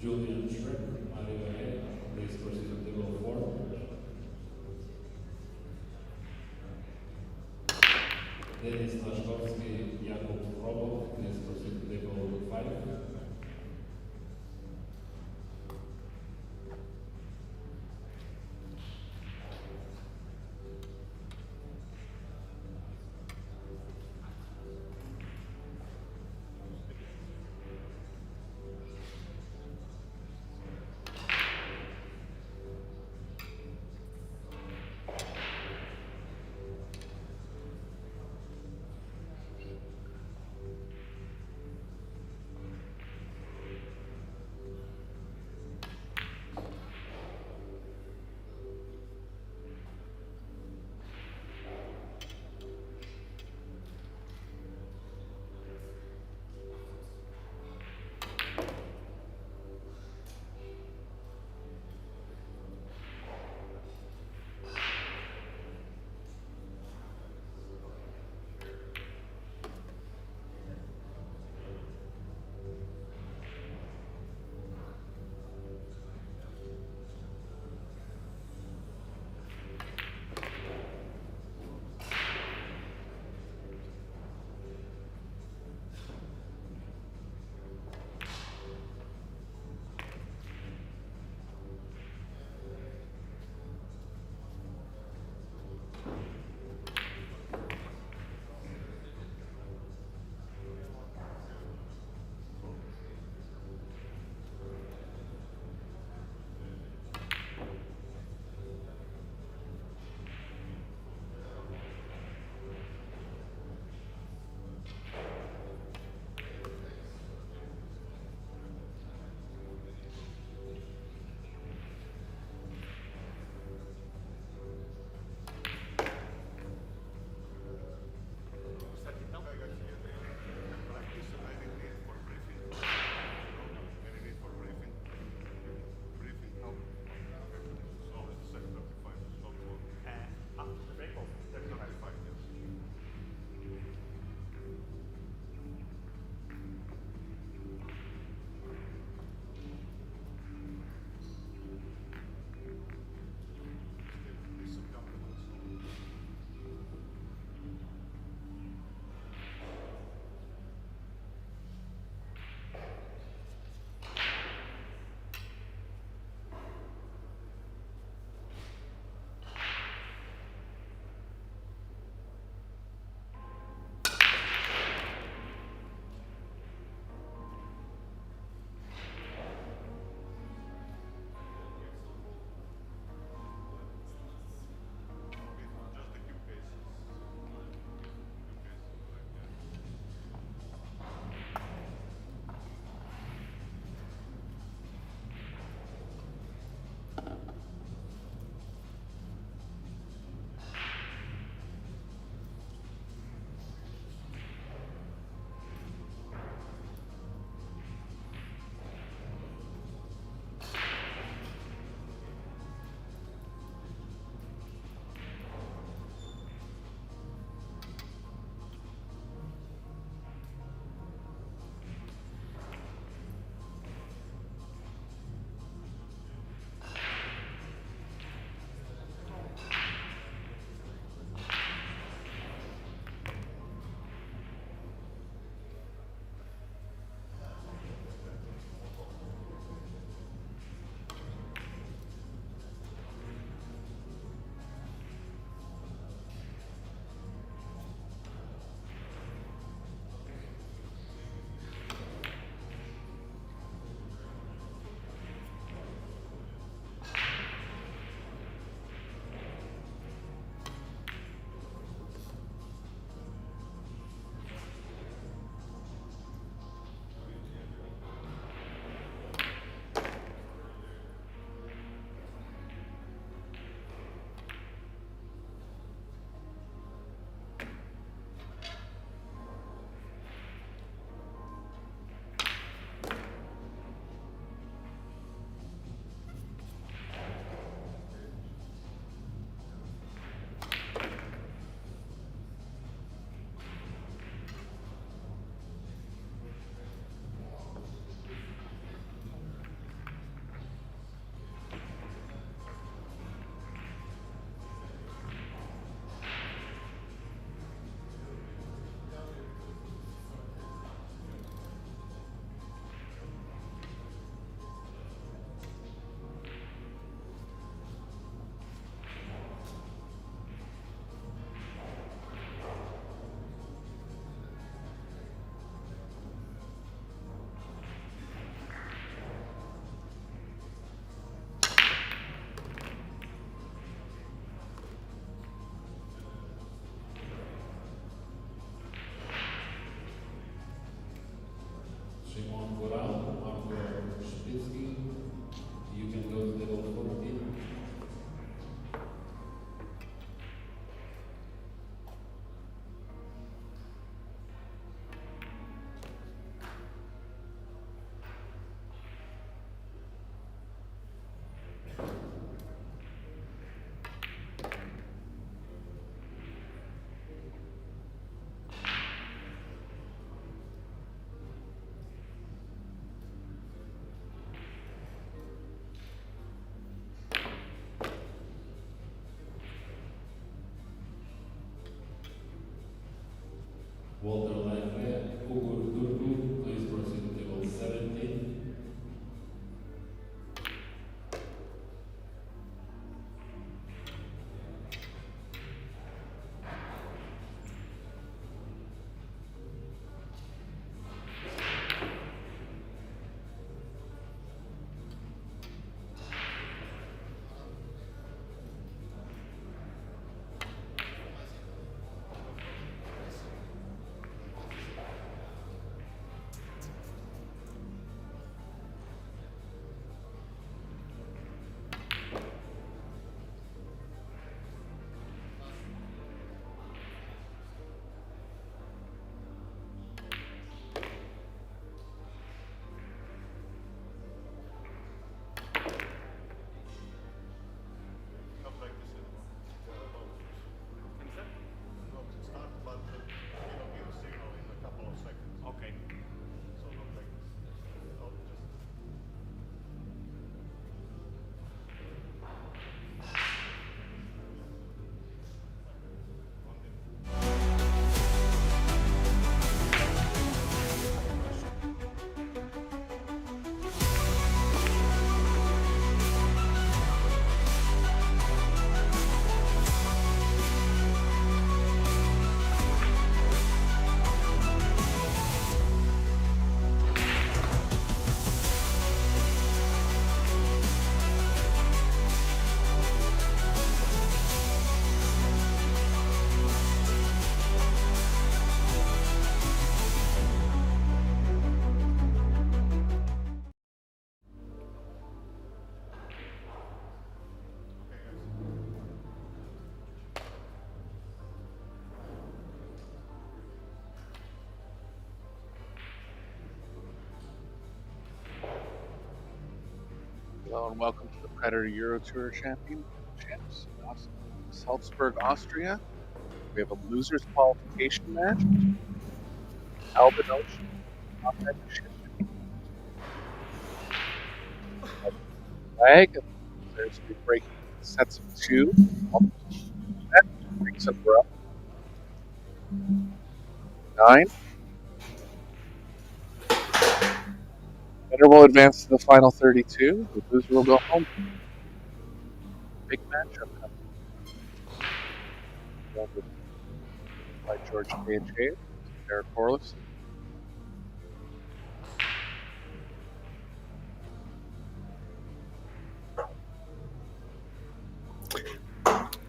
Julian Schreck, Mario A. Please proceed to table 4. Denis Laszkowski, Jakub Robov, please proceed to table 5. Szymon Koral, Marco Szpicki. You can go to table 14. Walter Lange, Ugur Turku, please proceed to table 17. Hello and welcome to the Predator Eurotour Champs, Salzburg, Austria. We have a losers qualification match. Albin flag. There's to be breaking sets of 2. That brings up 9. Winner will advance to the final 32. The loser will go home. Big matchup coming. By George K.H. Eric Corliss.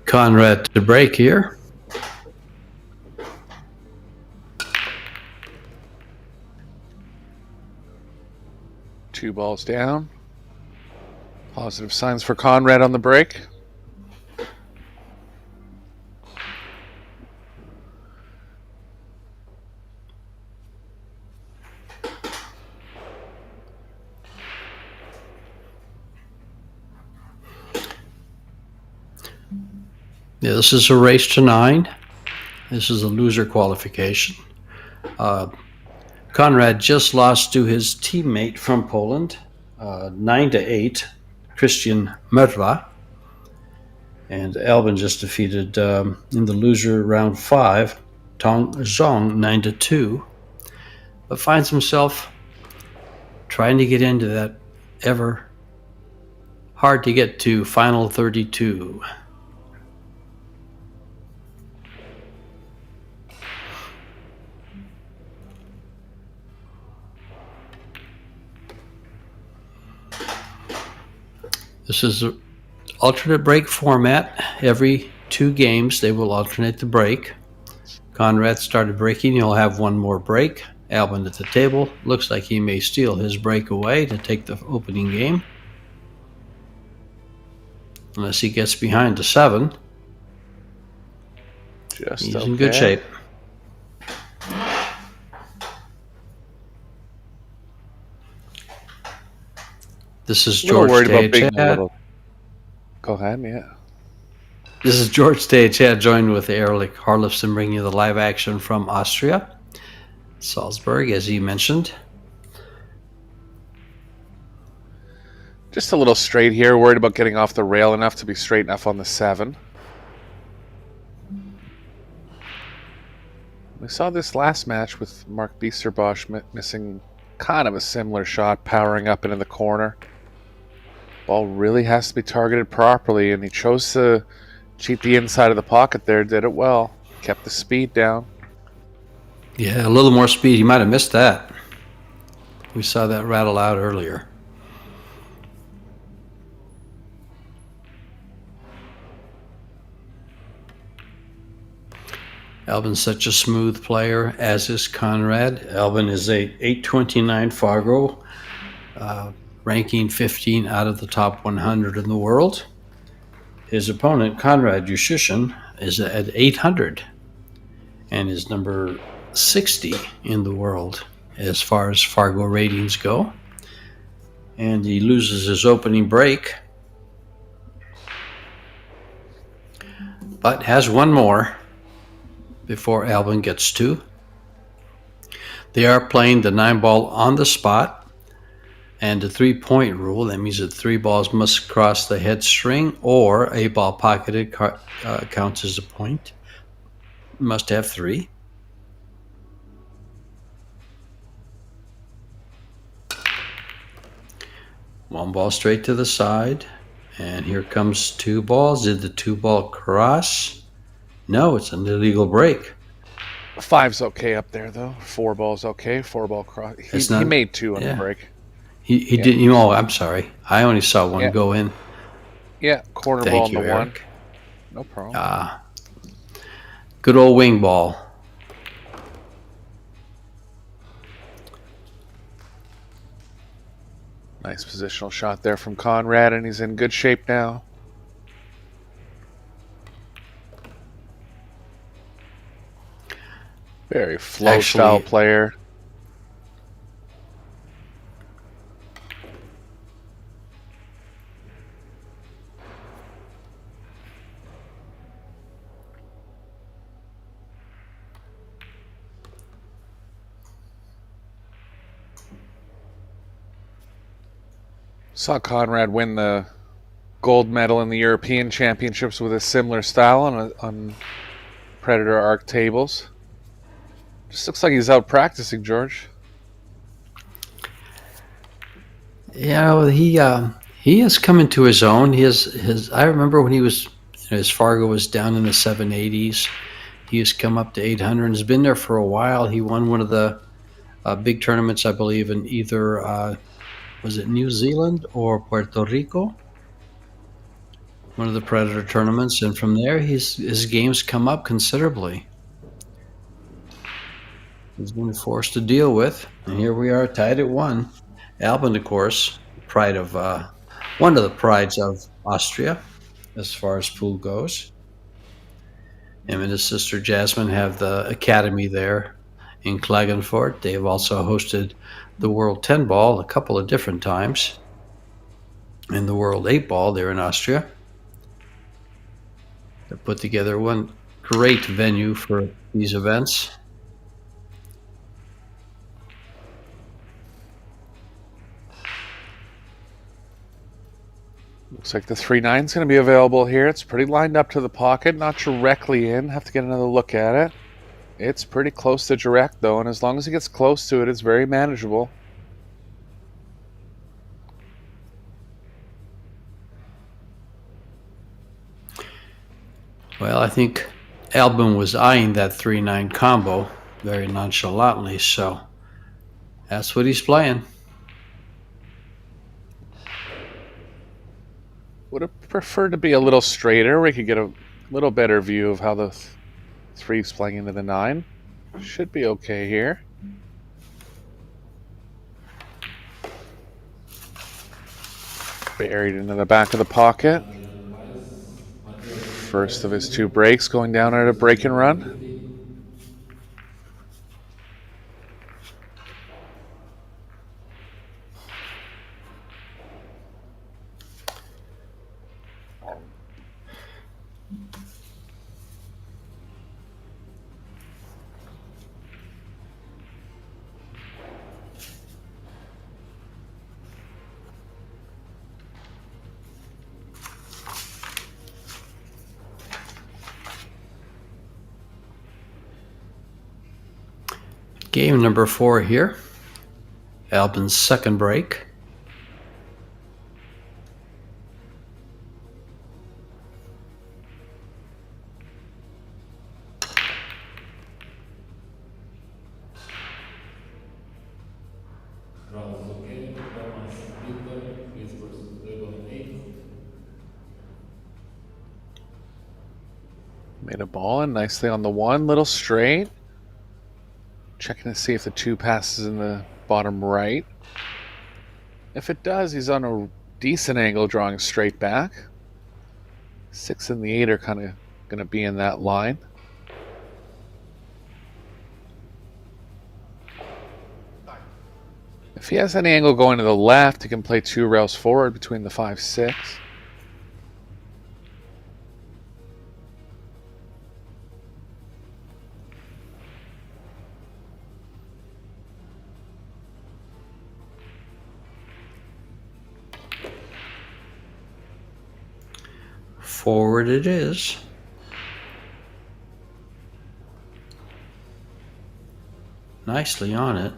Conrad to break here. Two balls down. Positive signs for Conrad on the break. Yeah, this is a race to 9. This is a loser qualification. Conrad just lost to his teammate from Poland, 9-8, Christian Merla. And Albin just defeated in the loser round 5, Tong Zhong 9-2, but finds himself trying to get into that ever hard to get to final 32. This is an alternate break format. Every 2 games, they will alternate the break. Conrad started breaking. He'll have one more break. Albin at the table. Looks like he may steal his break away to take the opening game. Unless he gets behind the 7. Just He's okay. in good shape. This is A little George worried about being a Stayachat. little. Go ahead, yeah. This is George Stayachat, joined with Ehrlich Harlefson, bringing you the live action from Austria, Salzburg, as he mentioned. Just a little straight here. Worried about getting off the rail enough to be straight enough on the 7. We saw this last match with Mark Biesterbosch missing kind of a similar shot, powering up into the corner. Ball really has to be targeted properly, and he chose to cheat the inside of the pocket there. Did it well. Kept the speed down. Yeah, a little more speed. He might have missed that. We saw that rattle out earlier. Albin's such a smooth player, as is Conrad. Albin is a 829 Fargo, ranking 15 out of the top 100 in the world. His opponent, Conrad Yushishin, is at 800 and is number 60 in the world as far as Fargo ratings go. And he loses his opening break, but has one more before Albin gets 2. They are playing the 9-ball on the spot and the 3-point rule. That means that 3 balls must cross the head string, or a ball pocketed counts as a point. Must have 3. One ball straight to the side, and here comes 2 balls. Did the 2-ball cross? No, it's an illegal break. 5's okay up there, though. 4 ball's okay. 4-ball cross. He made 2 on the break. He didn't. Oh, I'm sorry. I only saw one go in. Yeah, corner Thank ball on you, the Eric. 1. No problem. Good old wing ball. Nice positional shot there from Conrad, and he's in good shape now. Very flow style player. Saw Conrad win the gold medal in the European Championships with a similar style on Predator Arc tables. Just looks like he's out practicing, George. Yeah, he has come into his own. I remember when he was, his Fargo was down in the 780s. He has come up to 800 and has been there for a while. He won one of the big tournaments, I believe, in either was it New Zealand or Puerto Rico? One of the Predator tournaments, and from there his game's come up considerably. He's been forced to deal with, and here we are tied at 1. Albin, of course, pride of one of the prides of Austria as far as pool goes. Him and his sister Jasmine have the academy there in Klagenfurt. They have also hosted the World 10 Ball a couple of different times, and the World 8 Ball there in Austria. They put together one great venue for these events. Looks like the 3-9's going to be available here. It's pretty lined up to the pocket, not directly in. Have to get another look at it. It's pretty close to direct, though, and as long as he gets close to it, it's very manageable. Well, I think Albin was eyeing that 3-9 combo very nonchalantly, so that's what he's playing. Would have preferred to be a little straighter. We could get a little better view of how the 3's playing into the 9. Should be okay here. Buried into the back of the pocket. First of his 2 breaks, going down at a break and run. Game number 4 here. Albin's second break. Made a ball and nicely on the 1, little straight. Checking to see if the 2 passes in the bottom right. If it does, he's on a decent angle drawing straight back. 6 and the 8 are kind of going to be in that line. If he has any angle going to the left, he can play 2 rails forward between the 5-6. Forward it is. Nicely on it.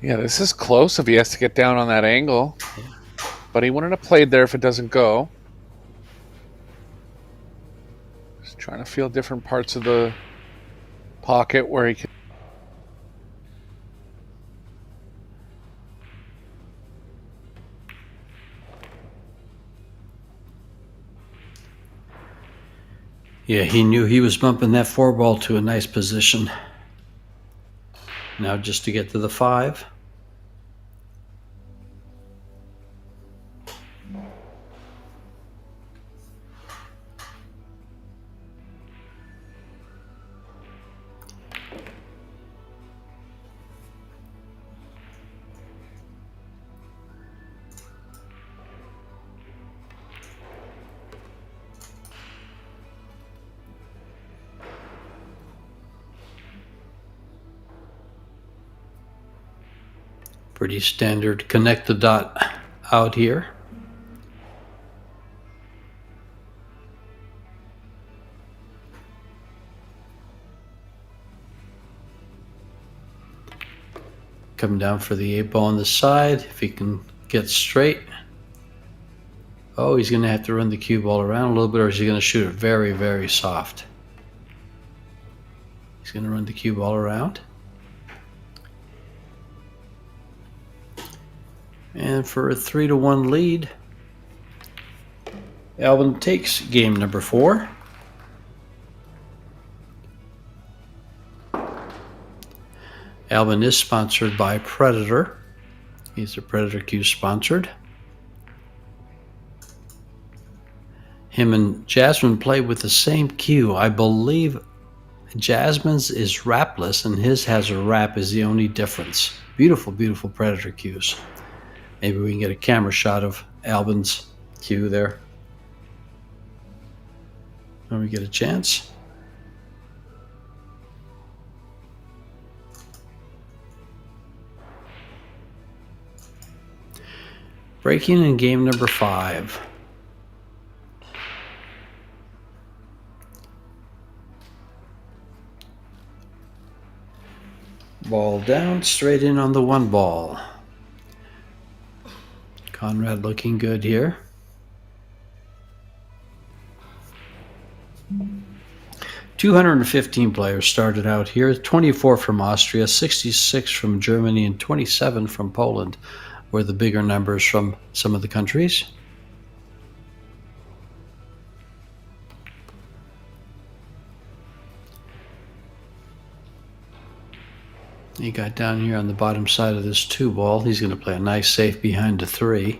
Yeah, this is close if he has to get down on that angle. But he wouldn't have played there if it doesn't go. Just trying to feel different parts of the pocket where he can. Yeah, he knew he was bumping that 4 ball to a nice position. Now just to get to the 5. Pretty standard connect the dot out here. Come down for the 8 ball on the side if he can get straight. Oh, he's going to have to run the cue ball around a little bit, or is he going to shoot it very, very soft? He's going to run the cue ball around. And for a 3-1 lead, Albin takes game number 4. Albin is sponsored by Predator. He's a Predator Cue sponsored. Him and Jasmine play with the same cue. I believe Jasmine's is wrapless and his has a wrap is the only difference. Beautiful, beautiful Predator cues. Maybe we can get a camera shot of Albin's cue there when we get a chance. Breaking in game number 5. Ball down, straight in on the 1 ball. Conrad looking good here. "215 players started out here, 24 from Austria, 66 from Germany, and 27 from Poland were the bigger numbers from some of the countries. He got down here on the bottom side of this 2-ball. He's going to play a nice safe behind the 3.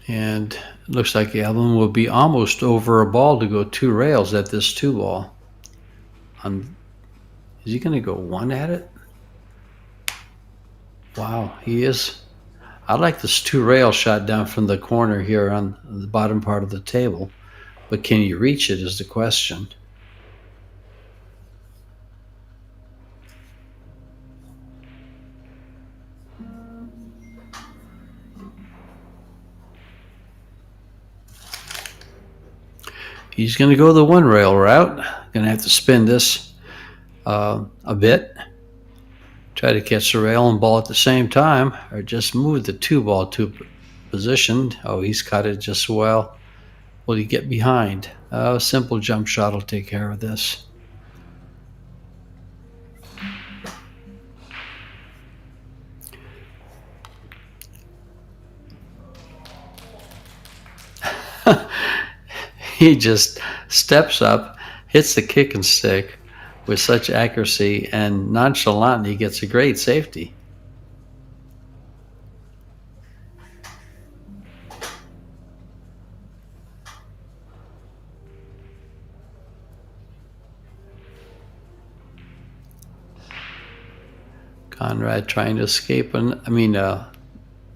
And it looks like Alvin will be almost over a ball to go 2 rails at this 2-ball. Is he going to go 1 at it? Wow, he is. I like this 2 rail shot down from the corner here on the bottom part of the table. But can you reach it is the question. He's going to go the 1 rail route. Going to have to spin this a bit. Try to catch the rail and ball at the same time, or just move the 2-ball to position. Oh, he's cut it just well. Will he get behind? A simple jump shot will take care of this. He just steps up, hits the kick and stick with such accuracy, and nonchalantly gets a great safety. Conrad trying to escape,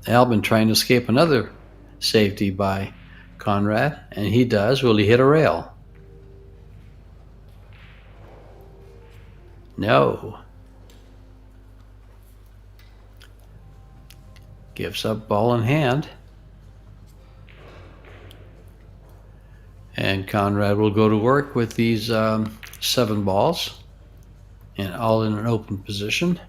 Albin trying to escape another safety by Conrad, and he does. Will he hit a rail? No. Gives up ball in hand. And Conrad will go to work with these 7 balls, and all in an open position.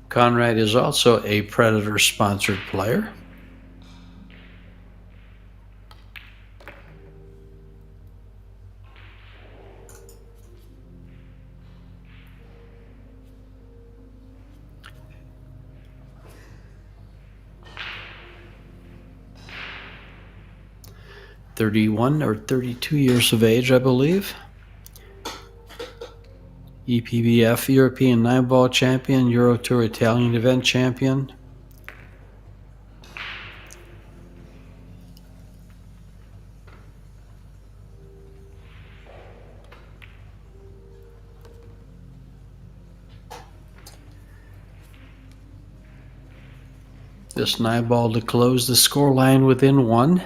Conrad is also a Predator-sponsored player. (31 or 32 years of age, I believe. EPBF European 9-ball champion, Eurotour Italian event champion. This 9-ball to close the scoreline within 1,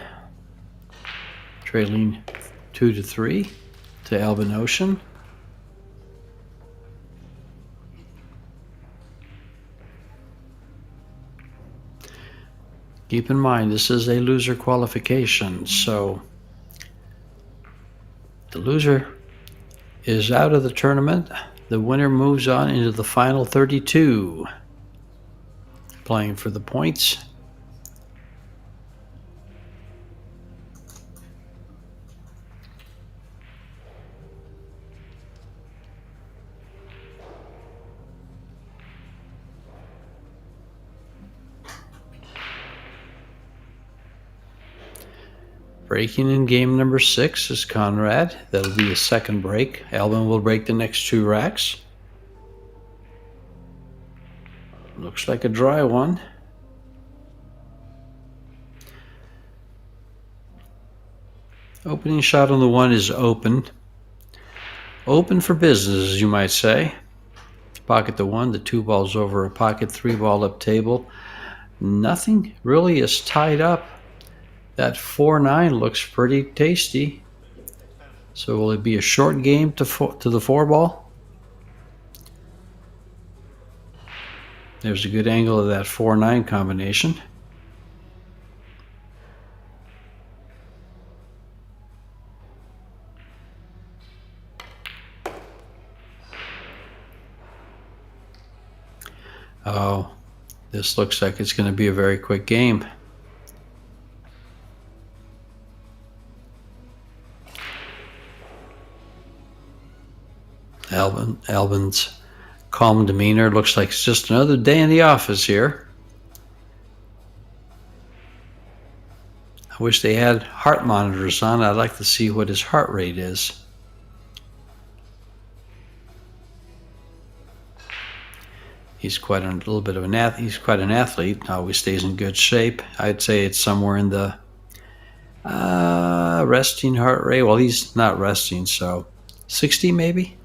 trailing 2-3 to Alvin Ocean. Keep in mind, this is a loser qualification, so the loser is out of the tournament. The winner moves on into the final 32, playing for the points. Breaking in game number 6 is Conrad. That'll be a second break. Alvin will break the next 2 racks. Looks like a dry one. Opening shot on the 1 is open. Open for business, as you might say. Pocket the 1, the 2 balls over a pocket 3 ball up table. Nothing really is tied up. That 4-9 looks pretty tasty. So will it be a short game to the 4 ball? There's a good angle of that 4-9 combination. Oh, this looks like it's going to be a very quick game. Albin's calm demeanor. Looks like it's just another day in the office here. I wish they had heart monitors on. I'd like to see what his heart rate is. He's quite a little bit of he's quite an athlete. Always stays in good shape. I'd say it's somewhere in the resting heart rate. Well, he's not resting, so 60 maybe.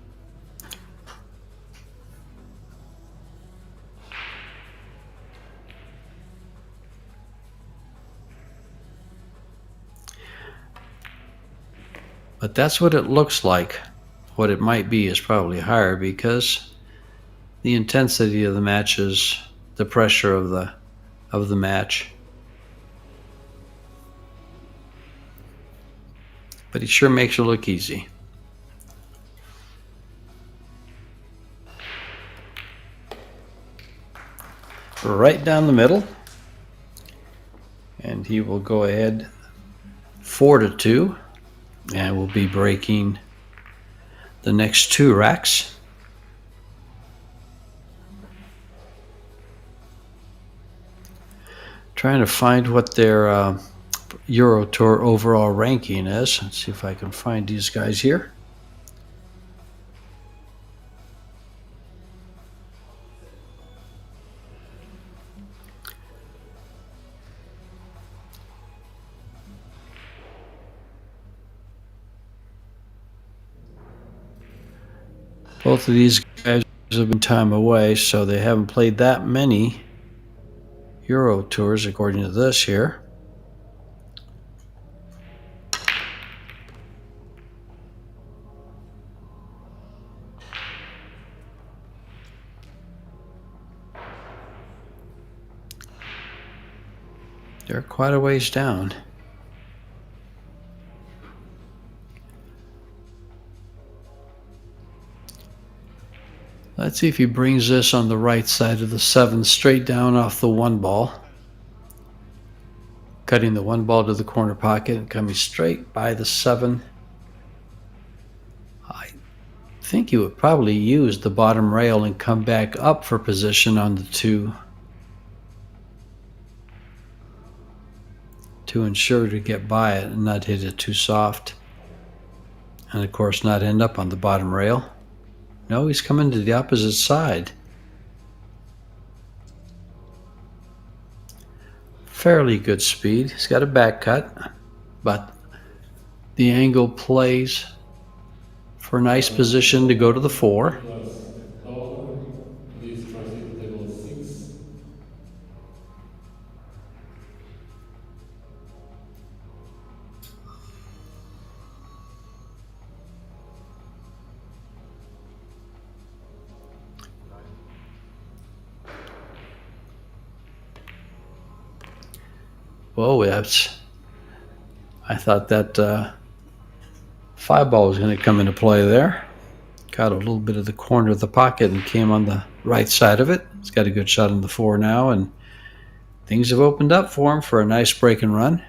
But that's what it looks like. What it might be is probably higher because the intensity of the match is the pressure of the match. But he sure makes it look easy. Right down the middle. And he will go ahead 4-2. And we'll be breaking the next 2 racks. Trying to find what their Eurotour overall ranking is. Let's see if I can find these guys here. Both of these guys have been time away, so they haven't played that many Euro tours according to this here. They're quite a ways down. Let's see if he brings this on the right side of the 7 straight down off the 1 ball. Cutting the 1 ball to the corner pocket and coming straight by the 7. I think he would probably use the bottom rail and come back up for position on the 2 to ensure to get by it and not hit it too soft. And of course not end up on the bottom rail. No, he's coming to the opposite side. Fairly good speed. He's got a back cut, but the angle plays for a nice position to go to the 4. Please proceed to table 6. Whoa, I thought that 5 ball was going to come into play there. Got a little bit of the corner of the pocket and came on the right side of it. He's got a good shot on the 4 now, and things have opened up for him for a nice break and run.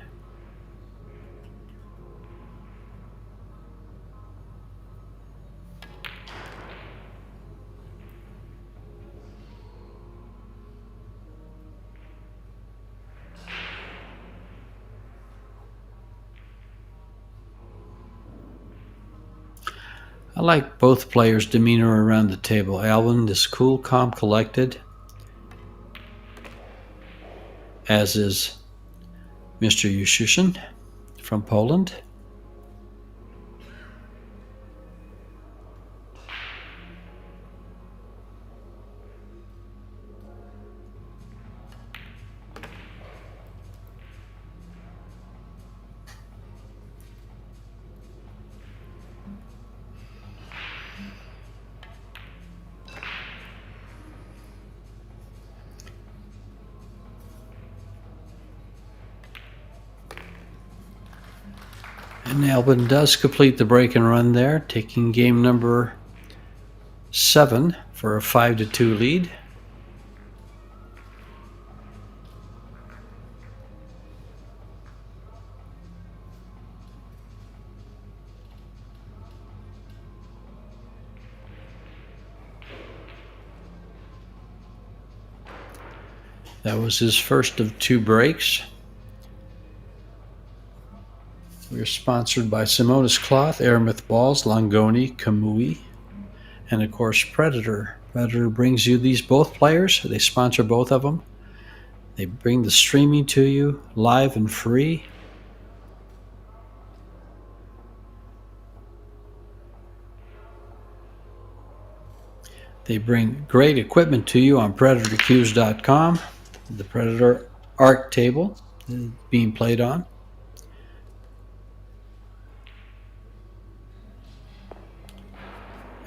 I like both players' demeanor around the table. Alvin is cool, calm, collected, as is Mr. Yushushin from Poland. And Albin does complete the break and run there, taking game number 7 for a 5-2 lead. That was his first of 2 breaks. We're sponsored by Simonis Cloth, Aramith Balls, Longoni, Kamui, and of course Predator. Predator brings you these both players. They sponsor both of them. They bring the streaming to you live and free. They bring great equipment to you on PredatorCues.com. The Predator Arc table is being played on.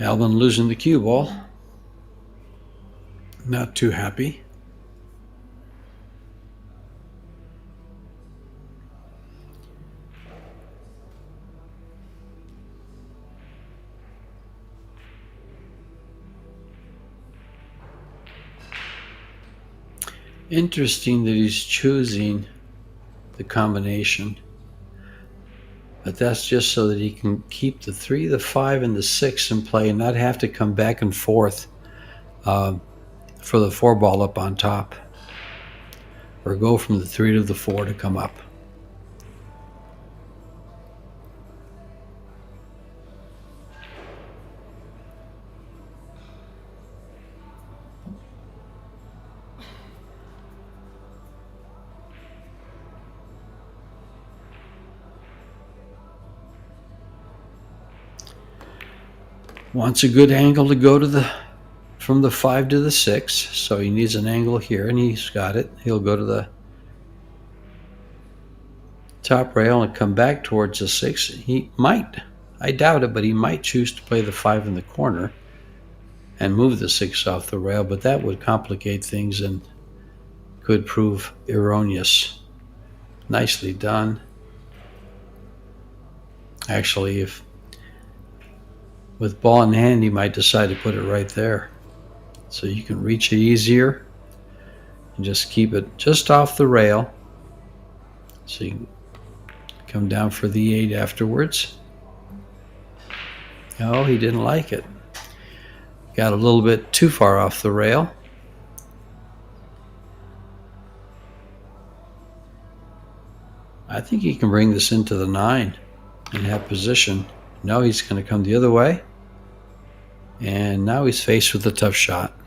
Alvin losing the cue ball. Not too happy. Interesting that he's choosing the combination, but that's just so that he can keep the 3, the 5, and the 6 in play and not have to come back and forth for the 4 ball up on top, or go from the 3 to the 4 to come up. Wants a good angle to go to from the 5 to the 6, so he needs an angle here, and he's got it. He'll go to the top rail and come back towards the 6. He might, I doubt it, but he might choose to play the 5 in the corner and move the 6 off the rail, but that would complicate things and could prove erroneous. Nicely done. Actually, if with ball in hand, you might decide to put it right there, so you can reach it easier and just keep it just off the rail, so you can come down for the 8 afterwards. Oh, he didn't like it. Got a little bit too far off the rail. I think he can bring this into the 9 and have position. Now he's going to come the other way, and now he's faced with a tough shot.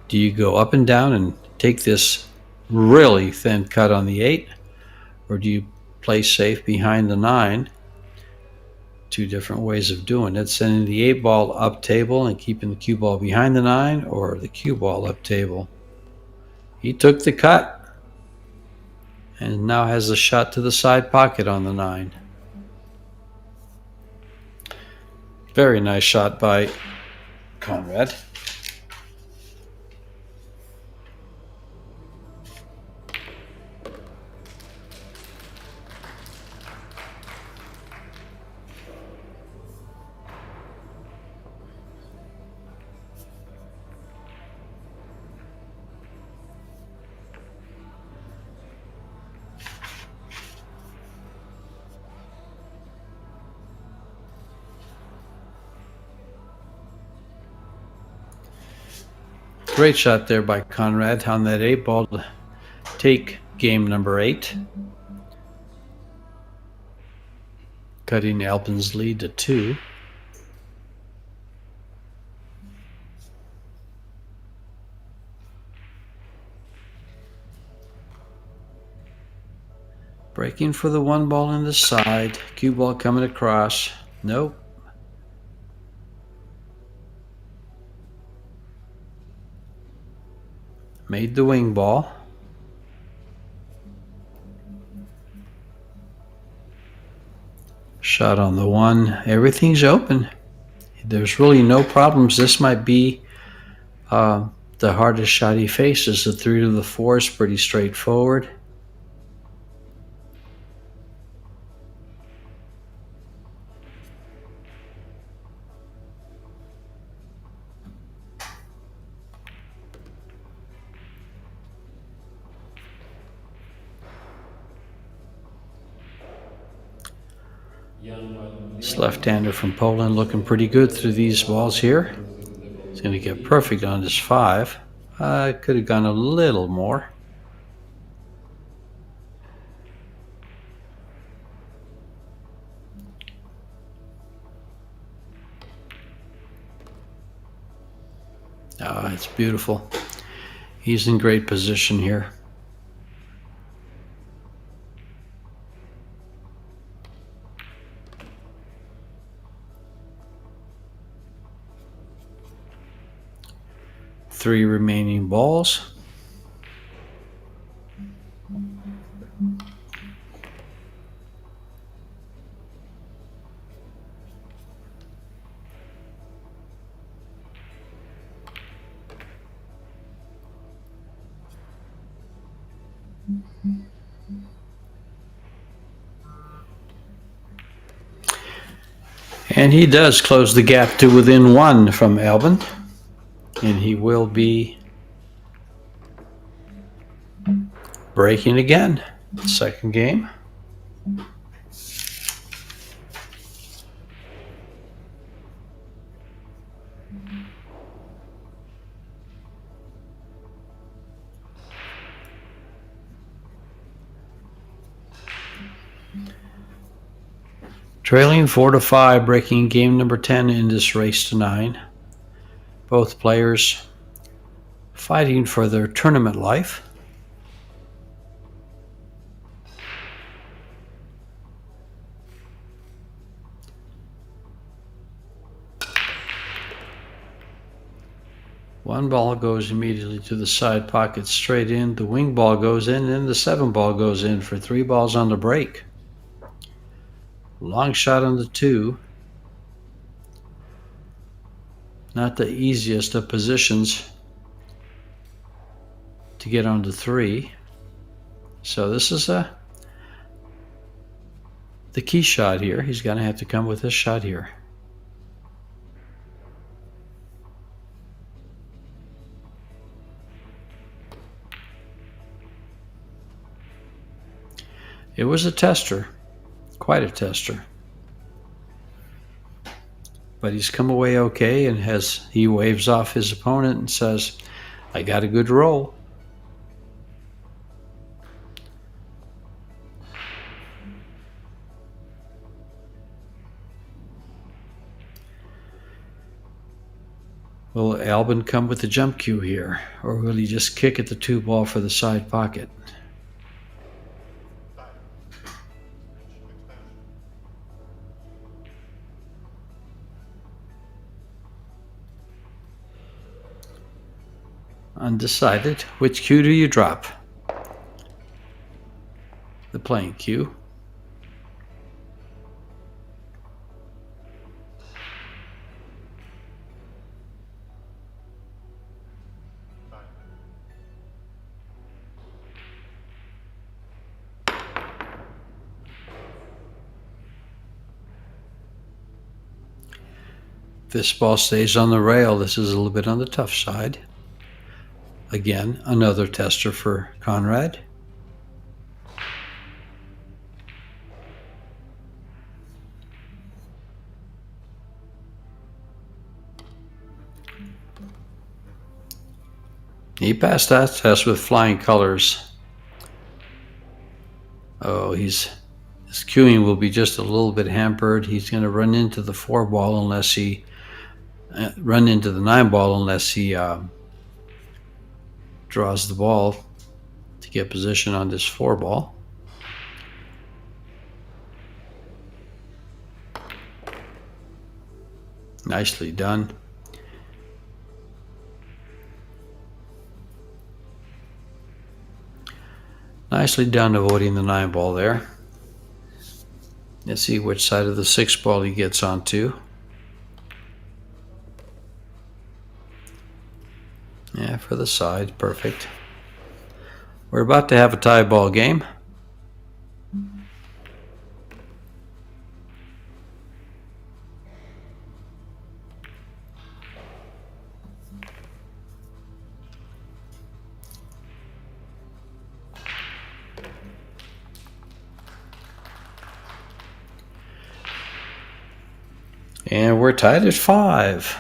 Do you go up and down and take this really thin cut on the 8, or do you play safe behind the 9? 2 different ways of doing it. Sending the 8 ball up table and keeping the cue ball behind the 9, or the cue ball up table. He took the cut and now has a shot to the side pocket on the 9. Very nice shot by Conrad. Great shot there by Conrad on that 8 ball to take game number 8. Cutting Alpin's lead to 2. Breaking for the 1 ball in the side. Cue ball coming across. Nope. Made the wing ball. Shot on the 1. Everything's open. There's really no problems. This might be the hardest shot he faces. The 3 to the 4 is pretty straightforward. This left-hander from Poland looking pretty good through these balls here. He's going to get perfect on his 5. Could have gone a little more. It's beautiful. He's in great position here. Three remaining balls. And he does close the gap to within one from Albin. And he will be breaking again. Second game. Trailing 4-5, breaking game number 10 in this race to 9. Both players fighting for their tournament life. One ball goes immediately to the side pocket straight in. The wing ball goes in, and the 7 ball goes in for 3 balls on the break. Long shot on the 2. Not the easiest of positions to get on the 3. So this is the key shot here. He's going to have to come with this shot here. It was a tester. Quite a tester. But he's come away okay, and he waves off his opponent and says, I got a good roll. Will Albin come with the jump cue here, or will he just kick at the 2 ball for the side pocket? Undecided. Which cue do you drop? The playing cue. This ball stays on the rail. This is a little bit on the tough side. Again, another tester for Conrad. He passed that test with flying colors. Oh, his cueing will be just a little bit hampered. He's going to run into the 4 ball unless he run into the 9 ball unless he draws the ball to get position on this 4 ball. Nicely done. Nicely done avoiding the 9 ball there. Let's see which side of the 6 ball he gets onto. Yeah, for the side, perfect. We're about to have a tie ball game. And we're tied at 5.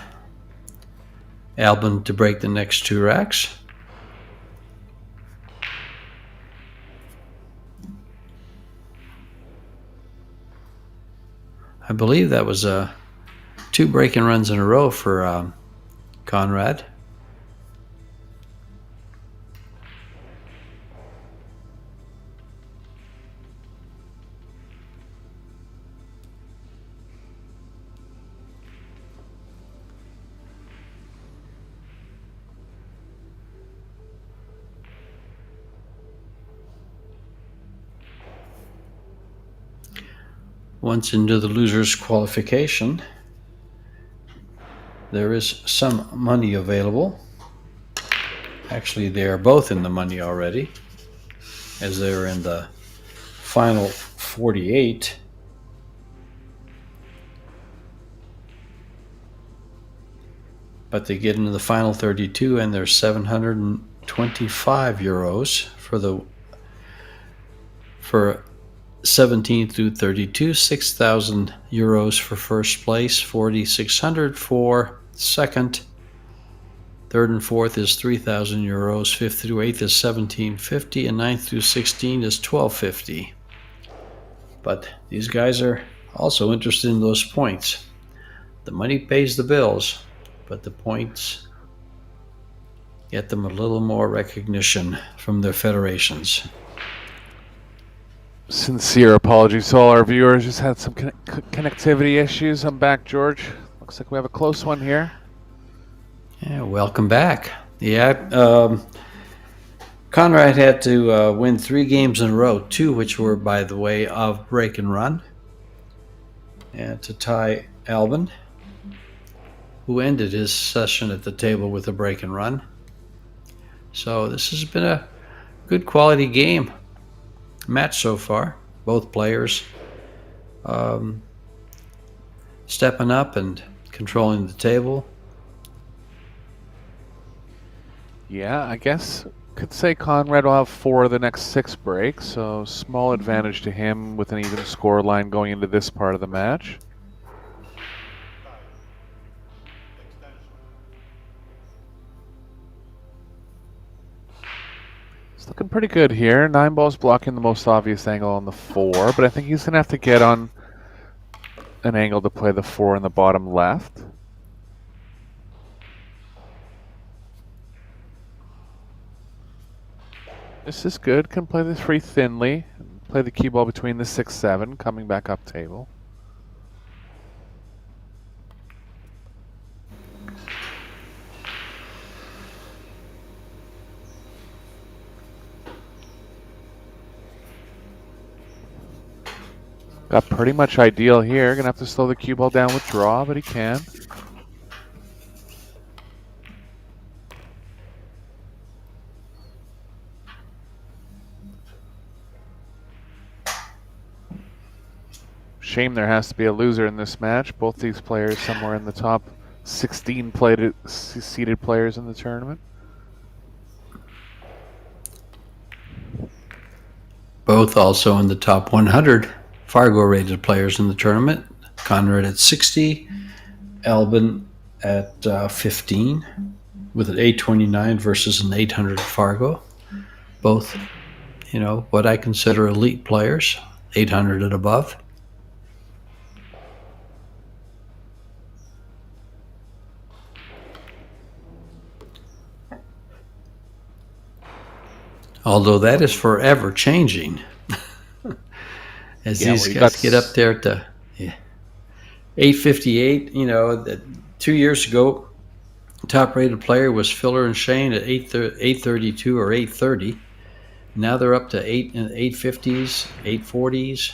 Albin to break the next 2 racks. I believe that was 2 break and runs in a row for Conrad. Once into the loser's qualification, there is some money available. Actually, they are both in the money already, as they're in the final 48. But they get into the final 32, and there's 725 euros for 17 through 32, 6,000 euros for first place, 4,600 for second, third and fourth is 3,000 euros, fifth through eighth is 1,750, and ninth through 16 is 1,250. But these guys are also interested in those points. The money pays the bills, but the points get them a little more recognition from their federations. Sincere apologies to all our viewers. Just had some connectivity issues. I'm back, George. Looks like we have a close one here. Yeah, welcome back. Yeah, Conrad had to win 3 games in a row, 2 which were, by the way, of break and run, and to tie Albin, who ended his session at the table with a break and run. So this has been a good quality game match so far. Both players stepping up and controlling the table. Yeah, I guess could say Conrad will have 4 of the next 6 breaks, so small advantage to him with an even score line going into this part of the match. It's looking pretty good here. 9 balls blocking the most obvious angle on the 4, but I think he's going to have to get on an angle to play the 4 in the bottom left. This is good. Can play the 3 thinly. Play the cue ball between the 6-7, coming back up table. Got pretty much ideal here. Gonna have to slow the cue ball down with draw, but he can. Shame there has to be a loser in this match. Both these players somewhere in the top 16 seeded players in the tournament. Both also in the top 100 Fargo rated players in the tournament. Conrad at 60, Albin at 15 with an 829 versus an 800 Fargo. Both, you know, what I consider elite players, 800 and above. Although that is forever changing. As these guys get up there to 858, you know, 2 years ago, top-rated player was Filler and Shane at 832 or 830. Now they're up to 850s, 840s.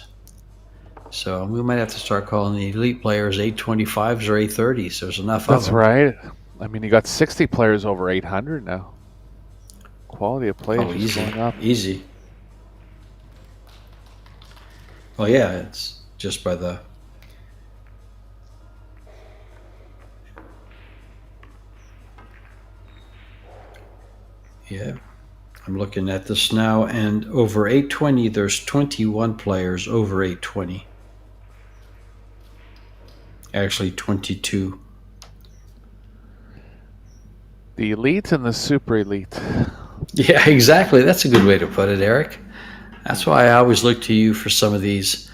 So we might have to start calling the elite players 825s or 830s. There's enough of them. That's right. I mean, you got 60 players over 800 now. Quality of play is going up. Easy. Well, yeah, it's just by the... Yeah, I'm looking at this now, and over 820, there's 21 players over 820. Actually, 22. The elite and the super elite. Yeah, exactly. That's a good way to put it, Eric. That's why I always look to you for some of these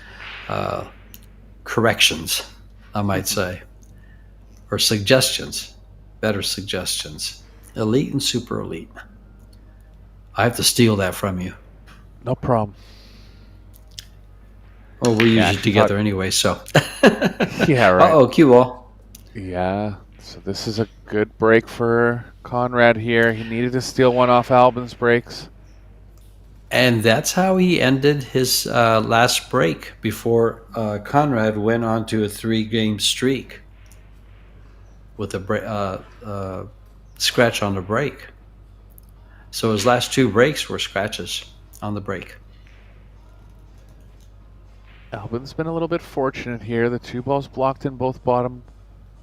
corrections, I might say, or suggestions, better suggestions. Elite and super elite. I have to steal that from you. No problem. Well, we Yeah, use it she together thought- anyway, so. Yeah, right. Uh-oh, cue ball. Yeah, so this is a good break for Conrad here. He needed to steal one off Albin's breaks. And that's how he ended his last break before Conrad went on to a 3-game streak with a scratch on the break. So his last 2 breaks were scratches on the break. Albin's been a little bit fortunate here. The 2 balls blocked in both bottom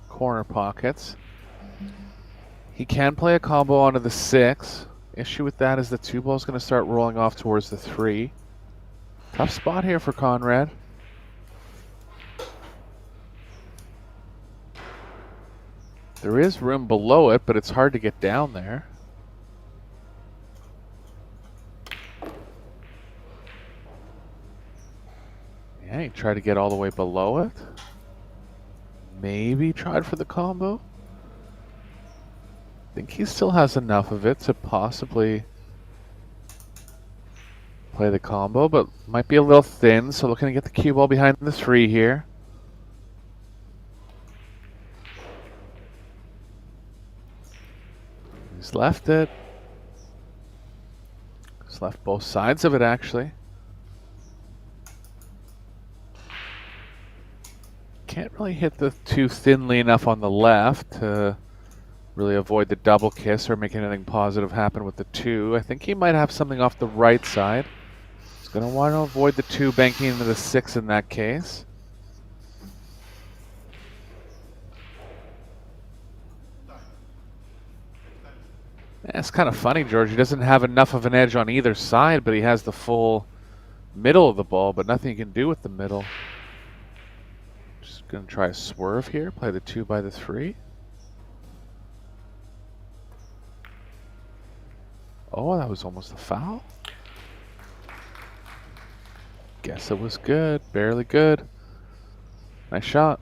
corner pockets. He can play a combo onto the 6. Issue with that is the 2 ball's going to start rolling off towards the 3. Tough spot here for Conrad. There is room below it, but it's hard to get down there. Yeah, he tried to get all the way below it. Maybe tried for the combo. I think he still has enough of it to possibly play the combo, but might be a little thin, so looking to get the cue ball behind the 3 here. He's left it. He's left both sides of it, actually. Can't really hit the 2 thinly enough on the left to really avoid the double kiss or make anything positive happen with the 2. I think he might have something off the right side. He's going to want to avoid the 2 banking into the 6 in that case. Yeah, it's kind of funny, George. He doesn't have enough of an edge on either side, but he has the full middle of the ball, but nothing he can do with the middle. Just going to try a swerve here, play the 2 by the 3. Oh, that was almost a foul. Guess it was good. Barely good. Nice shot.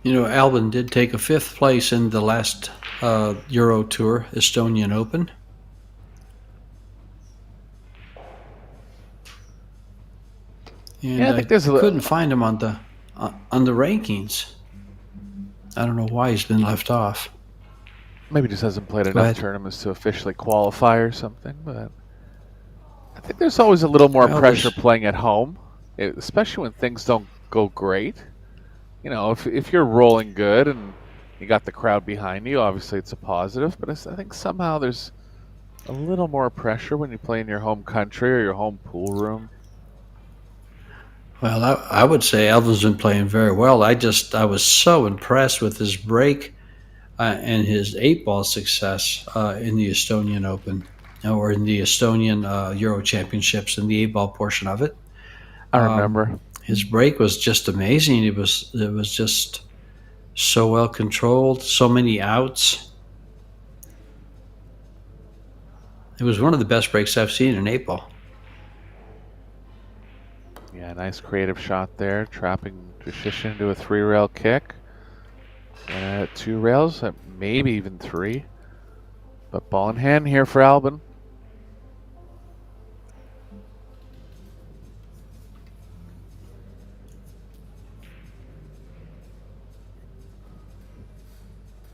You know, Albin did take a 5th place in the last Eurotour Estonian Open. And Yeah, I think there's a couldn't find him on the rankings. I don't know why he's been left off. Maybe just hasn't played Go enough ahead. tournaments to officially qualify or something, but I think there's always a little more Well, pressure there's- playing at home, especially when things don't go great. You know, if you're rolling good and you got the crowd behind you, obviously it's a positive, but I think somehow there's a little more pressure when you play in your home country or your home pool room. Well, I would say Alvin's been playing very well. I was so impressed with his break and his 8-ball success in the Estonian Open or in the Estonian Euro Championships in the 8-ball portion of it. I remember. His break was just amazing. It was just so well controlled, so many outs. It was one of the best breaks I've seen in 8-ball. Yeah, nice creative shot there, trapping Jushin into a 3-rail kick. And 2 rails, maybe even 3. But ball in hand here for Albin.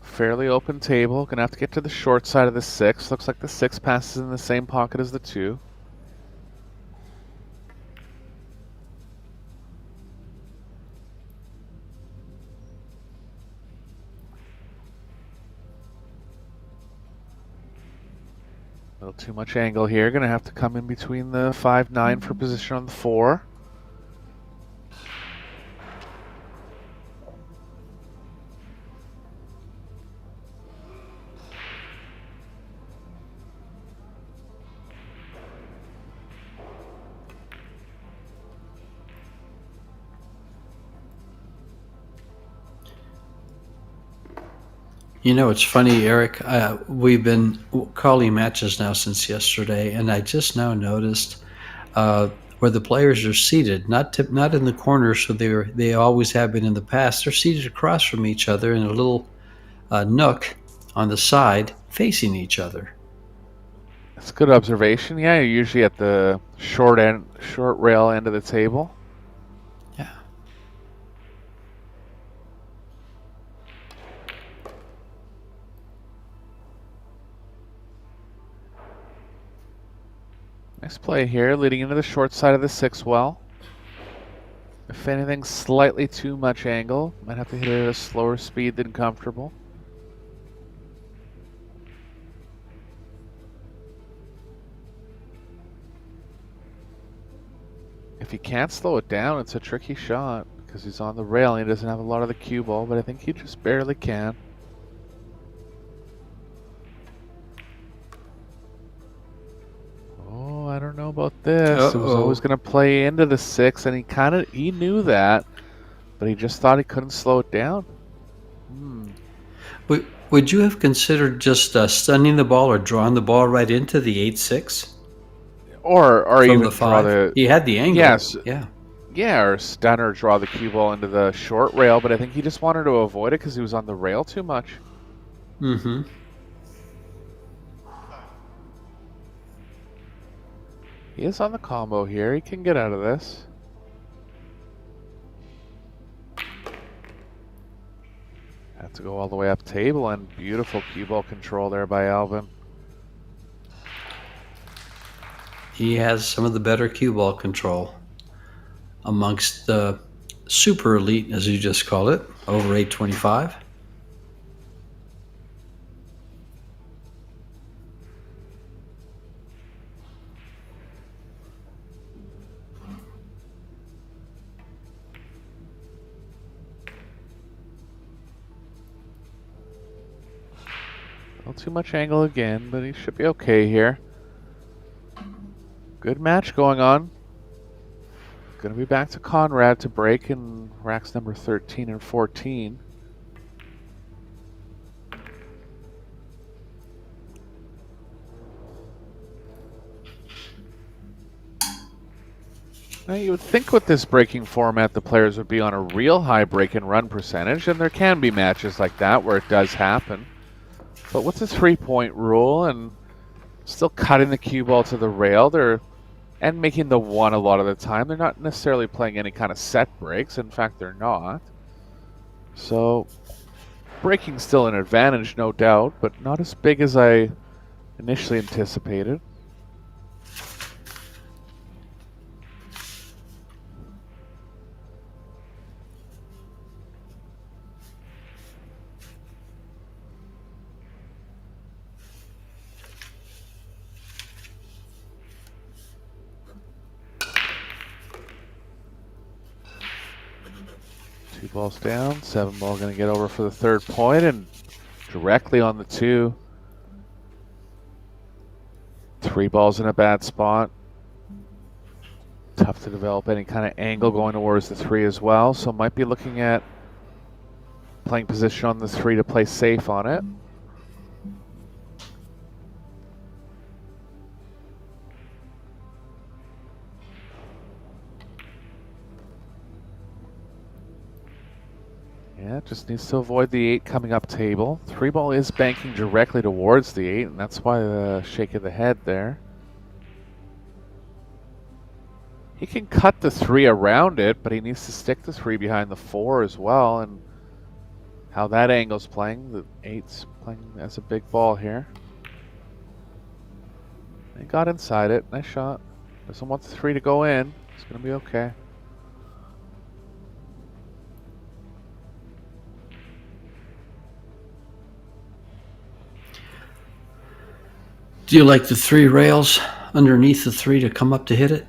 Fairly open table. Gonna have to get to the short side of the 6. Looks like the 6 passes in the same pocket as the 2. A little too much angle here. Gonna have to come in between the 5-9 for position on the 4. You know, it's funny, Eric. We've been calling matches now since yesterday, and I just now noticed where the players are seated, not in the corners, so they always have been in the past. They're seated across from each other in a little nook on the side, facing each other. That's a good observation. Yeah, you're usually at the short rail end of the table. Yeah. Nice play here, leading into the short side of the 6 well. If anything, slightly too much angle. Might have to hit it at a slower speed than comfortable. If he can't slow it down, it's a tricky shot because he's on the rail and he doesn't have a lot of the cue ball, but I think he just barely can. Oh, I don't know about this. It was always going to play into the 6, and he knew that, but he just thought he couldn't slow it down. Would you have considered just stunning the ball or drawing the ball right into the 8-6? Or From even the draw 5? He had the angle. Yes. Yeah. Yeah, or stun or draw the cue ball into the short rail, but I think he just wanted to avoid it because he was on the rail too much. Mm-hmm. He is on the combo here. He can get out of this. Have to go all the way up table, and beautiful cue ball control there by Alvin. He has some of the better cue ball control amongst the super elite, as you just call it, over 825. Not too much angle again, but he should be okay here. Good match going on. Gonna be back to Conrad to break in racks number 13 and 14. Now you would think with this breaking format the players would be on a real high break and run percentage, and there can be matches like that where it does happen. But with the 3-point rule and still cutting the cue ball to the rail, and making the 1 a lot of the time, they're not necessarily playing any kind of set breaks. In fact, they're not. So breaking's still an advantage, no doubt, but not as big as I initially anticipated. Two balls down, 7 ball going to get over for the 3rd point and directly on the 2. 3 balls in a bad spot. Tough to develop any kind of angle going towards the 3 as well, so might be looking at playing position on the 3 to play safe on it. Yeah, just needs to avoid the 8 coming up table. 3 ball is banking directly towards the 8, and that's why the shake of the head there. He can cut the 3 around it, but he needs to stick the 3 behind the 4 as well, and how that angle's playing, the 8's playing as a big ball here. He got inside it, nice shot. Doesn't want the 3 to go in, it's going to be okay. Do you like the 3 rails underneath the 3 to come up to hit it?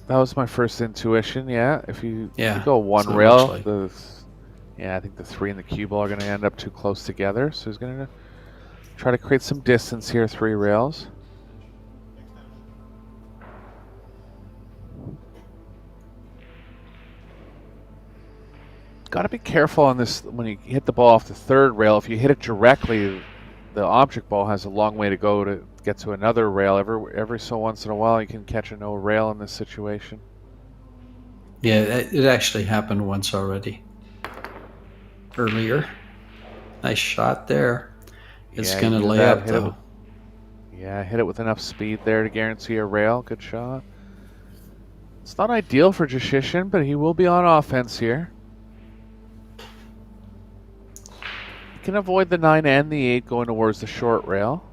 That was my first intuition, yeah. If you go 1 so rail, much like- I think the 3 and the cue ball are going to end up too close together. So he's going to try to create some distance here, 3 rails. got to be careful on this when you hit the ball off the third rail. If you hit it directly, the object ball has a long way to go to get to another rail. Every so once in a while, you can catch a no rail in this situation. Yeah, it actually happened once already. Earlier. Nice shot there. It's going to lay up, though. Hit it with enough speed there to guarantee a rail. Good shot. It's not ideal for Johann, but he will be on offense here. He can avoid the 9 and the 8 going towards the short rail.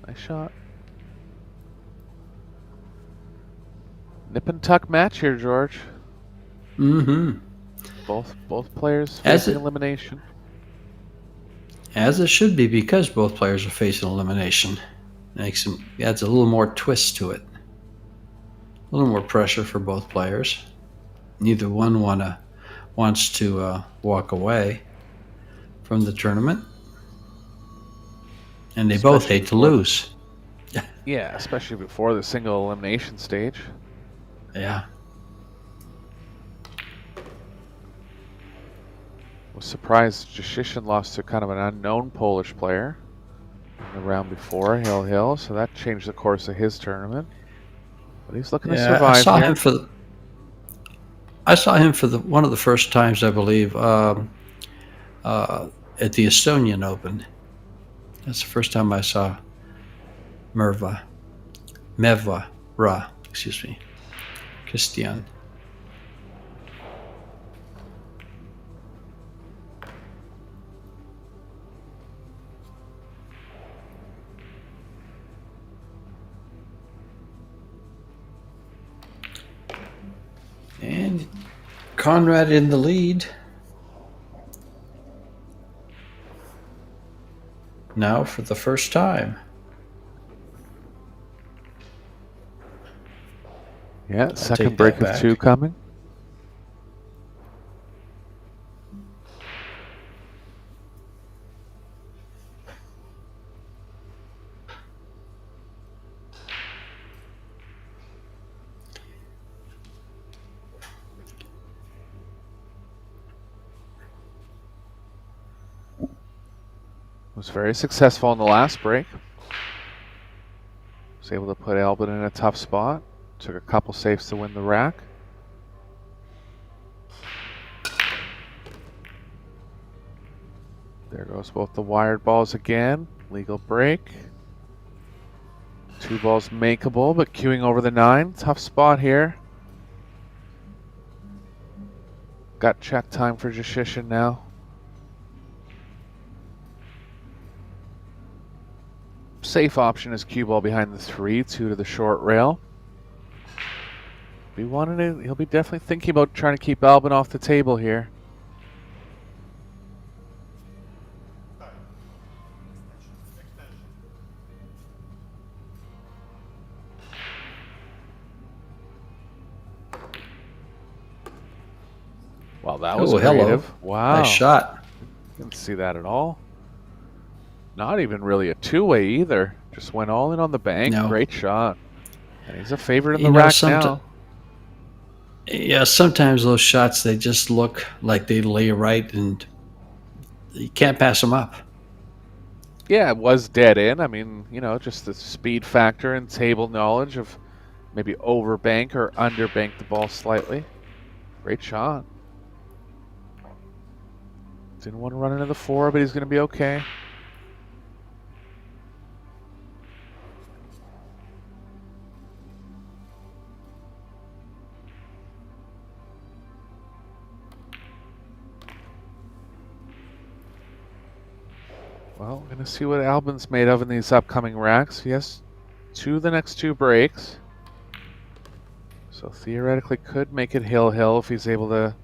Nice shot. Nip and tuck match here, George. Mm-hmm. Both players facing elimination. As it should be, because both players are facing elimination. Adds a little more twist to it. A little more pressure for both players. Neither one wants to walk away from the tournament. And they both hate to lose. Yeah, especially before the single elimination stage. Yeah. Was surprised Johann lost to kind of an unknown Polish player in the round before, Hill, so that changed the course of his tournament. But he's looking to survive. I saw him for one of the first times, I believe, at the Estonian Open. That's the first time I saw Christian. And Conrad in the lead. Now for the first time. Yeah, second break of 2 coming. Was very successful in the last break. Was able to put Albin in a tough spot. Took a couple saves to win the rack. There goes both the wired balls again. Legal break. 2 balls makeable, but queuing over the 9. Tough spot here. Got check time for Johann now. Safe option is cue ball behind the 3, 2 to the short rail. He'll be definitely thinking about trying to keep Albin off the table here. Well, that was creative. Hello. Wow. Nice shot. Didn't see that at all. Not even really a two-way either. Just went all in on the bank. No. Great shot. And he's a favorite in the rack now. Yeah, sometimes those shots, they just look like they lay right and you can't pass them up. Yeah, it was dead in. I mean, you know, just the speed factor and table knowledge of maybe overbank or underbank the ball slightly. Great shot. Didn't want to run into the 4, but he's going to be okay. Well, we're going to see what Albin's made of in these upcoming racks. He has 2 the next 2 breaks. So theoretically could make it hill if he's able to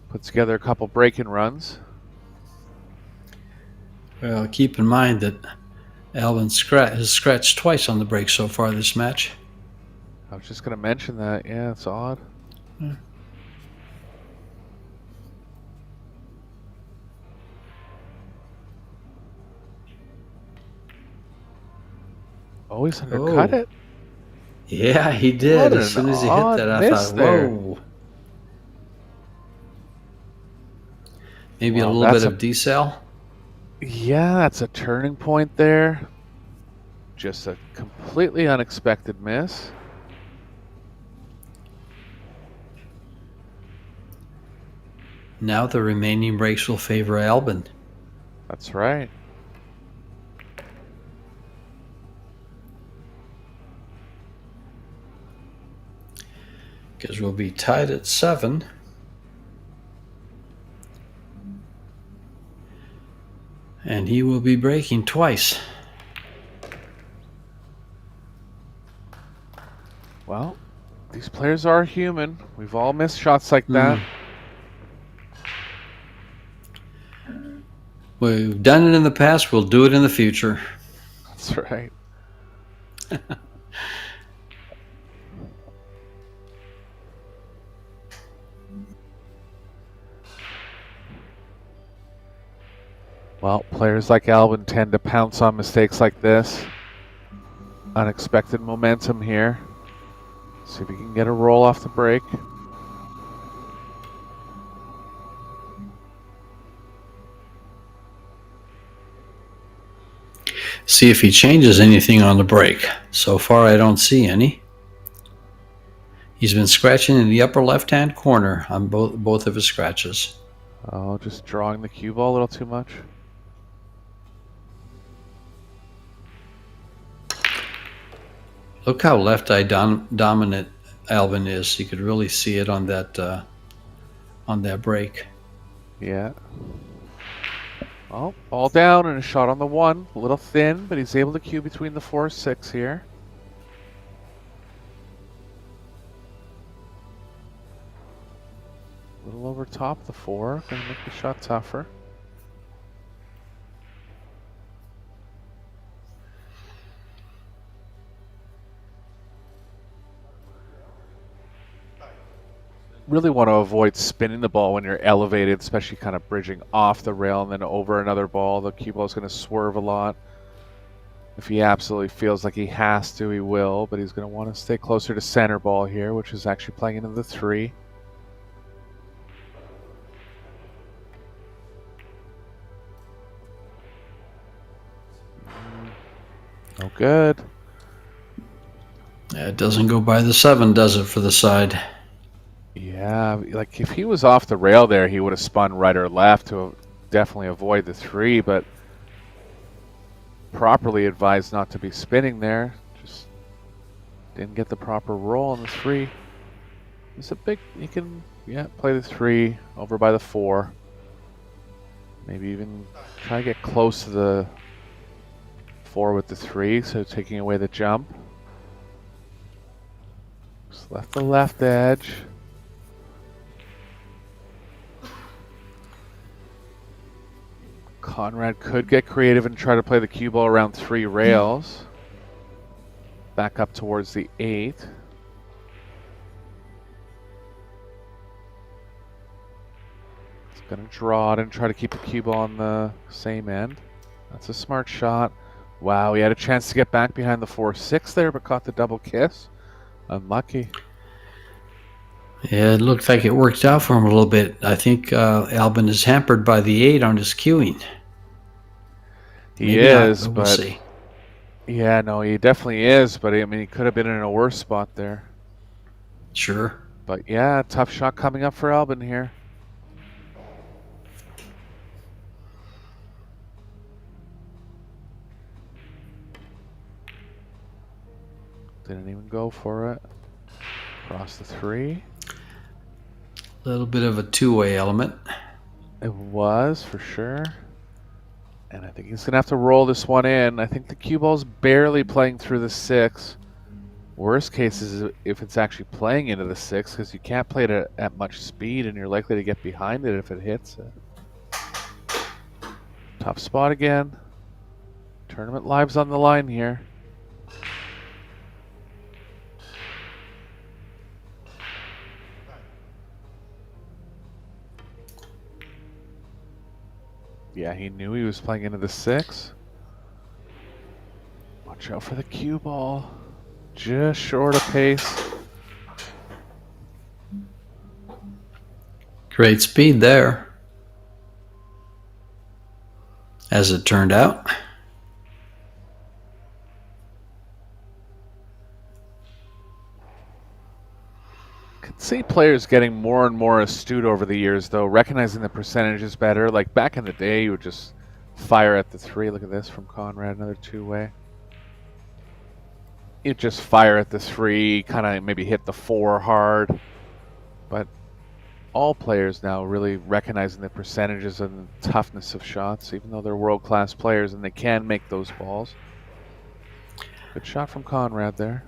put together a couple break-in runs. Well, keep in mind that Albin has scratched twice on the break so far this match. I was just going to mention that. Yeah, it's odd. Yeah. Always undercut it. Yeah, he did. What As an soon as he hit odd that, I miss thought, there. whoa. Maybe a Well, little bit that's of decel. Yeah, that's a turning point there. Just a completely unexpected miss. Now the remaining breaks will favor Albin. That's right. Because we'll be tied at 7. And he will be breaking twice. Well, these players are human. We've all missed shots like that. We've done it in the past, we'll do it in the future. That's right. Well, players like Albin tend to pounce on mistakes like this. Unexpected momentum here. See if he can get a roll off the break. See if he changes anything on the break. So far, I don't see any. He's been scratching in the upper left-hand corner on both of his scratches. Oh, just drawing the cue ball a little too much. Look how left-eye dominant Albin is. You could really see it on that break. Yeah. Well, ball down and a shot on the 1. A little thin, but he's able to cue between the 4-6 here. A little over top the 4. Gonna make the shot tougher. Really want to avoid spinning the ball when you're elevated, especially kind of bridging off the rail and then over another ball. The cue ball is going to swerve a lot. If he absolutely feels like he has to, he will, but he's going to want to stay closer to center ball here, which is actually playing into the 3. No good. Yeah, it doesn't go by the 7, does it, for the side? Yeah, like if he was off the rail there, he would have spun right or left to definitely avoid the 3, but properly advised not to be spinning there. Just didn't get the proper roll on the 3. It's a big, you can, play the 3 over by the 4. Maybe even try to get close to the 4 with the 3, so taking away the jump. Just left the left edge. Conrad could get creative and try to play the cue ball around 3 rails. Back up towards the 8. It's going to draw it and try to keep the cue ball on the same end. That's a smart shot. Wow, he had a chance to get back behind the 4-6 there, but caught the double kiss. Unlucky. Yeah, it looked like it worked out for him a little bit. I think Albin is hampered by the 8 on his cueing. He Maybe is, not, but we'll see. Yeah, no, he definitely is, but I mean, he could have been in a worse spot there. Sure. But yeah, tough shot coming up for Albin here. Didn't even go for it. Across the 3. A little bit of a two-way element. It was, for sure. And I think he's going to have to roll this one in. I think the cue ball's barely playing through the 6. Worst case is if it's actually playing into the 6, because you can't play it at much speed and you're likely to get behind it if it hits it. Tough spot again. Tournament lives on the line here. Yeah, he knew he was playing into the 6. Watch out for the cue ball. just short of pace. Great speed there, as it turned out. Could see players getting more and more astute over the years, though, recognizing the percentages better. Like back in the day, you would just fire at the 3. Look at this from Conrad, another 2-way. You'd just fire at the 3, kind of maybe hit the 4 hard. But all players now really recognizing the percentages and the toughness of shots, even though they're world-class players and they can make those balls. Good shot from Conrad there.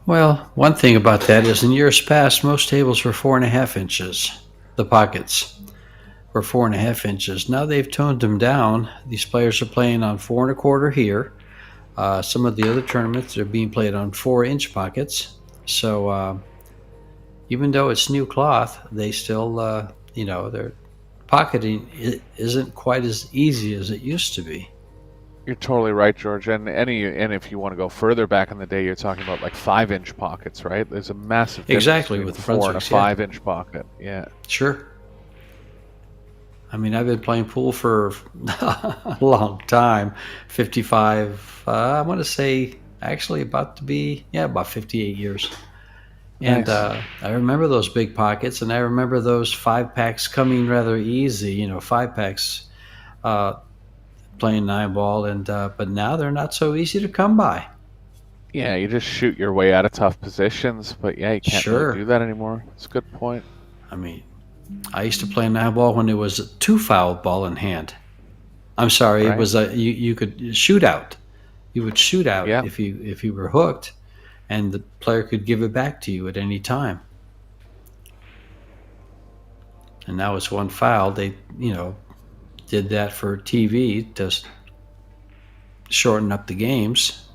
Well, one thing about that is in years past, most tables were 4.5 inches. The pockets were 4.5 inches. Now they've toned them down. These players are playing on 4.25 here. Some of the other tournaments are being played on 4-inch pockets. So even though it's new cloth, they still, their pocketing isn't quite as easy as it used to be. You're totally right, George. And if you want to go further back in the day, you're talking about like 5-inch pockets, right? There's a massive difference Exactly, between with the a front 4 and a swings, yeah. 5-inch pocket. Yeah. Sure. I mean, I've been playing pool for a long time. 55, I want to say, actually about 58 years. And Nice. I remember those big pockets, and I remember those 5-packs coming rather easy, 5-packs playing 9-ball, and but now they're not so easy to come by. Yeah, you just shoot your way out of tough positions, but yeah, you can't Sure. really do that anymore. It's a good point. I mean, I used to play 9-ball when it was a 2-foul ball in hand. I'm sorry, Right. it was you could shoot out. You would shoot out Yeah. if you were hooked, and the player could give it back to you at any time. And now it's 1 foul. They did that for TV to shorten up the games.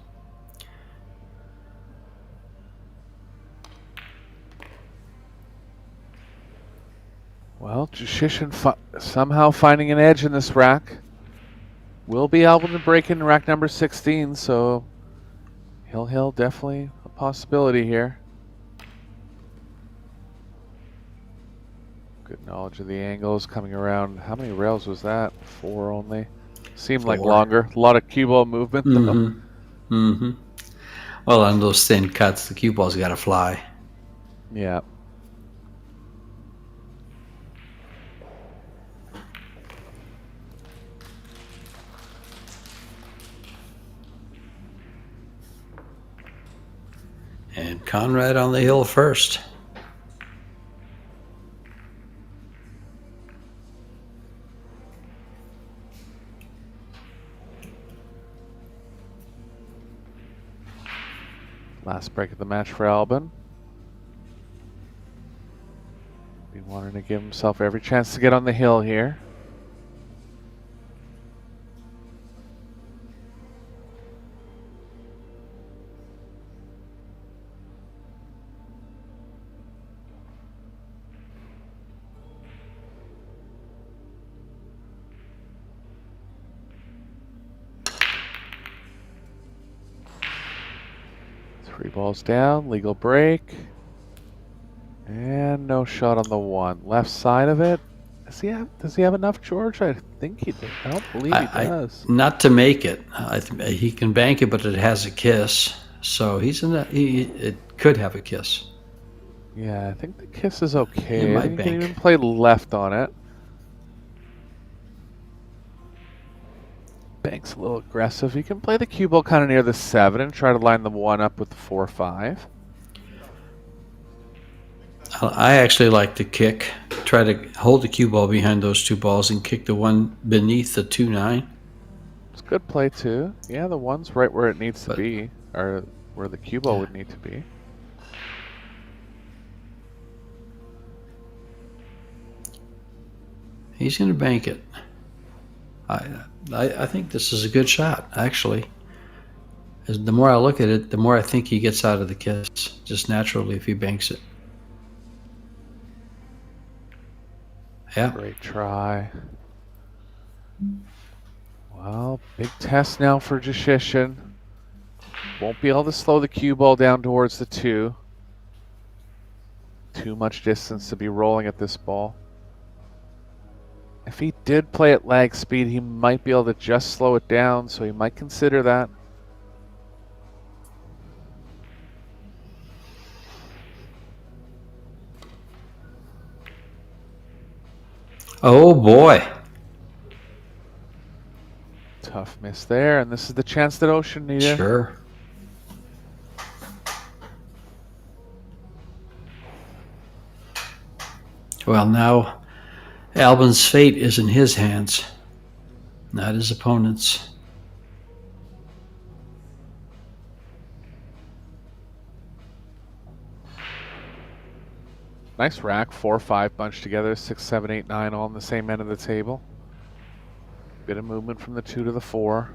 Well, Jushishin somehow finding an edge in this rack. Will be able to break in rack number 16, so Hill definitely a possibility here. Good knowledge of the angles coming around. How many rails was that? 4 only. Seemed like 4. longer. A lot of cue ball movement though. Mm-hmm. Mm-hmm. Well, on those thin cuts, the cue ball's got to fly. Yeah. And Conrad on the hill first. Last break of the match for Albin. Be wanting to give himself every chance to get on the hill here. Three balls down, legal break. And no shot on the 1. Left side of it. Does he have enough, George? I think he does. I don't believe he does. Not to make it. He can bank it, but it has a kiss. So it could have a kiss. Yeah, I think the kiss is okay. It I might think he can bank. even play left on it. Bank's a little aggressive. He can play the cue ball kind of near the 7 and try to line the 1 up with the 4-5. I actually like to kick. Try to hold the cue ball behind those 2 balls and kick the one beneath the 2-9. It's a good play too. Yeah, the 1's right where it needs to But- be, or where the cue ball would need to be. He's going to bank it. I think this is a good shot, actually. The more I look at it, the more I think he gets out of the kiss, just naturally if he banks it. Yeah. Great try. Well, big test now for Jushishin. Won't be able to slow the cue ball down towards the 2. Too much distance to be rolling at this ball. If he did play at lag speed, he might be able to just slow it down, so he might consider that. Oh boy. Tough miss there, and this is the chance that Ocean needed. Sure. Well, now Albin's fate is in his hands, not his opponent's. Nice rack, 4-5 bunched together, 6, 7, 8, 9 all on the same end of the table. Bit of movement from the 2 to the 4.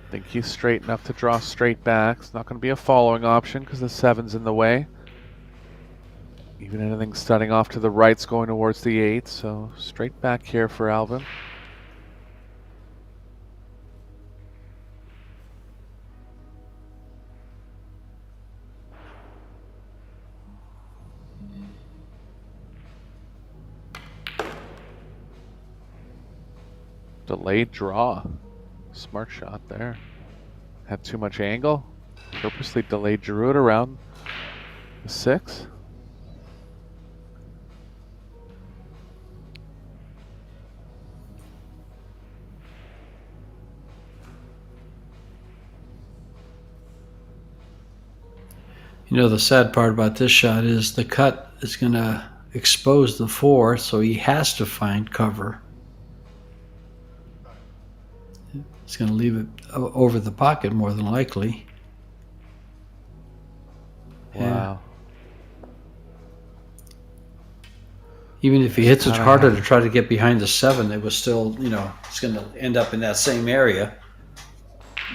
Think he's straight enough to draw straight back. It's not going to be a following option because the 7's in the way. Even anything studding off to the right's going towards the 8, so straight back here for Albin. Delayed draw. Smart shot there. Had too much angle. Purposely delayed, drew it around the 6. You know, the sad part about this shot is the cut is going to expose the 4, so he has to find cover. It's going to leave it over the pocket more than likely. Wow. Yeah. Even if he hits it harder to try to get behind the 7, it was still, you know, it's going to end up in that same area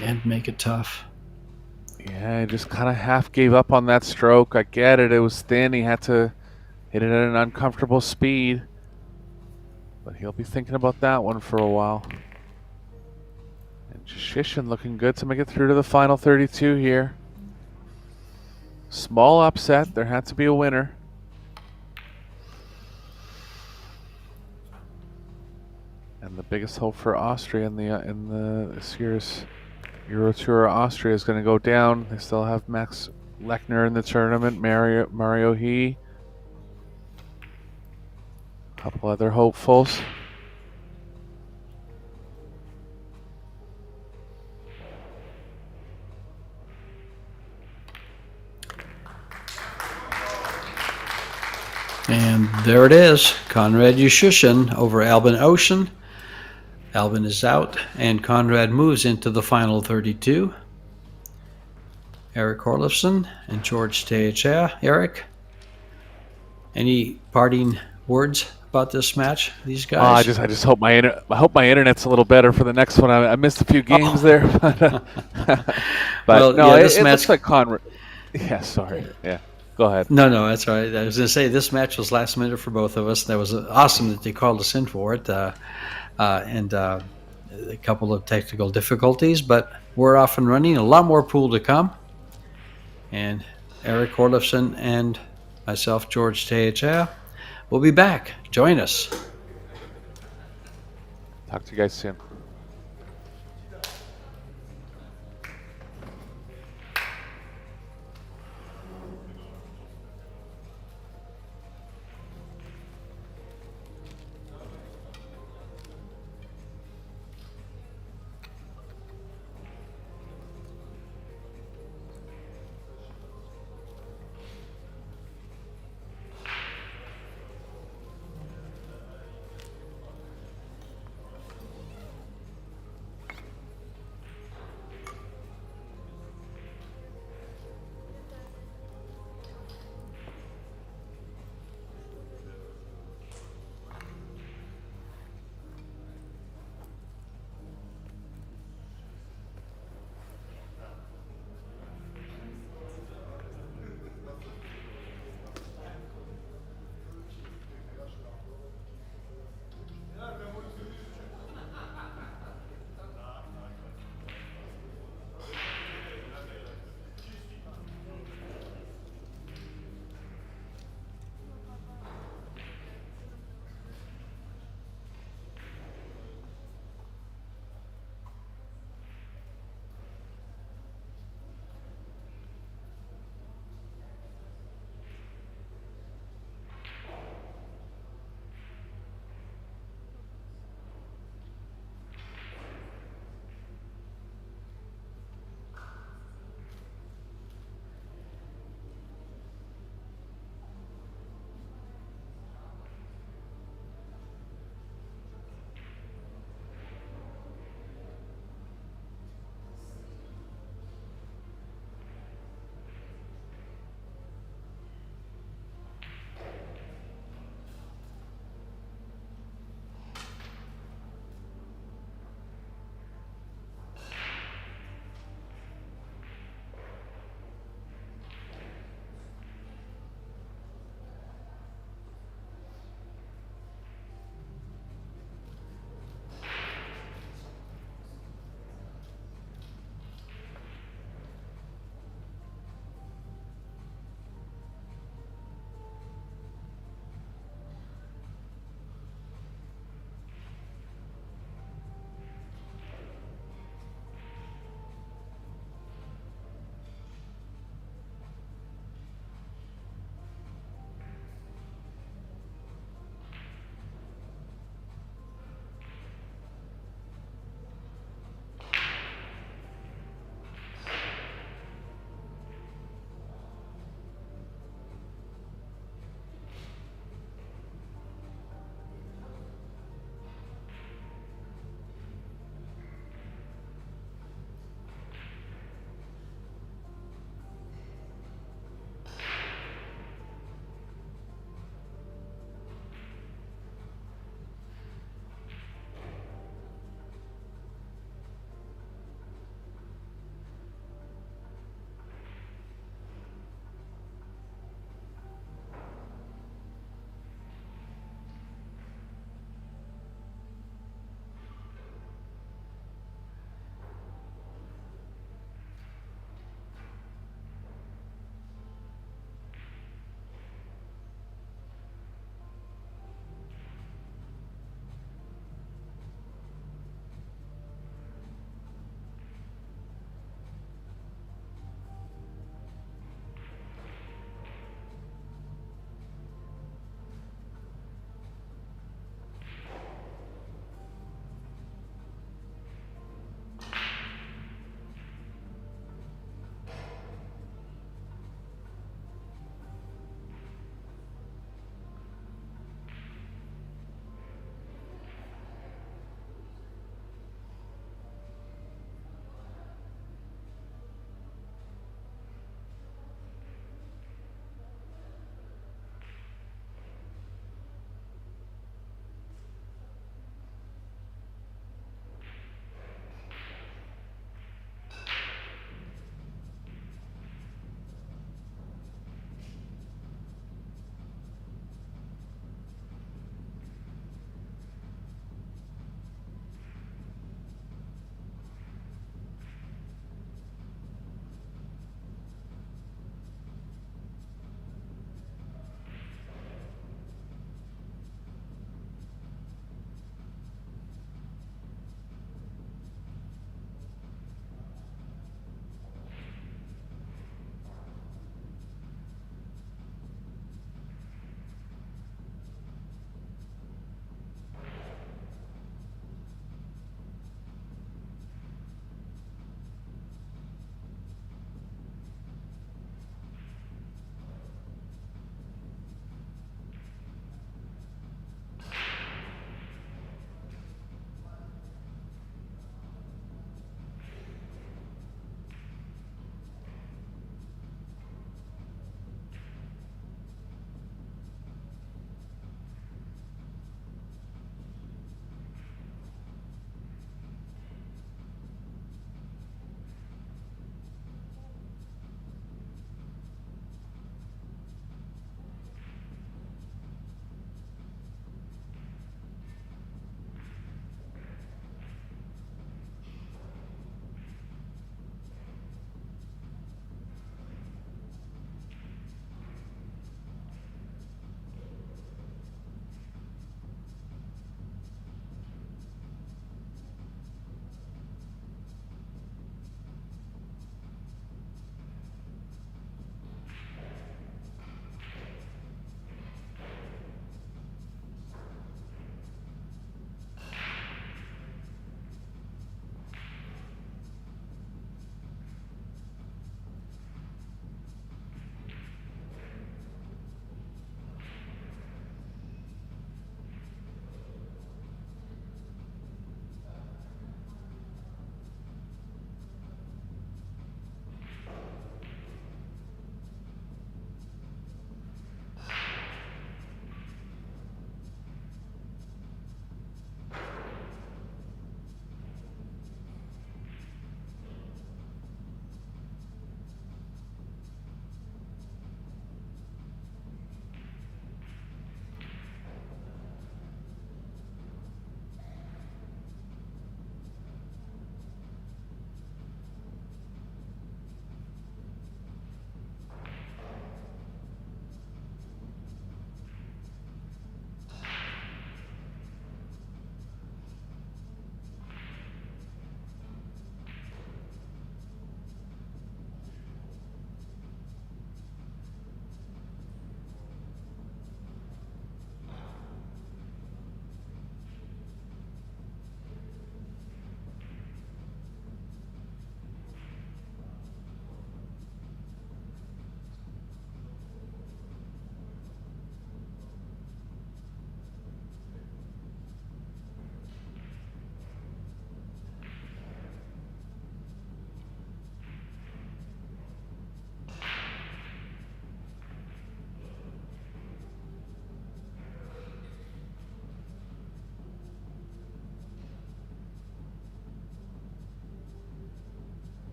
and make it tough. Yeah, he just kind of half gave up on that stroke. I get it. It was thin. He had to hit it at an uncomfortable speed. But he'll be thinking about that one for a while. And Shishin looking good to make it through to the final 32 here. Small upset. There had to be a winner. And the biggest hope for Austria in this year's Eurotour Austria is going to go down. They still have Max Lechner in the tournament, Mario He. A couple other hopefuls. And there it is, Konrad Yushishin over Albin Ocean. Albin is out, and Konrad moves into the final 32. Eric Orlofsson and George Teacher. Eric, any parting words about this match? These guys. I just hope my internet's a little better for the next one. I missed a few games there, but Well, no, yeah, it looks like Conrad. Yeah, sorry. Yeah, go ahead. No, that's all right. I was going to say this match was last minute for both of us. That was awesome that they called us in for it. And a couple of technical difficulties, but we're off and running. A lot more pool to come. And Eric Orlofsson and myself, George Teacher, will be back. Join us. Talk to you guys soon.